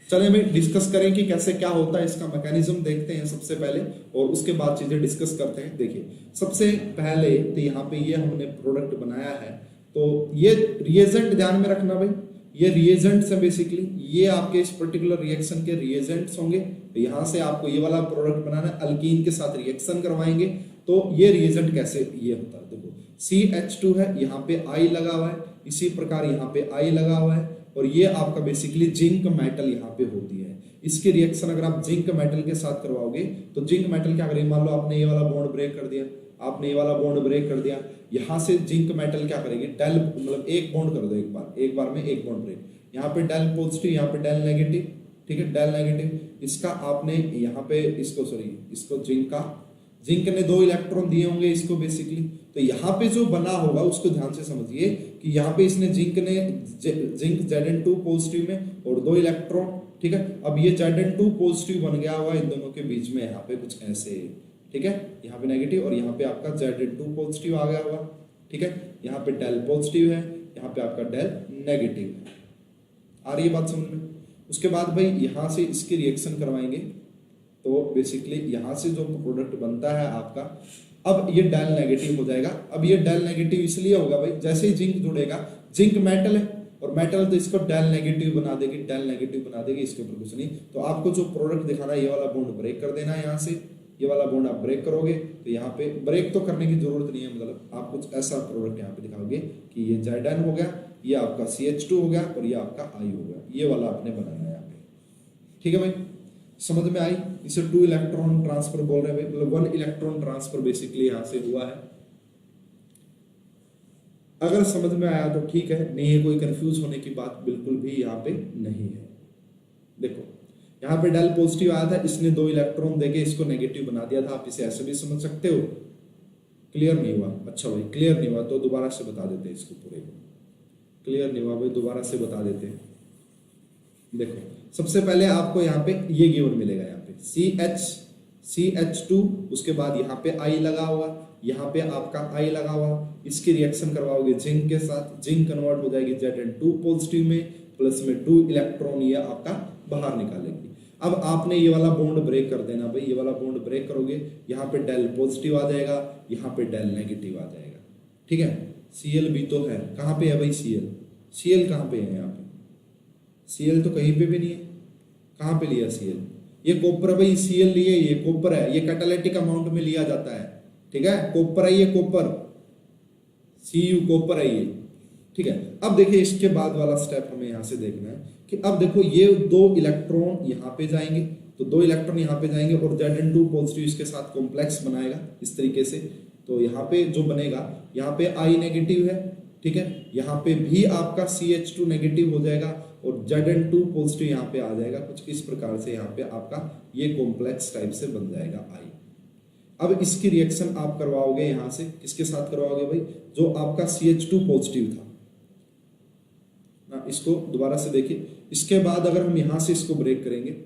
चलिए मैं डिस्कस करें कि कैसे क्या होता है, इसका मैकेनिज्म देखते हैं सबसे पहले, और उसके बाद चीजें डिस्कस करते हैं। देखिए, सबसे पहले तो यहाँ पे ये हमने प्रोडक्ट बनाया है, तो ये रिएजेंट ध्यान में रखना भाई, ये रिएजेंट्स है बेसिकली, ये आपके इस पर्टिकुलर रिएक्शन के रिएजेंट्स होंगे। तो यहाँ से आपको ये वाला प्रोडक्ट बनाना है, अल्कीन के साथ रिएक्शन करवाएंगे। तो ये रिएजेंट कैसे ये होता है, देखो CH2 है, यहाँ पे I लगा हुआ है, इसी प्रकार यहाँ पे I लगा हुआ है, और ये आपका बेसिकली जिंक मेटल यहाँ पे होती है। इसकी रिएक्शन अगर आप जिंक मेटल के साथ करवाओगे तो जिंक मेटल क्या करेगी, मान लो आपने ये वाला बॉन्ड ब्रेक कर दिया, आपने ये वाला बॉन्ड ब्रेक कर दिया, यहाँ से जिंक मेटल क्या करेगी, डेल, मतलब एक बॉन्ड कर दो, एक बार में एक बॉन्ड ब्रेक, यहाँ पे डेल पॉजिटिव, यहाँ पे डेल नेगेटिव। ठीक है, डेल नेगेटिव, इसका आपने यहाँ पे इसको जिंक ने 2 इलेक्ट्रॉन दिए होंगे इसको बेसिकली। तो यहाँ पे जो बना होगा उसको ध्यान से समझिए कि यहाँ पे इसने जिंक Zn2 पॉजिटिव में और 2 इलेक्ट्रॉन। ठीक है, अब ये Zn2 पॉजिटिव बन गया हुआ इन दोनों के बीच में, यहाँ पे कुछ ऐसे। ठीक है, यहाँ पे नेगेटिव और यहाँ पे आपका Zn2 पॉजिटिव आ गया हुआ। ठीक है, यहाँ पे डेल पॉजिटिव है, यहाँ पे आपका डेल नेगेटिव है। आ रही है बात समझ में? उसके बाद भाई यहाँ से इसकी रिएक्शन करवाएंगे, तो बेसिकली यहाँ से जो प्रोडक्ट बनता है आपका, अब ये डेल नेगेटिव हो जाएगा। अब ये डेल नेगेटिव इसलिए होगा भाई, जैसे ही जिंक जुड़ेगा, जिंक मेटल है और मेटल तो इसको डेल नेगेटिव बना देगी, इसके ऊपर कुछ नहीं। तो आपको जो प्रोडक्ट दिखाना है, ये वाला बॉन्ड ब्रेक कर देना है, यहाँ से ये वाला बॉन्ड आप ब्रेक करोगे तो यहाँ पे ब्रेक तो करने की जरूरत नहीं है, मतलब आप कुछ ऐसा प्रोडक्ट यहाँ पे दिखाओगे कि ये Zn हो गया, ये आपका CH2 हो गया और ये आपका I हो गया, ये वाला आपने बनाना है यहाँ पे। ठीक है भाई, समझ में आई? इसे 2 इलेक्ट्रॉन ट्रांसफर बोल रहे हैं, मतलब 1 इलेक्ट्रॉन ट्रांसफर बेसिकली यहां से हुआ है। अगर समझ में आया तो ठीक है, नहीं है कोई कंफ्यूज होने की बात बिल्कुल भी यहाँ पे नहीं है। देखो यहाँ पे डेल पॉजिटिव आया था, इसने 2 इलेक्ट्रॉन देके इसको नेगेटिव बना दिया था। आप इसे ऐसे भी समझ सकते हो। क्लियर नहीं हुआ? अच्छा भाई क्लियर नहीं हुआ तो दोबारा से बता देते हैं इसको पूरे को। क्लियर नहीं हुआ भाई दोबारा से बता देते हैं। देखो सबसे पहले आपको यहाँ पे ये गिवन मिलेगा, यहाँ पे CH2, उसके बाद यहाँ पे I लगा हुआ, यहाँ पे आपका I लगा हुआ, इसकी रिएक्शन करवाओगे जिंक के साथ, जिंक कन्वर्ट हो जाएगी Zn2 पॉजिटिव में, प्लस में 2 इलेक्ट्रॉन ये आपका बाहर निकालेगी। अब आपने ये वाला बॉन्ड ब्रेक कर देना भाई, ये वाला बॉन्ड ब्रेक करोगे, यहाँ पे डेल पॉजिटिव आ जाएगा, यहाँ पे डेल नेगेटिव आ जाएगा। ठीक है, Cl भी तो है, कहाँ पे है भाई Cl कहाँ पे है? यहाँ पे Cl तो कहीं पे भी नहीं है। कहाँ पे लिया Cl? ये कॉपर भाई, Cl लिए, ये कॉपर है, ये कैटालिटिक अमाउंट में लिया जाता है। ठीक है, कॉपर है ये, कॉपर Cu कॉपर है ये। ठीक है, अब देखिए इसके बाद वाला स्टेप हमें यहाँ से देखना है कि अब देखो ये 2 इलेक्ट्रॉन यहाँ पे जाएंगे, तो 2 इलेक्ट्रॉन यहाँ पे जाएंगे और Zn2 पॉजिटिव इसके साथ कॉम्प्लेक्स बनाएगा इस तरीके से। तो यहाँ पे जो बनेगा, यहाँ पे I नेगेटिव है, ठीक है, यहाँ पे भी आपका CH2 नेगेटिव हो जाएगा और Zn2 पॉजिटिव यहाँ पे आ जाएगा। कुछ इस प्रकार से यहाँ पे आपका ये कॉम्प्लेक्स टाइप से बन जाएगा I। अब इसकी रिएक्शन आप करवाओगे यहाँ से, किसके साथ करवाओगे भाई? जो आपका CH2 पॉजिटिव था ना, इसको दोबारा से देखिए। इसके बाद अगर हम यहाँ से इसको ब्रेक करेंगे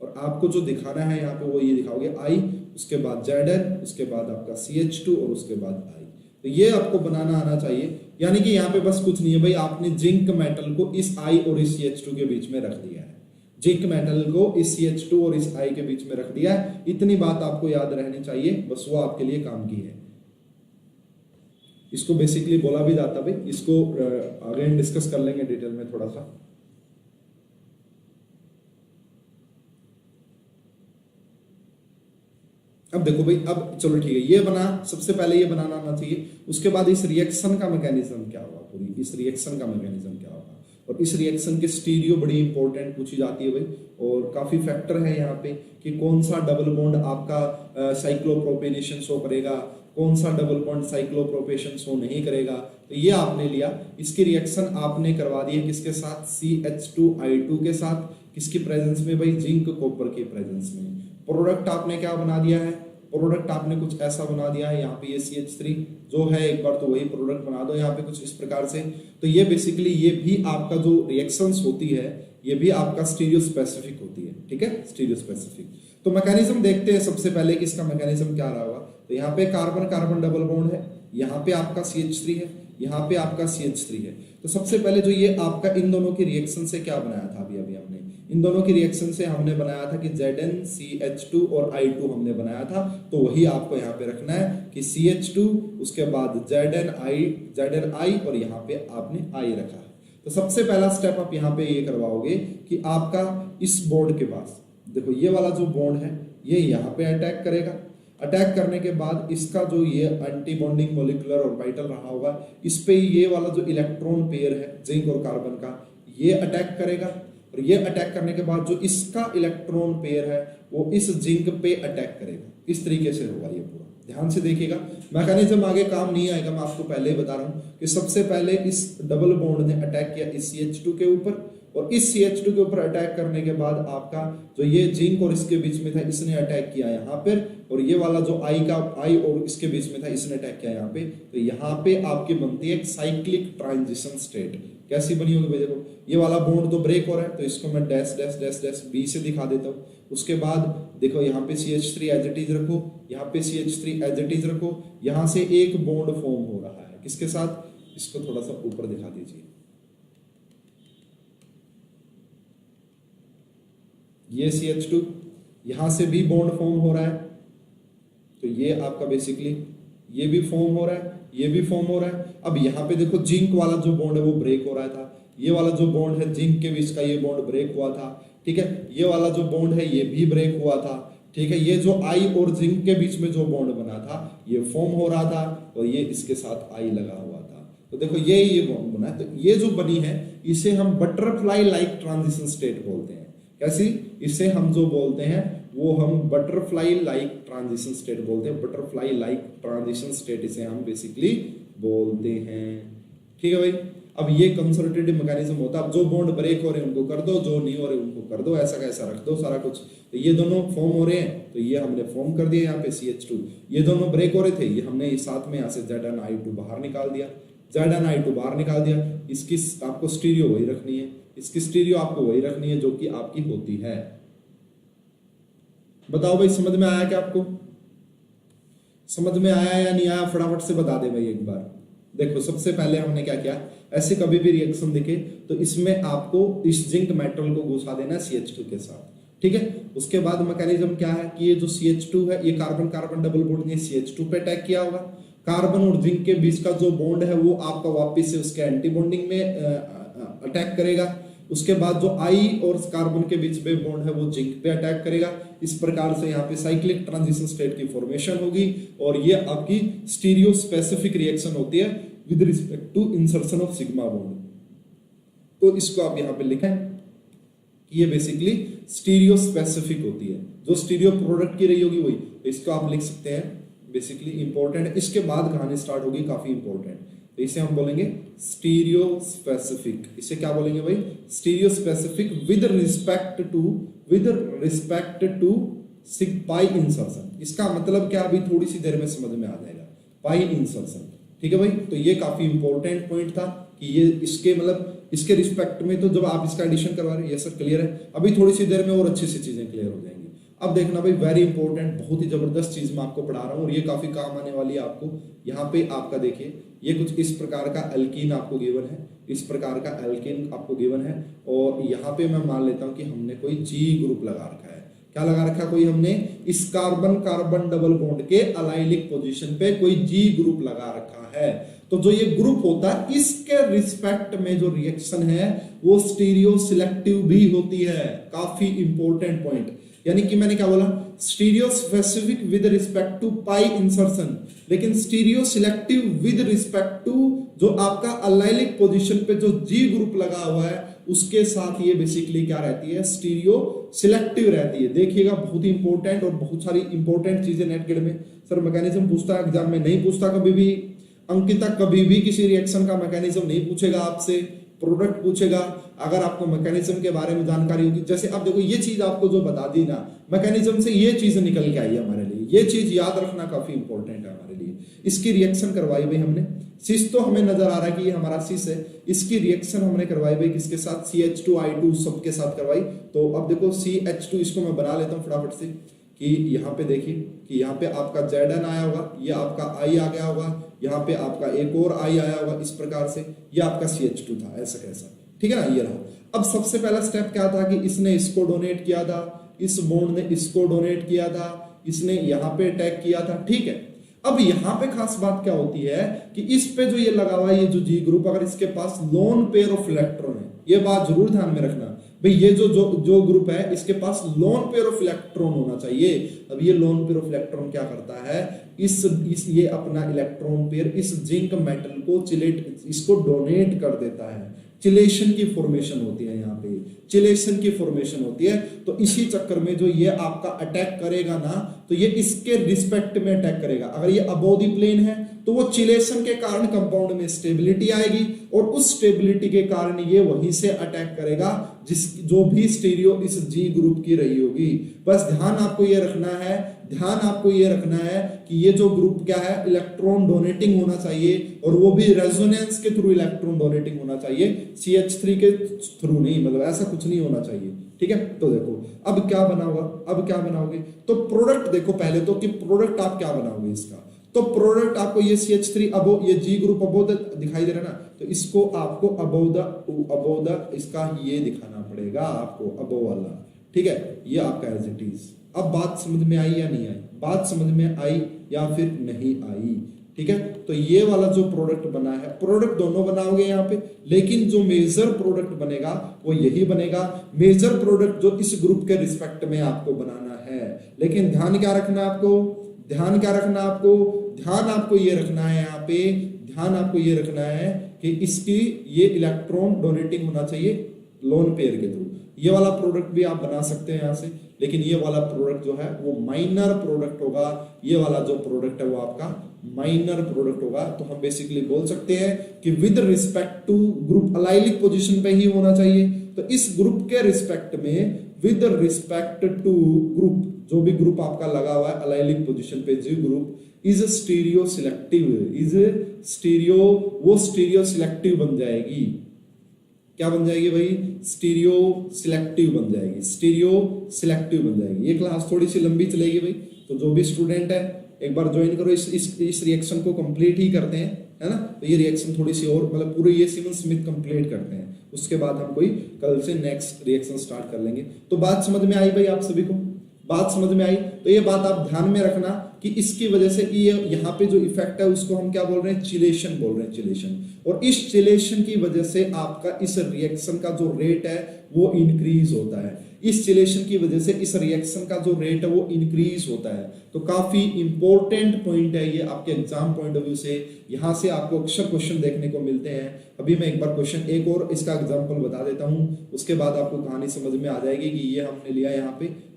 और आपको जो दिखाना है यहाँ पे वो ये दिखाओगे I, उसके बाद Zn, उसके बाद आपका CH2 और उसके बाद I। तो ये आपको बनाना आना चाहिए, यानी कि यहाँ पे बस कुछ नहीं है भाई, आपने जिंक मेटल को इस I और इस CH2 के बीच में रख दिया है। जिंक मेटल को इस CH2 और इस I के बीच में रख दिया है। इतनी बात आपको याद रहनी चाहिए, बस वो आपके लिए काम की है। इसको बेसिकली बोला भी जाता भाई, इसको अगेन डिस्कस कर लेंगे डिटेल में थोड़ा सा। अब देखो भाई, अब चलो ठीक है, ये बना, सबसे पहले ये बनाना आना चाहिए। उसके बाद इस रिएक्शन का मैकेनिज्म क्या होगा, पूरी इस रिएक्शन का मैकेनिज्म क्या होगा, और इस रिएक्शन के स्टीरियो बड़ी इंपॉर्टेंट पूछी जाती है भाई। और काफी फैक्टर है यहाँ पे कि कौन सा डबल बॉन्ड आपका साइक्लोप्रोपेनेशन शो करेगा, कौन सा डबल बॉन्ड साइक्लोप्रोपेशन शो नहीं करेगा। तो ये आपने लिया, इसकी रिएक्शन आपने करवा दी है किसके साथ? CH2I2 के साथ, किसकी प्रेजेंस में भाई? जिंक कॉपर के प्रेजेंस में। प्रोडक्ट आपने क्या बना दिया है? प्रोडक्ट आपने कुछ ऐसा बना दिया है, यहाँ पे ये CH3 जो है, एक बार तो वही प्रोडक्ट बना दो यहाँ पे कुछ इस प्रकार से। तो ये बेसिकली ये भी आपका जो रिएक्शंस होती है ये भी आपका स्टीरियो स्पेसिफिक होती है। ठीक है, स्टीरियो स्पेसिफिक। तो मैकेनिज्म देखते हैं सबसे पहले कि इसका मैकेनिज्म क्या रहा होगा। तो यहाँ पे कार्बन कार्बन डबल बॉन्ड है, यहाँ पे आपका CH3 है, यहाँ पे आपका CH3 है। तो सबसे पहले जो ये आपका इन दोनों की रिएक्शन से क्या बनाया था, अभी हमने इन दोनों की रिएक्शन से हमने बनाया था कि ZnCH2 और I2 हमने बनाया था। तो वही आपको यहाँ पे रखना है कि CH2, उसके बाद Zni और यहाँ पे आपने I रखा है। तो सबसे पहला स्टेप आप यहाँ पे ये करवाओगे कि आपका इस बॉन्ड के पास देखो ये वाला जो बॉन्ड है ये यहाँ पे अटैक करेगा। अटैक करने के बाद इसका जो ये एंटी बॉन्डिंग मोलिकुलर ऑर्बिटल रहा होगा, इस पे ये वाला जो इलेक्ट्रॉन पेयर है जिंक और कार्बन का, ये अटैक करेगा। और ये अटैक करने के बाद जो इसका इलेक्ट्रॉन पेयर है वो इस जिंक पे अटैक करेगा। इस तरीके से होगा ये पूरा, ध्यान से देखिएगा। मैकेनिज्म आगे काम नहीं आएगा, मैं आपको पहले ही बता रहा हूँ कि सबसे पहले इस डबल बॉन्ड ने अटैक किया इस CH2 के ऊपर, और इस CH2 के ऊपर अटैक करने के बाद आपका जो ये जिंक और इसके बीच में था इसने अटैक किया यहाँ पर, और ये वाला जो I और इसके बीच में था इसने अटैक किया यहाँ पे। तो यहाँ पे आपकी बनती है एक साइक्लिक ट्रांजिशन स्टेट। कैसी बनी होगी भाई? देखो ये वाला बॉन्ड तो ब्रेक हो रहा है, तो इसको मैं dash dash dash dash B से दिखा देता हूँ। उसके बाद देखो यहाँ पे CH3 एज इट इज रखो, यहाँ पे CH3 एज इट इज रखो, यहाँ से एक बॉन्ड फॉर्म हो रहा है किसके साथ? इसको थोड़ा सा ऊपर दिखा दीजिए, ये CH2, यहां से भी बॉन्ड फॉर्म हो रहा है। तो ये आपका बेसिकली ये भी फॉर्म हो रहा है, ये भी फॉर्म हो रहा है। अब यहाँ पे देखो जिंक वाला जो बॉन्ड है वो ब्रेक हो रहा था, ये वाला जो बॉन्ड है जिंक के बीच का ये बॉन्ड ब्रेक हुआ था। ठीक है, ये वाला जो बॉन्ड है ये भी ब्रेक हुआ था। ठीक है, ये जो I और जिंक के बीच में जो बॉन्ड बना था ये फॉर्म हो रहा था, और ये इसके साथ I लगा हुआ था। तो देखो ये बॉन्ड बना है। तो ये जो बनी है इसे हम बटरफ्लाई लाइक ट्रांजिशन स्टेट बोलते हैं। कैसी, इसे हम जो बोलते हैं वो हम बटरफ्लाई लाइक ट्रांजिशन स्टेट बोलते हैं, बटरफ्लाई लाइक ट्रांजिशन स्टेट इसे हम बेसिकली बोलते हैं। ठीक है भाई, अब ये कंसोलिडेटेड मैकेनिज्म होता है। अब जो बॉन्ड ब्रेक हो रहे हैं उनको कर दो, जो नहीं हो रहे उनको कर दो, ऐसा कैसा रख दो सारा कुछ। तो ये दोनों फॉर्म हो रहे हैं तो ये हमने फॉर्म कर दिया यहाँ पे CH2। ये दोनों ब्रेक हो रहे थे, ये हमने साथ में यहाँ से ZnI2 बाहर निकाल दिया, ZnI2 बाहर निकाल दिया। इसकी आपको स्टीरियो वही रखनी है, इसकी स्टीरियो आपको वही रखनी है जो कि आपकी होती है। बताओ भाई समझ में आया क्या आपको, समझ में आया या नहीं आया, फटाफट से बता दे भाई एक बार। देखो सबसे पहले हमने क्या किया, ऐसे कभी भी रिएक्शन दिखे तो इसमें आपको इस जिंक मेटल को घुसा देना है CH2 के साथ। ठीक है, उसके बाद मैकेनिज्म क्या है कि ये जो CH2 है ये कार्बन कार्बन डबल बॉन्ड ने CH2 पे अटैक किया होगा, कार्बन और जिंक के बीच का जो बॉन्ड है वो आपका वापस से उसके एंटी बॉन्डिंग में अटैक करेगा। उसके बाद जो आई और कार्बन के बीच में बॉन्ड है वो जिंक पे अटैक करेगा। इस प्रकार से यहाँ पे साइक्लिक ट्रांजिशन स्टेट की फॉर्मेशन होगी और ये आपकी स्टीरियो स्पेसिफिक रिएक्शन होती है with respect to insertion of sigma bond. तो इसको आप यहाँ पे लिखें कि ये बेसिकली स्टीरियो स्पेसिफिक होती है, जो स्टीरियो प्रोडक्ट की रही होगी वही, तो इसको आप लिख सकते हैं बेसिकली इंपॉर्टेंट है। इसके बाद कहानी स्टार्ट होगी काफी इंपॉर्टेंट, तो इसे हम बोलेंगे स्टीरियो स्पेसिफिक। इसे क्या बोलेंगे भाई, stereospecific with respect to pi insertion. इसका मतलब क्या अभी थोड़ी सी देर में समझ में आ जाएगा, पाई इंसर्शन। ठीक है भाई, तो ये काफी इंपॉर्टेंट पॉइंट था कि ये इसके मतलब इसके रिस्पेक्ट में, तो जब आप इसका एडिशन करवा रहे हैं ये सब क्लियर है। अभी थोड़ी सी देर में और अच्छी सी चीजें क्लियर हो जाएंगी। अब देखना भाई वेरी इंपॉर्टेंट, बहुत ही जबरदस्त चीज मैं आपको पढ़ा रहा हूँ और ये काफी काम आने वाली है आपको। यहाँ पे आपका देखिए ये कुछ इस प्रकार का एल्कीन आपको गिवन है, इस प्रकार का एल्कीन आपको गिवन है और यहाँ पे मैं मान लेता हूँ कि हमने कोई G ग्रुप लगा रखा है। क्या लगा रखा कोई हमने, इस कार्बन कार्बन डबल बॉन्ड के अलाइलिक पोजीशन पे कोई G ग्रुप लगा रखा है। तो जो ये ग्रुप होता है इसके रिस्पेक्ट में जो रिएक्शन है वो स्टीरियो सिलेक्टिव भी होती है। काफी इंपॉर्टेंट पॉइंट, यानी कि मैंने क्या बोला, stereospecific with respect to pi insertion, लेकिन stereoselective with respect to जो आपका अलाइलिक पोजीशन पे जो G ग्रुप लगा हुआ है उसके साथ ये बेसिकली क्या रहती है, स्टीरियो सिलेक्टिव रहती है। देखिएगा बहुत ही इंपॉर्टेंट और बहुत सारी इंपॉर्टेंट चीजें नेट गेट में सर मैकेनिज्म पूछता है, एग्जाम में नहीं पूछता कभी भी। अंकिता कभी भी किसी रिएक्शन का मैकेनिज्म नहीं पूछेगा आपसे, प्रोडक्ट पूछेगा। अगर आपको मैकेनिज्म के बारे में जानकारी होगी, जैसे आप देखो ये चीज आपको जो बता दी ना, मैकेनिज्म से ये चीज निकल के आई है हमारे लिए, ये चीज याद रखना काफी इंपॉर्टेंट है हमारे लिए। इसकी रिएक्शन करवाई भाई हमने, सिस तो हमें नजर आ रहा है कि ये हमारा सिस है, इसकी रिएक्शन हमने करवाई भाई किसके साथ, CH2I2 सबके साथ करवाई। तो अब देखो CH2 इसको मैं बना लेता हूँ फटाफट से कि यहाँ पे देखिए कि यहाँ पे आपका Zn आया होगा, ये आपका I आ गया होगा, यहाँ पे आपका एक और I आया होगा, इस प्रकार से ये आपका CH2 था, ऐसा कैसा, ठीक है ना, ये रहा। अब सबसे पहला स्टेप क्या था कि इसने इसको डोनेट किया था, इस बॉन्ड ने इसको डोनेट किया था, इसने यहाँ पे अटैक किया था, ठीक है। अब यहाँ पे खास बात क्या होती है कि इस पे जो ये लगा हुआ है ये जो G ग्रुप, अगर इसके पास लोन पेयर ऑफ इलेक्ट्रॉन है, ये बात जरूर ध्यान में रखना भाई, ये जो ग्रुप है इसके पास लोन पेयर ऑफ इलेक्ट्रॉन होना चाहिए। अब ये लोन पेयर ऑफ इलेक्ट्रॉन क्या करता है, ये अपना इलेक्ट्रॉन पेयर इस जिंक मेटल को इसको डोनेट कर देता है। चिलेशन की फॉर्मेशन होती है, यहाँ पे चिलेशन की फॉर्मेशन होती है। तो इसी चक्कर में जो ये आपका अटैक करेगा ना, तो ये इसके रिस्पेक्ट में अटैक करेगा। अगर ये अबोव द प्लेन है तो वो चिलेशन के कारण कंपाउंड में स्टेबिलिटी आएगी और उस स्टेबिलिटी के कारण ये वहीं से अटैक करेगा जो भी स्टीरियो इस G ग्रुप की रही होगी। बस ध्यान आपको ये रखना है कि ये जो ग्रुप क्या है, इलेक्ट्रॉन डोनेटिंग होना चाहिए और वो भी रेजोनेंस के थ्रू इलेक्ट्रॉन डोनेटिंग होना चाहिए, CH3 के थ्रू नहीं, मतलब ऐसा कुछ नहीं होना चाहिए, ठीक है। तो देखो अब क्या बनाओगे, तो प्रोडक्ट देखो पहले तो कि प्रोडक्ट आप क्या बनाओगे इसका। तो प्रोडक्ट आपको ये CH3 अबो, ये G ग्रुप अबो दिखाई दे रहा है ना, तो इसको आपको अबो द इसका ये दिखाना पड़ेगा आपको, अबो वाला, ठीक है। ये आपका एज इट इज। अब बात समझ में आई या नहीं आई, बात समझ में आई या फिर नहीं आई, ठीक है। तो ये वाला जो प्रोडक्ट बना है, प्रोडक्ट दोनों बनाओगे यहाँ पे, लेकिन जो मेजर प्रोडक्ट बनेगा वो यही बनेगा। मेजर प्रोडक्ट जो इस ग्रुप के रिस्पेक्ट में आपको बनाना है, लेकिन ध्यान क्या रखना आपको, ध्यान आपको ये रखना है यहाँ पे, ध्यान आपको ये रखना है कि इसकी ये इलेक्ट्रॉन डोनेटिंग होना चाहिए लोन पेयर के थ्रू। ये वाला प्रोडक्ट भी आप बना सकते हैं यहाँ से, लेकिन ये वाला प्रोडक्ट जो है वो माइनर प्रोडक्ट होगा, ये वाला जो प्रोडक्ट है वो आपका माइनर प्रोडक्ट होगा। तो हम बेसिकली बोल सकते हैं कि with respect to group allylic position पे ही होना चाहिए। तो इस ग्रुप के रिस्पेक्ट में विद रिस्पेक्ट टू ग्रुप, जो भी ग्रुप आपका लगा हुआ है अलाइलिक पोजीशन पे, जो group is stereo selective, is stereo, वो स्टीरियो सिलेक्टिव बन जाएगी। क्या बन जाएगी भाई? स्टीरियो सिलेक्टिव बन जाएगी, स्टीरियो सिलेक्टिव बन जाएगी। ये क्लास थोड़ी सी लंबी चलेगी भाई, तो जो भी स्टूडेंट है एक बार ज्वाइन करो, इस रिएक्शन को कंप्लीट ही करते हैं, है ना। तो ये रिएक्शन थोड़ी सी और मतलब पूरे ये सीमेंस स्मिथ कंप्लीट करते हैं, उसके बाद हम कोई कल से नेक्स्ट रिएक्शन स्टार्ट कर लेंगे। तो बात समझ में आई भाई आप सभी को? बात समझ में आई? तो ये बात आप ध्यान में रखना कि इसकी वजह से ये यहाँ पे जो इफेक्ट है उसको हम क्या बोल रहे हैं? चिलेशन बोल रहे हैं, चिलेशन। और इस चिलेशन की वजह से आपका इस रिएक्शन का जो रेट है वो इंक्रीज होता है। इस चिलेशन की वजह से इस रिएक्शन का जो रेट है वो इंक्रीज होता है। तो काफी इंपॉर्टेंट पॉइंट है ये आपके एग्जाम पॉइंट ऑफ व्यू से। यहाँ से आपको अक्सर क्वेश्चन देखने को मिलते हैं। अभी मैं एक बार क्वेश्चन एक और इसका एग्जांपल बता देता हूँ, उसके बाद आपको कहानी समझ में आ जाएगी कि ये हमने लिया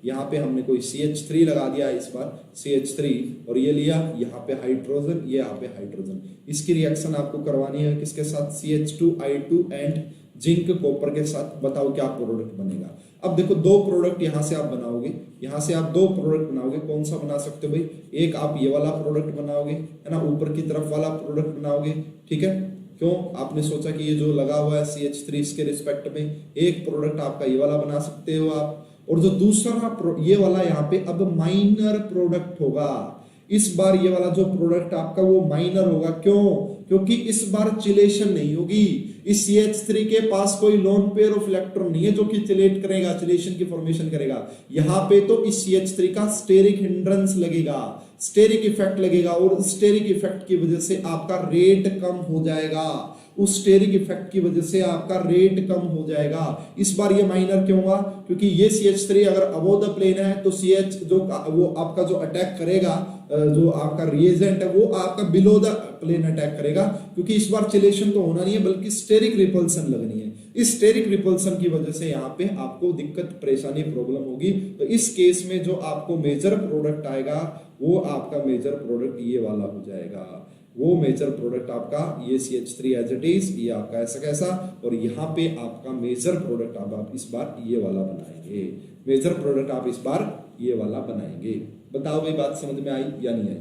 यहाँ पे हमने कोई CH3 लगा दिया, इस बार CH3, और ये लिया यहाँ पे हाइड्रोजन, ये यहाँ पे हाइड्रोजन। इसकी रिएक्शन आपको करवानी है किसके साथ? CH2I2 एंड जिंक कॉपर के साथ। बताओ क्या प्रोडक्ट बनेगा? अब देखो दो प्रोडक्ट यहाँ से आप बनाओगे, यहाँ से आप दो प्रोडक्ट बनाओगे। कौन सा बना सकते हो भाई? एक आप ये वाला प्रोडक्ट बनाओगे, है ना, ऊपर की तरफ वाला प्रोडक्ट बनाओगे, ठीक है। क्यों? आपने सोचा कि ये जो लगा हुआ है CH3 इसके रिस्पेक्ट में एक प्रोडक्ट आपका ये वाला बना सकते हो आप। और जो दूसरा ये वाला यहाँ पे अब माइनर प्रोडक्ट होगा। इस बार ये वाला जो प्रोडक्ट आपका वो माइनर होगा। क्यों? क्योंकि इस बार चिलेशन नहीं होगी। इस CH3 के पास कोई लोन पेयर ऑफ इलेक्ट्रॉन नहीं है जो कि चिलेट करेगा, चिलेशन की फॉर्मेशन करेगा। यहाँ पे तो इस CH3 का स्टेरिक हिंड्रेंस लगेगा, स्टेरिक इफेक्ट लगेगा, और स्टेरिक इफेक्ट की वजह से आपका रेट कम हो जाएगा। उस स्टेरिक इफेक्ट की वजह से आपका रेट कम हो जाएगा। इस बार ये माइनर क्यों हुआ? क्योंकि ये CH3 अगर अबोव द प्लेन है तो CH जो वो आपका जो अटैक करेगा, जो आपका रिएजेंट है वो आपका बिलो द प्लेन अटैक करेगा। क्योंकि इस बार चिलेशन तो होना नहीं है बल्कि स्टेरिक रिपल्सन लगनी है। इस स्टेरिक रिपल्सन की वजह से यहाँ पे आपको दिक्कत, परेशानी, प्रॉब्लम होगी। तो इस केस में जो आपको मेजर प्रोडक्ट आएगा वो आपका मेजर प्रोडक्ट ये वाला हो जाएगा। वो मेजर प्रोडक्ट आपका ये CH3 एज इट इज, ये आपका ऐसा कैसा, और यहाँ पे आपका मेजर प्रोडक्ट आप इस बार ये वाला बनाएंगे। मेजर प्रोडक्ट आप इस बार ये वाला बनाएंगे। बताओ भाई बात समझ में आई या नहीं आई?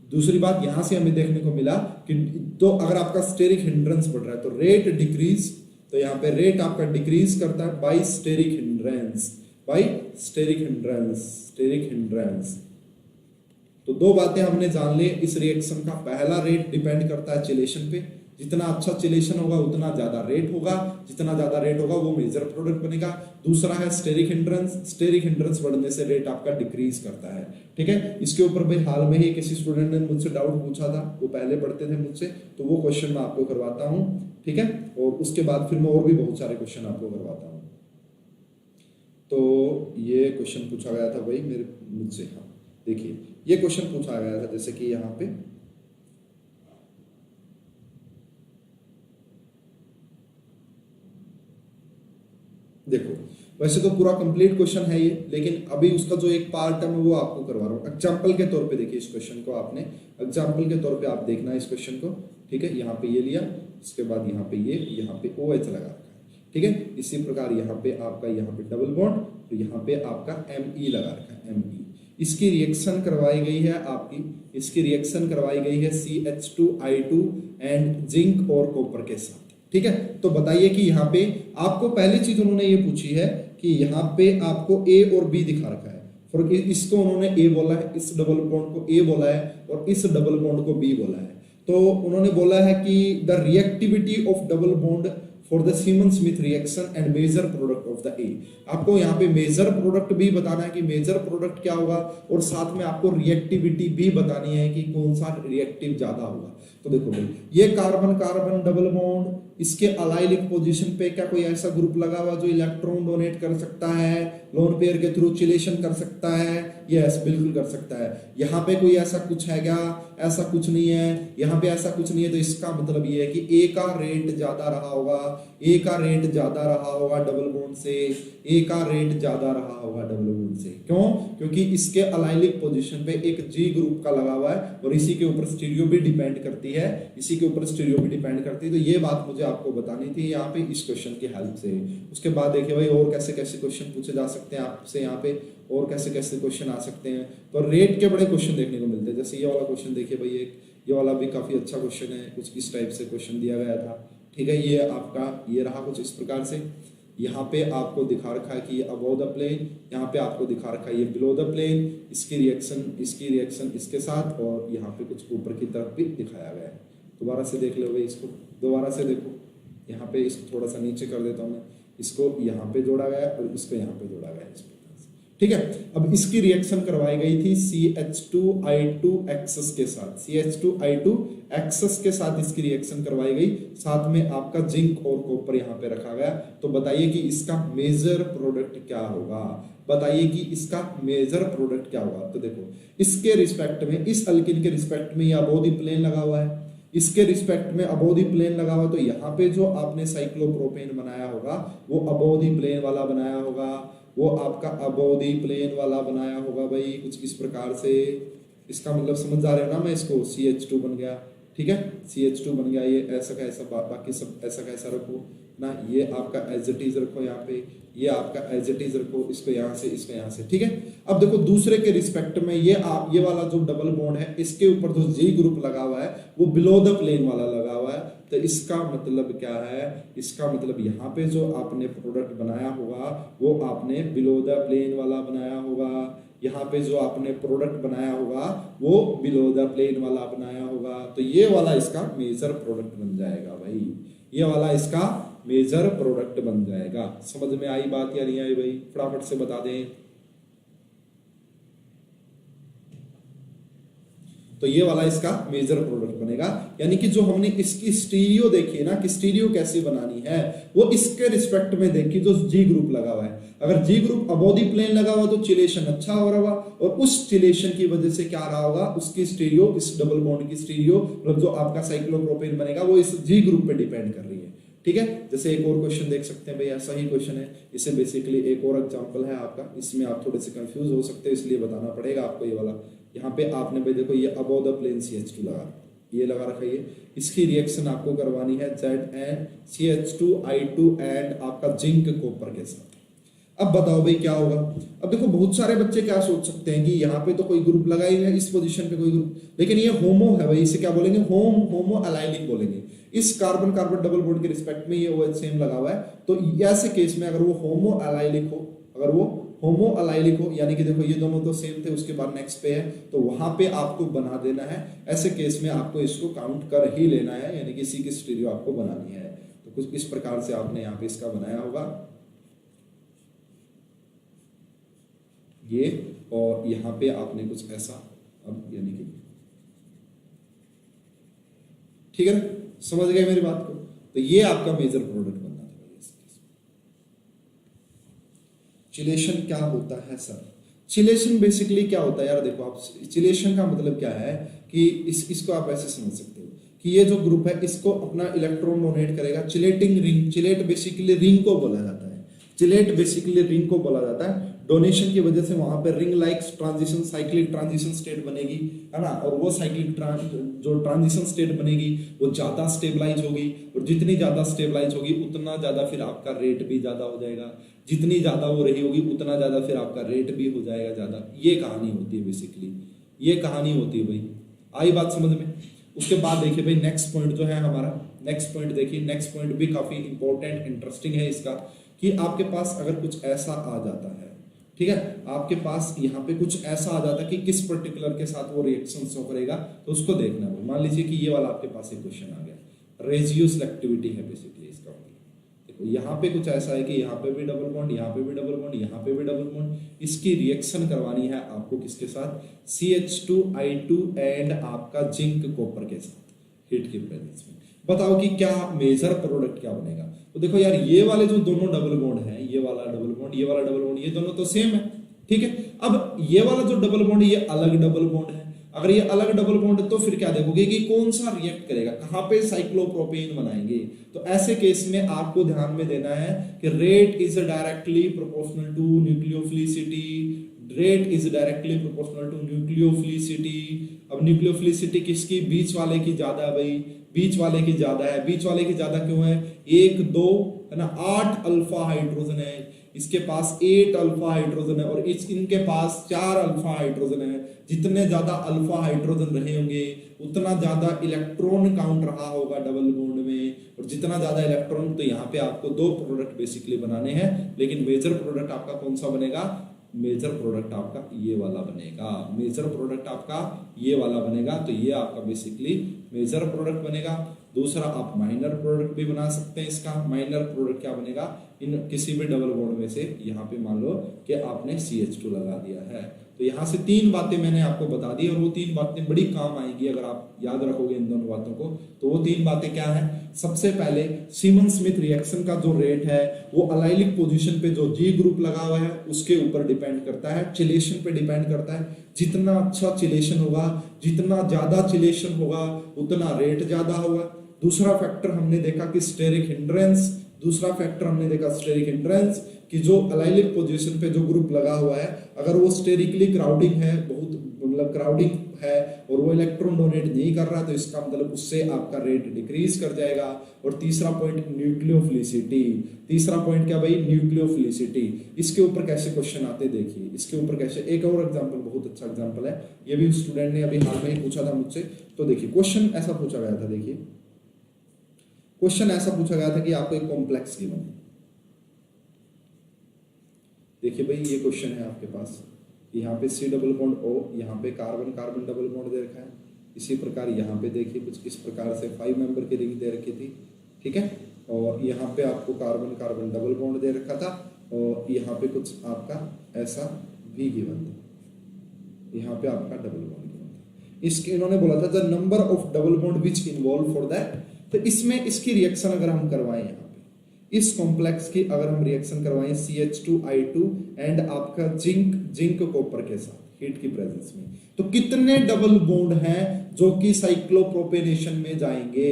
दूसरी बात यहाँ से हमें देखने को मिला कि तो अगर आपका स्टेरिक हिंड्रेंस बढ़ रहा है तो रेट डिक्रीज, तो यहाँ पे रेट आपका डिक्रीज करता है by steric hindrance, by steric hindrance, steric hindrance. तो दो बातें हमने जान ली इस रिएक्शन का। पहला, रेट डिपेंड करता है चिलेशन पे। जितना अच्छा चिलेशन होगा उतना ज्यादा रेट होगा, जितना ज्यादा रेट होगा वो मेजर प्रोडक्ट बनेगा। दूसरा है स्टेरिक हिंड्रेंस, स्टेरिक हिंड्रेंस बढ़ने से रेट आपका डिक्रीज करता है, ठीक है। इसके ऊपर भाई हाल में ही किसी स्टूडेंट ने मुझसे डाउट पूछा था, वो पहले पढ़ते थे मुझसे, तो वो क्वेश्चन मैं आपको करवाता हूँ, ठीक है। और उसके बाद फिर मैं और भी बहुत सारे क्वेश्चन आपको करवाता हूँ। तो ये क्वेश्चन पूछा गया था भाई मेरे मुझसे, हाँ देखिए ये क्वेश्चन पूछा गया था, जैसे कि यहाँ पे देखो, वैसे तो पूरा कंप्लीट क्वेश्चन है ये, लेकिन अभी उसका जो एक पार्ट है मैं वो आपको करवा रहा हूँ एग्जाम्पल के तौर पे। देखिए इस क्वेश्चन को आपने एग्जाम्पल के तौर पे आप देखना इस क्वेश्चन को, ठीक है। यहाँ पे ये लिया, इसके बाद यहाँ पे ये, यहाँ पे OH लगा रखा है, ठीक है। इसी प्रकार यहाँ पे आपका यहाँ पे डबल बॉन्ड, तो यहाँ पे आपका Me लगा रखा है, Me। इसकी रिएक्शन करवाई गई है आपकी, इसकी रिएक्शन करवाई गई है CH2I2 एंड जिंक और कॉपर के साथ, ठीक है। तो बताइए कि यहाँ पे आपको पहली चीज उन्होंने ये पूछी है कि यहाँ पे आपको A और B दिखा रखा है। फॉर इसको उन्होंने A बोला है, इस डबल बॉन्ड को A बोला है और इस डबल बॉन्ड को B बोला है। तो उन्होंने बोला है कि the reactivity of double bond for the Simmons Smith reaction and major product of the A. आपको यहाँ पे मेजर प्रोडक्ट भी बताना है कि मेजर प्रोडक्ट क्या होगा, और साथ में आपको रिएक्टिविटी भी बतानी है कि कौन सा रिएक्टिव ज्यादा होगा। तो देखो भाई ये कार्बन कार्बन डबल बॉन्ड, इसके अलाइलिक पोजीशन पे क्या कोई ऐसा ग्रुप लगा हुआ जो इलेक्ट्रॉन डोनेट कर सकता है, लोन पेयर के थ्रू चिलेशन कर सकता है, यस बिल्कुल कर सकता है। यहाँ पे कोई ऐसा कुछ है क्या? ऐसा कुछ नहीं है, यहाँ पे ऐसा कुछ नहीं है। तो इसका मतलब ये है कि ए का रेट ज्यादा रहा होगा, ए का रेट ज्यादा रहा होगा डबल बॉन्ड से, ए का रेट ज्यादा रहा होगा डबल बॉन्ड से। क्यों? क्योंकि इसके अलाइलिक पोजीशन पे एक जी ग्रुप का लगा हुआ है और इसी के ऊपर स्टीरियो भी डिपेंड करती है, इसी के ऊपर स्टीरियो भी डिपेंड करती है। तो ये बात मुझे आपको बतानी थी यहाँ पे इस क्वेश्चन की हेल्प से। उसके बाद देखिए भाई और कैसे कैसे क्वेश्चन पूछे जा सकते हैं आपसे यहाँ पे, और कैसे कैसे क्वेश्चन आ सकते हैं। तो रेट के बड़े क्वेश्चन देखने को मिलते हैं। जैसे ये वाला क्वेश्चन देखिए भाई, एक ये वाला भी काफी अच्छा क्वेश्चन है, कुछ इस टाइप से क्वेश्चन दिया गया था। ठीक है, ये आपका ये रहा कुछ इस प्रकार से। यहाँ पे आपको दिखा रखा है कि ये अबव द प्लेन, यहाँ पे आपको दिखा रखा है ये बिलो द प्लेन, इसकी रिएक्शन इसके साथ, और यहाँ पे कुछ ऊपर की तरफ भी दिखाया गया है। दोबारा से देख लो भाई, इसको दोबारा से देखो। यहाँ पे इसको थोड़ा सा नीचे कर देता हूँ मैं, इसको यहाँ पे जोड़ा गया और इसको यहाँ पे जोड़ा गया इस प्रकार से। ठीक है, अब इसकी रिएक्शन करवाई गई थी CH2I2 एक्सेस के साथ, CH2I2 एक्सेस के साथ इसकी रिएक्शन करवाई गई, साथ में आपका जिंक और कॉपर यहाँ पे रखा गया। तो बताइए कि इसका मेजर प्रोडक्ट क्या होगा, बताइए कि इसका मेजर प्रोडक्ट क्या होगा। तो देखो इसके रिस्पेक्ट में, इस अल्किन के रिस्पेक्ट में ये अबोव द प्लेन लगा हुआ है, इसके रिस्पेक्ट में अबोव द प्लेन लगा हुआ, तो यहाँ पे जो आपने साइक्लोप्रोपेन बनाया होगा वो अबोव द प्लेन वाला बनाया होगा, वो आपका अबोव द प्लेन वाला बनाया होगा भाई, कुछ इस प्रकार से। इसका मतलब समझ जा रहे हो ना मैं इसको, CH2 बन गया। ठीक है, CH2 बन गया, ये ऐसा का ऐसा, बाकी सब ऐसा कैसा रखो ना, ये आपका एज इट इज रखो यहाँ पे, ये आपका एज इट इज रखो, इसको यहाँ से इसको यहाँ से। ठीक है, अब देखो दूसरे के रिस्पेक्ट में ये वाला जो डबल बॉन्ड है, इसके ऊपर जो जी ग्रुप लगा हुआ है वो बिलो द प्लेन वाला लगा हुआ है। तो इसका मतलब क्या है? इसका मतलब यहाँ पे जो आपने प्रोडक्ट बनाया होगा वो आपने बिलो द प्लेन वाला बनाया होगा, यहाँ पे जो आपने प्रोडक्ट बनाया होगा वो बिलो द प्लेन वाला बनाया होगा। तो ये वाला इसका मेजर प्रोडक्ट बन जाएगा भाई, ये वाला इसका मेजर प्रोडक्ट बन जाएगा। समझ में आई बात या नहीं आई भाई? फटाफट से बता दें। तो ये वाला इसका मेजर प्रोडक्ट बनेगा, यानी कि जो हमने इसकी स्टीरियो देखी है ना कि स्टीरियो कैसे बनानी है, वो इसके रिस्पेक्ट में देखी जो जी ग्रुप लगा हुआ है। अगर जी ग्रुप अबोव द प्लेन लगा हुआ तो चिलेशन अच्छा हो रहा होगा, और उस चिलेशन की वजह से क्या रहा होगा, उसकी स्टीरियो, इस डबल बॉन्ड की स्टीरियो मतलब जो आपका साइक्लोप्रोपेन बनेगा वो इस जी ग्रुप पे डिपेंड कर रही है। ठीक है, जैसे एक और क्वेश्चन देख सकते हैं भाई, ऐसा ही क्वेश्चन है, इसे बेसिकली एक और एग्जांपल है आपका, इसमें आप थोड़े से कंफ्यूज हो सकते हैं इसलिए बताना पड़ेगा आपको। ये वाला यहाँ पे आपने भाई देखो ये अबोव द प्लेन CH2 लगा, ये लगा रखा है, इसकी रिएक्शन आपको करवानी है ZnCH2I2 एंड आपका जिंक कॉपर के साथ। अब बताओ भाई क्या होगा? अब देखो बहुत सारे बच्चे क्या सोच सकते हैं कि यहाँ पे तो कोई ग्रुप लगा ही है, इस पोजीशन पे कोई ग्रुप, लेकिन ये होमो है भाई, इसे क्या बोलेंगे? होमो अलाइलिक बोलेंगे। इस कार्बन कार्बन डबल बॉन्ड के रिस्पेक्ट में ये OH सेम लगा हुआ है, तो ऐसे केस में अगर वो होमो अलाइलिक हो, अगर वो होमो अलाइलिक हो, यानी कि देखो ये दोनों तो सेम थे, उसके बाद नेक्स्ट पे है, तो वहां पे आपको बना देना है। ऐसे केस में आपको इसको काउंट कर ही लेना है, यानी कि इसी की स्टीरियो आपको बनानी है। तो कुछ इस प्रकार से आपने यहाँ पे इसका बनाया होगा ये, और यहाँ पे आपने कुछ ऐसा, अब यानी कि ठीक है ना, समझ गए मेरी बात को? तो ये आपका मेजर प्रोडक्ट बनना था। चिलेशन क्या होता है सर? चिलेशन बेसिकली क्या होता है यार? देखो आप, चिलेशन का मतलब क्या है कि इसको आप ऐसे समझ सकते हो कि ये जो ग्रुप है इसको अपना इलेक्ट्रॉन डोनेट करेगा, chelating ring, chelate basically ring को बोला जाता है, चिलेट बेसिकली रिंग को बोला जाता है। डोनेशन की वजह से वहां पर ring like transition, cyclic transition state बनेगी, है ना, और वो साइक्लिक जो ट्रांजिशन स्टेट बनेगी वो ज्यादा स्टेबलाइज होगी, और जितनी ज्यादा स्टेबलाइज होगी उतना ज्यादा फिर आपका रेट भी ज्यादा हो जाएगा, जितनी ज्यादा वो रही होगी उतना ज्यादा फिर आपका रेट भी हो जाएगा ज्यादा। ये कहानी होती है बेसिकली, ये कहानी होती है भाई। आई बात समझ में? उसके बाद देखिए भाई नेक्स्ट पॉइंट जो है हमारा, नेक्स्ट पॉइंट देखिए, नेक्स्ट पॉइंट भी काफी इंपॉर्टेंट इंटरेस्टिंग है इसका, कि आपके पास अगर कुछ ऐसा आ जाता है, ठीक है, आपके पास यहाँ पे कुछ ऐसा आ जाता है कि किस पर्टिकुलर के साथ वो रिएक्शन शो करेगा, तो उसको देखना है। मान लीजिए कि ये वाला आपके पास एक क्वेश्चन आ गया, रेशियो सिलेक्टिविटी है बेसिकली इसका मतलब। देखो यहाँ पे कुछ ऐसा है कि यहाँ पे भी डबल बॉन्ड, यहाँ पे भी डबल बॉन्ड, यहाँ पे भी डबल बॉन्ड, इसकी रिएक्शन करवानी है आपको किसके साथ? CH2I2 एंड आपका जिंक कॉपर के साथ हीट की प्रेजेंस में। बताओ कि क्या मेजर प्रोडक्ट क्या बनेगा? तो देखो यार ये वाले जो दोनों डबल बॉन्ड हैं, ये वाला डबल बॉन्ड, ये वाला डबल बॉन्ड, ये दोनों तो सेम है, ठीक है। अब ये वाला जो डबल बॉन्ड ये अलग डबल बॉन्ड है। अगर ये अलग डबल बॉन्ड है तो फिर क्या देखोगे कि कौन सा रिएक्ट करेगा, कहां पे साइक्लोप्रोपेन बनाएंगे। तो ऐसे केस में आपको ध्यान में देना है कि rate is directly proportional to nucleophilicity. Rate is directly proportional to nucleophilicity. अब न्यूक्लियोफिलिसिटी किसकी, बीच वाले की ज्यादा है भाई, बीच वाले की ज्यादा है। बीच वाले की ज्यादा क्यों है, 1 2 है ना, 8 अल्फा हाइड्रोजन है, इसके पास 8 अल्फा हाइड्रोजन है, और इनके पास 4 अल्फा हाइड्रोजन है। जितने ज्यादा अल्फा हाइड्रोजन रहे होंगे उतना ज्यादा इलेक्ट्रॉन काउंट रहा होगा डबल बॉन्ड में, और जितना ज्यादा इलेक्ट्रॉन, तो यहाँ पे आपको 2 प्रोडक्ट बेसिकली बनाने हैं, लेकिन मेजर प्रोडक्ट आपका कौन सा बनेगा, मेजर प्रोडक्ट आपका ये वाला बनेगा। मेजर प्रोडक्ट आपका ये वाला बनेगा, तो ये आपका बेसिकली मेजर प्रोडक्ट बनेगा। दूसरा आप माइनर प्रोडक्ट भी बना सकते हैं। इसका माइनर प्रोडक्ट क्या बनेगा, इन किसी भी डबल बॉन्ड में से यहाँ पे मान लो कि आपने CH2 लगा दिया है। तो यहाँ से 3 बातें मैंने आपको बता दी, और वो 3 बातें बड़ी काम आएंगी अगर आप याद रखोगे इन दोनों बातों को। तो वो 3 बातें क्या है, सबसे पहले सीमन स्मिथ रिएक्शन का जो रेट है वो अलाइलिक पोजीशन पे जो G ग्रुप लगा हुआ है उसके ऊपर डिपेंड करता है, चिलेशन पे डिपेंड करता है। जितना अच्छा चिलेशन होगा, जितना ज्यादा चिलेशन होगा, उतना रेट ज्यादा होगा। दूसरा फैक्टर हमने देखा कि स्टेरिक हिंड्रेंस। दूसरा फैक्टर हमने देखा स्टेरिक हिंड्रेंस कि जो अलाइलिक पोजीशन पे जो ग्रुप लगा हुआ है, अगर वो स्टेरिकली क्राउडिंग है, बहुत मतलब क्राउडिंग है, और वो इलेक्ट्रॉन डोनेट नहीं कर रहा, तो इसका मतलब उससे आपका रेट डिक्रीज कर जाएगा। और तीसरा पॉइंट न्यूक्लियोफिलिसिटी। तीसरा पॉइंट क्या भाई, न्यूक्लियोफिलिसिटी। इसके ऊपर कैसे क्वेश्चन आते देखिए, इसके ऊपर कैसे, एक और एग्जांपल, बहुत अच्छा एग्जांपल है, ये भी स्टूडेंट ने अभी हाल में ही पूछा था मुझसे। तो देखिए क्वेश्चन ऐसा पूछा गया था, देखिए क्वेश्चन ऐसा पूछा गया था कि आपको एक कॉम्प्लेक्स गिवन है। देखिए भाई ये क्वेश्चन है आपके पास, यहाँ पे C डबल बॉन्ड O, यहाँ पे कार्बन कार्बन डबल बॉन्ड दे रखा है। इसी प्रकार यहाँ पे देखिए कुछ इस प्रकार से 5 मेंबर की रिंग दे रखी थी, ठीक है। और यहाँ पे आपको कार्बन कार्बन डबल बॉन्ड दे रखा था, और यहाँ पे कुछ आपका ऐसा भी गिवन था, यहाँ पे आपका डबल बॉन्ड गिवन था। इसके इन्होंने बोला था the number of double bond which involve for that. तो इसमें इसकी रिएक्शन अगर हम करवाएं, यहाँ पे इस कॉम्प्लेक्स की अगर हम रिएक्शन करवाएं CH2I2 एंड आपका जिंक कॉपर के साथ हीट की प्रेजेंस में, तो कितने डबल बॉन्ड हैं जो कि साइक्लोप्रोपेनेशन में जाएंगे,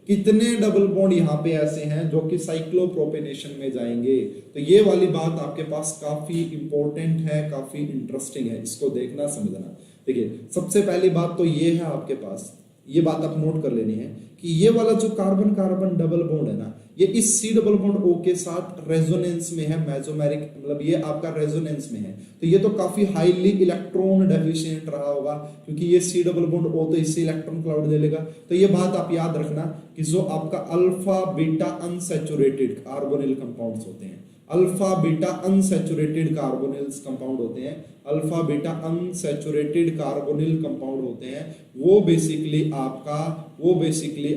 कितने डबल बॉन्ड यहाँ पे ऐसे हैं जो कि साइक्लोप्रोपेनेशन में जाएंगे। तो ये वाली बात आपके पास काफी इंपॉर्टेंट है, काफी इंटरेस्टिंग है, इसको देखना समझना। देखिए सबसे पहली बात तो ये है आपके पास, ये बात आप नोट कर लेनी है कि ये वाला जो कार्बन कार्बन डबल बॉन्ड है ना, ये इस C डबल बॉन्ड O के साथ रेजोनेंस में है, मेसोमेरिक मतलब ये आपका रेजोनेंस में है। तो ये तो काफी हाईली इलेक्ट्रॉन डेफिशिएंट रहा होगा, क्योंकि ये C डबल बॉन्ड O तो इससे इलेक्ट्रॉन क्लाउड ले लेगा। तो ये बात आप याद रखना कि जो आपका alpha beta unsaturated carbonyl compounds होते हैं, alpha beta unsaturated carbonyls compound होते हैं, alpha beta unsaturated carbonyl compound होते हैं, वो बेसिकली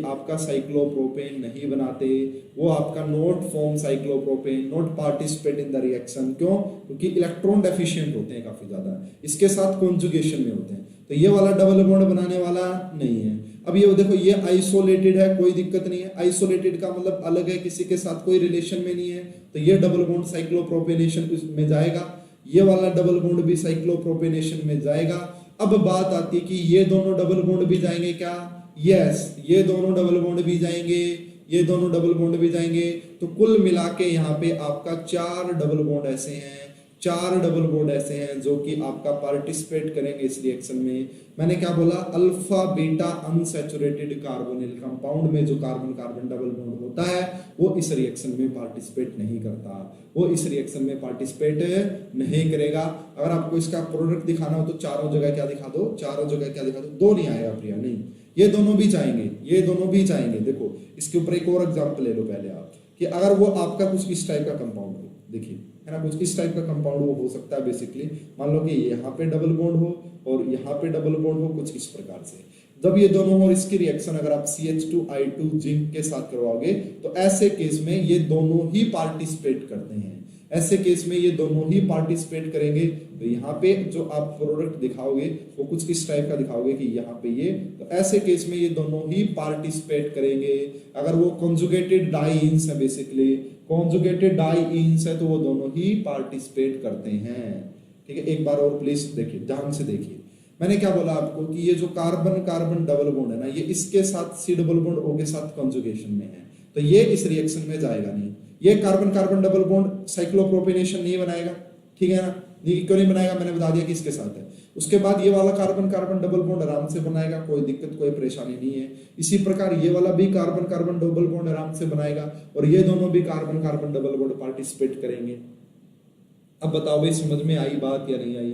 आपका साइक्लोप्रोपेन नहीं बनाते, वो आपका not form cyclopropane, not participate in the reaction. क्यों? क्योंकि इलेक्ट्रॉन डेफिशिएंट होते हैं काफी ज्यादा, इसके साथ कॉन्जुगेशन में होते हैं। तो ये वाला डबल बॉन्ड बनाने वाला नहीं है। अब ये देखो ये आइसोलेटेड है, कोई दिक्कत नहीं है। आइसोलेटेड का मतलब अलग है, किसी के साथ कोई रिलेशन में नहीं है, तो ये डबल बॉन्ड साइक्लोप्रोपेनेशन में जाएगा। ये वाला डबल बॉन्ड भी साइक्लोप्रोपेनेशन में जाएगा। अब बात आती है कि ये दोनों डबल बॉन्ड भी जाएंगे क्या? यस, ये दोनों डबल बॉन्ड भी जाएंगे, ये दोनों डबल बॉन्ड भी जाएंगे। तो कुल मिला के यहाँ पे आपका 4 डबल बॉन्ड ऐसे हैं, 4 डबल बॉन्ड ऐसे हैं जो कि आपका पार्टिसिपेट करेंगे इस रिएक्शन में। मैंने क्या बोला? Alpha beta unsaturated carbonyl compound में जो कार्बन कार्बन डबल बॉन्ड होता है वो इस रिएक्शन में पार्टिसिपेट नहीं करता, वो इस रिएक्शन में पार्टिसिपेट नहीं करेगा। अगर आपको इसका प्रोडक्ट दिखाना हो तो चारों जगह क्या दिखा दो, चारों जगह क्या दिखा दो, 2 नहीं आएगा प्रिया, नहीं, ये दोनों भी जाएंगे, ये दोनों भी जाएंगे। देखो इसके ऊपर एक और एग्जाम्पल ले लो पहले आप, कि अगर वो आपका कुछ इस टाइप का कंपाउंड हो, देखिए है ना, कुछ इस टाइप का कंपाउंड वो हो सकता है। बेसिकली मान लो कि यहाँ पे डबल बॉन्ड हो और यहाँ पे डबल बॉन्ड हो, कुछ इस प्रकार से। जब ये दोनों हो, इसकी रिएक्शन अगर आप CH2I2 जिंक के साथ करवाओगे तो ऐसे केस में ये दोनों ही पार्टिसिपेट करते हैं, ऐसे केस में ये दोनों ही पार्टिसिपेट करेंगे। तो यहाँ पे जो आप प्रोडक्ट दिखाओगे वो कुछ इस टाइप का दिखाओगे कि यहाँ पे ये, तो ऐसे केस में ये दोनों ही पार्टिसिपेट करेंगे। अगर वो कॉन्जुगेटेड डाइन्स है, बेसिकली कॉन्जुगेटेड डाइन्स है, तो वो दोनों ही पार्टिसिपेट करते हैं। ठीक है, एक बार और प्लीज देखिए, ध्यान से देखिए। मैंने क्या बोला आपको कि ये जो कार्बन कार्बन डबल बॉन्ड है ना, ये इसके साथ सी डबल बॉन्ड ओ के साथ कंजुगेशन में है, तो ये इस रिएक्शन में जाएगा नहीं। ये carbon carbon double bond cyclopropanation नहीं बनाएगा, ठीक है ना, क्यों नहीं बनाएगा, मैंने बता दिया कि इसके साथ है। उसके बाद ये वाला कार्बन कार्बन डबल बॉन्ड आराम से बनाएगा, कोई दिक्कत कोई परेशानी नहीं है। इसी प्रकार ये वाला भी कार्बन कार्बन डबल बॉन्ड आराम से बनाएगा, और ये दोनों भी carbon carbon double bond participate करेंगे। अब बताओ भाई, समझ में आई बात या नहीं आई?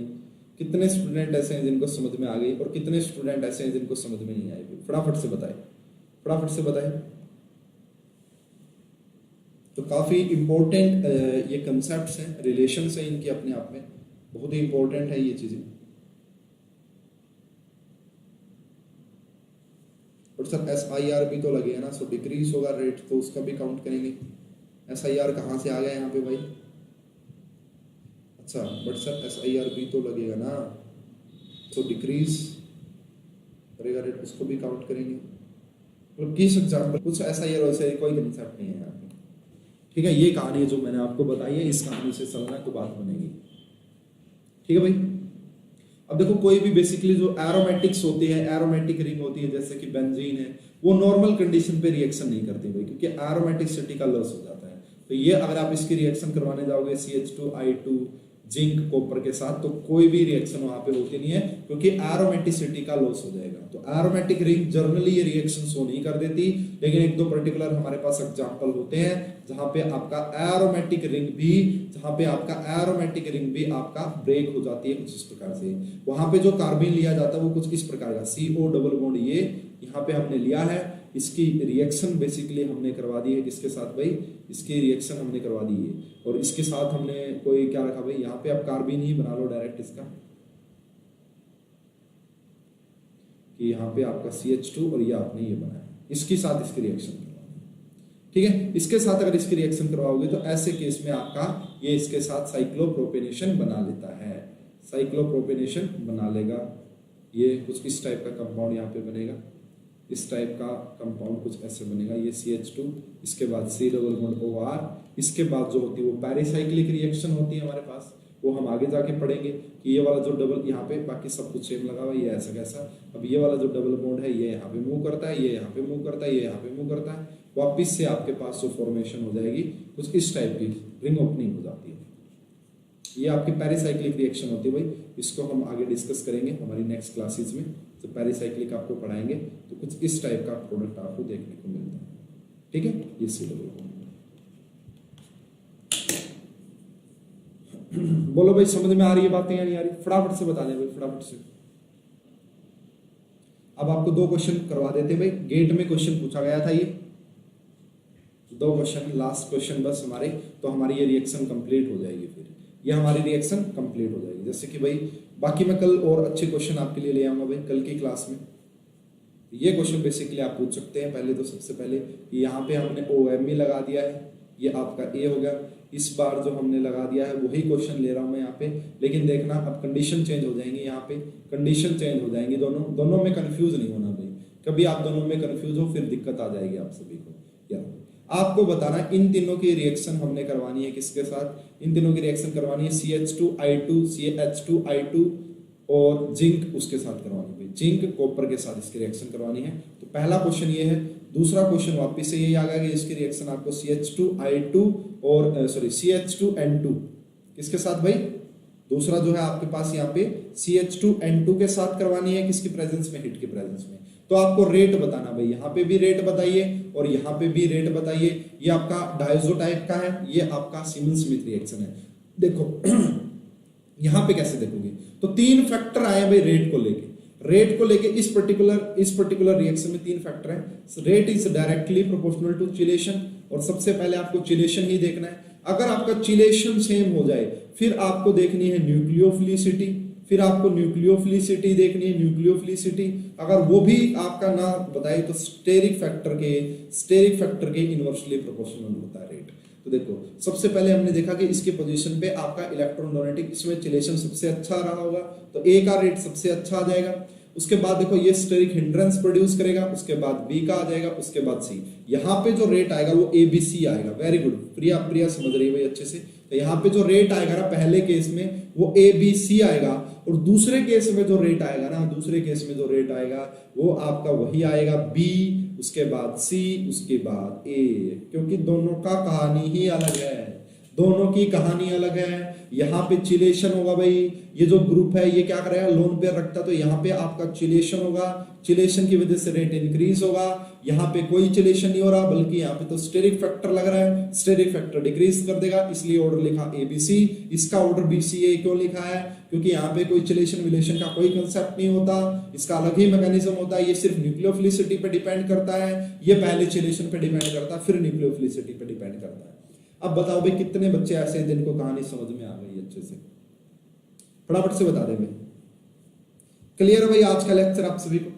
कितने स्टूडेंट ऐसे हैं जिनको समझ में आ गई, और कितने स्टूडेंट ऐसे हैं जिनको समझ में नहीं आई? फटाफट से बताए, फटाफट से बताए। तो काफी इंपॉर्टेंट ये कंसेप्ट्स हैं, रिलेशंस हैं इनके अपने आप में, बहुत ही इंपॉर्टेंट है ये चीजें। और सर SIR भी तो लगेगा ना, सो डिक्रीज होगा रेट, तो उसका भी काउंट करेंगे। SIR कहाँ से आ गया यहाँ पे भाई? अच्छा, बट सर SIR भी तो लगेगा ना, तो डिक्रीज करेगा रेट, उसको भी काउंट करेंगे। मतलब किस एग्जाम्पल, कुछ SIR वैसे कोई कंसेप्ट नहीं है यहाँ पे, ठीक है। ये कहानी है जो मैंने आपको बताई है, इस कहानी से चलना तो बात बनेगी, ठीक है भाई। अब देखो, कोई भी बेसिकली जो एरोमेटिक्स होती है, एरोमेटिक रिंग होती है, जैसे कि बेंजीन है, वो नॉर्मल कंडीशन पे रिएक्शन नहीं करती भाई, क्योंकि एरोमेटिसिटी का लॉस हो जाता है। तो ये अगर आप इसकी रिएक्शन करवाने जाओगे CH2I2 जिंक कॉपर के साथ, तो कोई भी रिएक्शन वहां पे होती नहीं है, क्योंकि एरोमेटिसिटी का लॉस हो जाएगा। तो एरोमेटिक रिंग जनरली ये रिएक्शन शो नहीं कर देती, लेकिन एक दो पर्टिकुलर हमारे पास एग्जांपल होते हैं जहां पे आपका एरोमेटिक रिंग भी आपका ब्रेक हो जाती है कुछ इस प्रकार से। वहां पे जो कार्बन लिया जाता है वो कुछ इस प्रकार का CO डबल बॉन्ड ये यहाँ पे हमने लिया है, इसकी रिएक्शन बेसिकली हमने करवा दी है किसके साथ भाई? इसकी रिएक्शन हमने करवा दी है, और इसके साथ हमने कोई क्या रखा भाई, यहाँ पे आप कार्बन ही बना लो डायरेक्ट इसका, कि यहाँ पे आपका CH2 और ये आपने ये बनाया, इसके साथ इसकी रिएक्शन करवाओगे, ठीक है। इसके साथ अगर इसकी रिएक्शन करवाओगे तो ऐसे केस में आपका ये इसके साथ साइक्लोप्रोपेनेशन बना लेता है, साइक्लोप्रोपेनेशन बना लेगा। ये कुछ इस टाइप का कंपाउंड यहाँ पे बनेगा, इस टाइप का कंपाउंड कुछ ऐसे बनेगा, ये CH2, इसके बाद C डबल बॉन्ड OR, इसके बाद जो होती है वो पेरिसाइक्लिक रिएक्शन होती है हमारे पास, वो हम आगे जाके पढ़ेंगे कि ये वाला जो डबल, यहाँ पे बाकी सब कुछ सेम लगा हुआ है, ये ऐसा कैसा। अब ये वाला जो डबल बॉन्ड है ये यहाँ पे मूव करता है, ये यहाँ पे मूव करता है, ये यहाँ पे मूव करता है, वापिस से आपके पास जो फॉर्मेशन हो जाएगी कुछ इस टाइप की रिंग ओपनिंग हो जाती है। ये आपकी पेरिसाइक्लिक रिएक्शन होती है भाई, इसको हम आगे डिस्कस करेंगे हमारी नेक्स्ट क्लासेस में, तो पेरिसाइक्लिक आपको पढ़ाएंगे, तो कुछ इस टाइप का प्रोडक्ट आपको देखने को मिलता है, ठीक है। ये C डबल बॉन्ड बोलो भाई, समझ में आ रही है बातें या नहीं आ रही? फटाफट से बता दें भाई, फटाफट से। अब आपको दो क्वेश्चन करवा देते भाई, गेट में क्वेश्चन पूछा गया था, ये दो क्वेश्चन, लास्ट क्वेश्चन बस हमारे, तो हमारी ये रिएक्शन कंप्लीट हो जाएगी, फिर ये हमारी रिएक्शन कंप्लीट हो जाएगी। जैसे कि भाई बाकी मैं कल और अच्छे क्वेश्चन आपके लिए ले आऊंगा भाई कल की क्लास में। ये क्वेश्चन बेसिकली आप पूछ सकते हैं। पहले तो सबसे पहले यहाँ पे हमने OMe लगा दिया है, ये आपका A हो गया। इस बार जो हमने लगा दिया है वही क्वेश्चन ले रहा हूं मैं यहाँ पे, लेकिन देखना अब कंडीशन चेंज हो जाएंगी, यहाँ पे कंडीशन चेंज हो जाएंगी, दोनों में कंफ्यूज नहीं होना भाई, कभी आप दोनों में कंफ्यूज हो फिर दिक्कत आ जाएगी आप सभी को। यार आपको बताना इन तीनों की रिएक्शन हमने करवानी है किसके साथ? इन तीनों की रिएक्शन करवानी है CH2I2 CH2I2 और जिंक उसके साथ करवानी है, जिंक कॉपर के साथ इसकी रिएक्शन करवानी है। तो पहला क्वेश्चन ये है। दूसरा क्वेश्चन वापस से यही आ गया कि इसकी रिएक्शन आपको CH2I2 और CH2N2 किसके साथ भाई? दूसरा जो है आपके पास यहाँ पे CH2N2 के साथ करवानी है, किसकी प्रेजेंस में? हिट के प्रेजेंस में। तो आपको रेट बताना भाई, यहाँ पे भी रेट बताइए और यहाँ पे भी रेट बताइए। ये आपका डायजो टाइप का है, ये आपका सिमन स्मिथ रिएक्शन है। देखो यहाँ पे कैसे देखोगे, तो तीन फैक्टर आए भाई रेट को लेके इस पर्टिकुलर रिएक्शन में तीन फैक्टर हैं। Rate is directly proportional to chelation, और सबसे पहले आपको चिलेशन ही देखना है। अगर आपका चिलेशन सेम हो जाए फिर आपको देखनी है न्यूक्लियोफिलिसिटी, फिर आपको न्यूक्लियोफिलिसिटी देखनी है, न्यूक्लियोफिलिसिटी अगर वो भी आपका ना बताए तो स्टेरिक फैक्टर के इनवर्सली प्रोपोर्शनल होता है रेट। तो देखो सबसे पहले हमने देखा कि इसके पोजीशन पे आपका इलेक्ट्रॉन डोनेटिक, इसमें चिलेशन सबसे अच्छा रहा होगा तो ए का रेट सबसे अच्छा आ जाएगा। उसके बाद देखो ये स्टेरिक हिंड्रेंस प्रोड्यूस करेगा, उसके बाद बी का आ जाएगा, उसके बाद सी। यहाँ पे जो रेट आएगा वो ABC आएगा। वेरी गुड, प्रिया समझ रही है भाई अच्छे से। तो यहाँ पे जो रेट आएगा ना पहले केस में वो ABC आएगा, और दूसरे केस में जो रेट आएगा ना, दूसरे केस में जो रेट आएगा वो आपका वही आएगा B, उसके बाद C, उसके बाद A, क्योंकि दोनों का कहानी ही अलग है, दोनों की कहानी अलग है। यहाँ पे चिलेशन होगा भाई, ये जो ग्रुप है ये क्या करेगा, लोन पे रखता, तो यहाँ पे आपका चिलेशन होगा, चिलेशन की वजह से रेट इंक्रीज होगा। यहाँ पे कोई चिलेशन नहीं हो रहा, बल्कि यहाँ पे तो स्टेरिक फैक्टर लग रहा है, स्टेरिक फैक्टर डिक्रीज कर देगा, इसलिए ऑर्डर लिखा ABC। इसका ऑर्डर BCA क्यों लिखा है, क्योंकि यहाँ पे कोई चिलेशन विलेशन का कोई कंसेप्ट नहीं होता, इसका अलग ही मैकेनिज्म होता है, ये सिर्फ न्यूक्लियोफिलिसिटी पे डिपेंड करता है, ये पहले चिलेशन पे डिपेंड करता है, फिर न्यूक्लियोफिलिसिटी पे डिपेंड करता है। अब बताओ भाई कितने बच्चे ऐसे हैं जिनको कहानी समझ में आ गई अच्छे से, फटाफट से बता दे भाई। क्लियर है भाई आज का लेक्चर आप सभी को?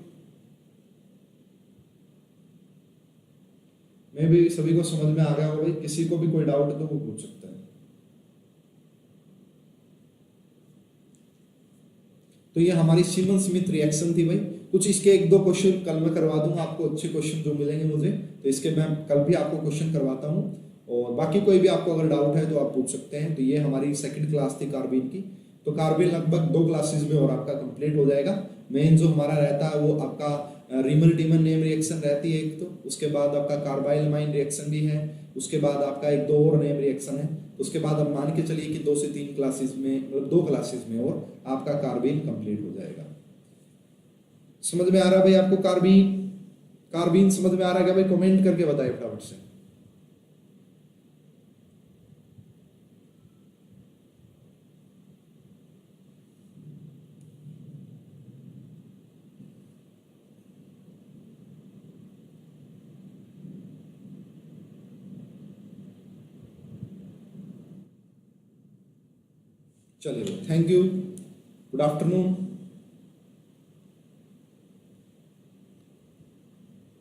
मैं भी सभी को समझ में आ गया होगा भाई, किसी को भी कोई डाउट है तो वो पूछ सकता है। तो ये हमारी सीमन स्मिथ रिएक्शन थी भाई। कुछ इसके एक दो क्वेश्चन कल मैं करवा दूंगा आपको, अच्छे क्वेश्चन जो मिलेंगे मुझे, तो इसके मैं कल भी आपको क्वेश्चन करवाता हूँ, और बाकी कोई भी आपको अगर डाउट है तो आप पूछ सकते हैं। तो ये हमारी सेकंड क्लास थी कार्बिन की, तो कार्बिन लगभग 2 क्लासेस में और आपका कंप्लीट हो जाएगा। मेन जो हमारा रहता है वो आपका रीमल टीमन नेम रिएक्शन रहती है एक, तो उसके बाद आपका कार्बाइलमाइन रिएक्शन भी है, उसके बाद आपका एक 2 और नेम रिएक्शन है, उसके बाद अब मान के चलिए कि 2 से 3 क्लासेस में, मतलब 2 क्लासेस में और आपका कार्बिन कंप्लीट हो जाएगा। समझ में आ रहा है भाई आपको? कार्बिन समझ में आ रहा है क्या भाई? कमेंट करके बताइए फटाफट से। चलिए, थैंक यू, गुड आफ्टरनून।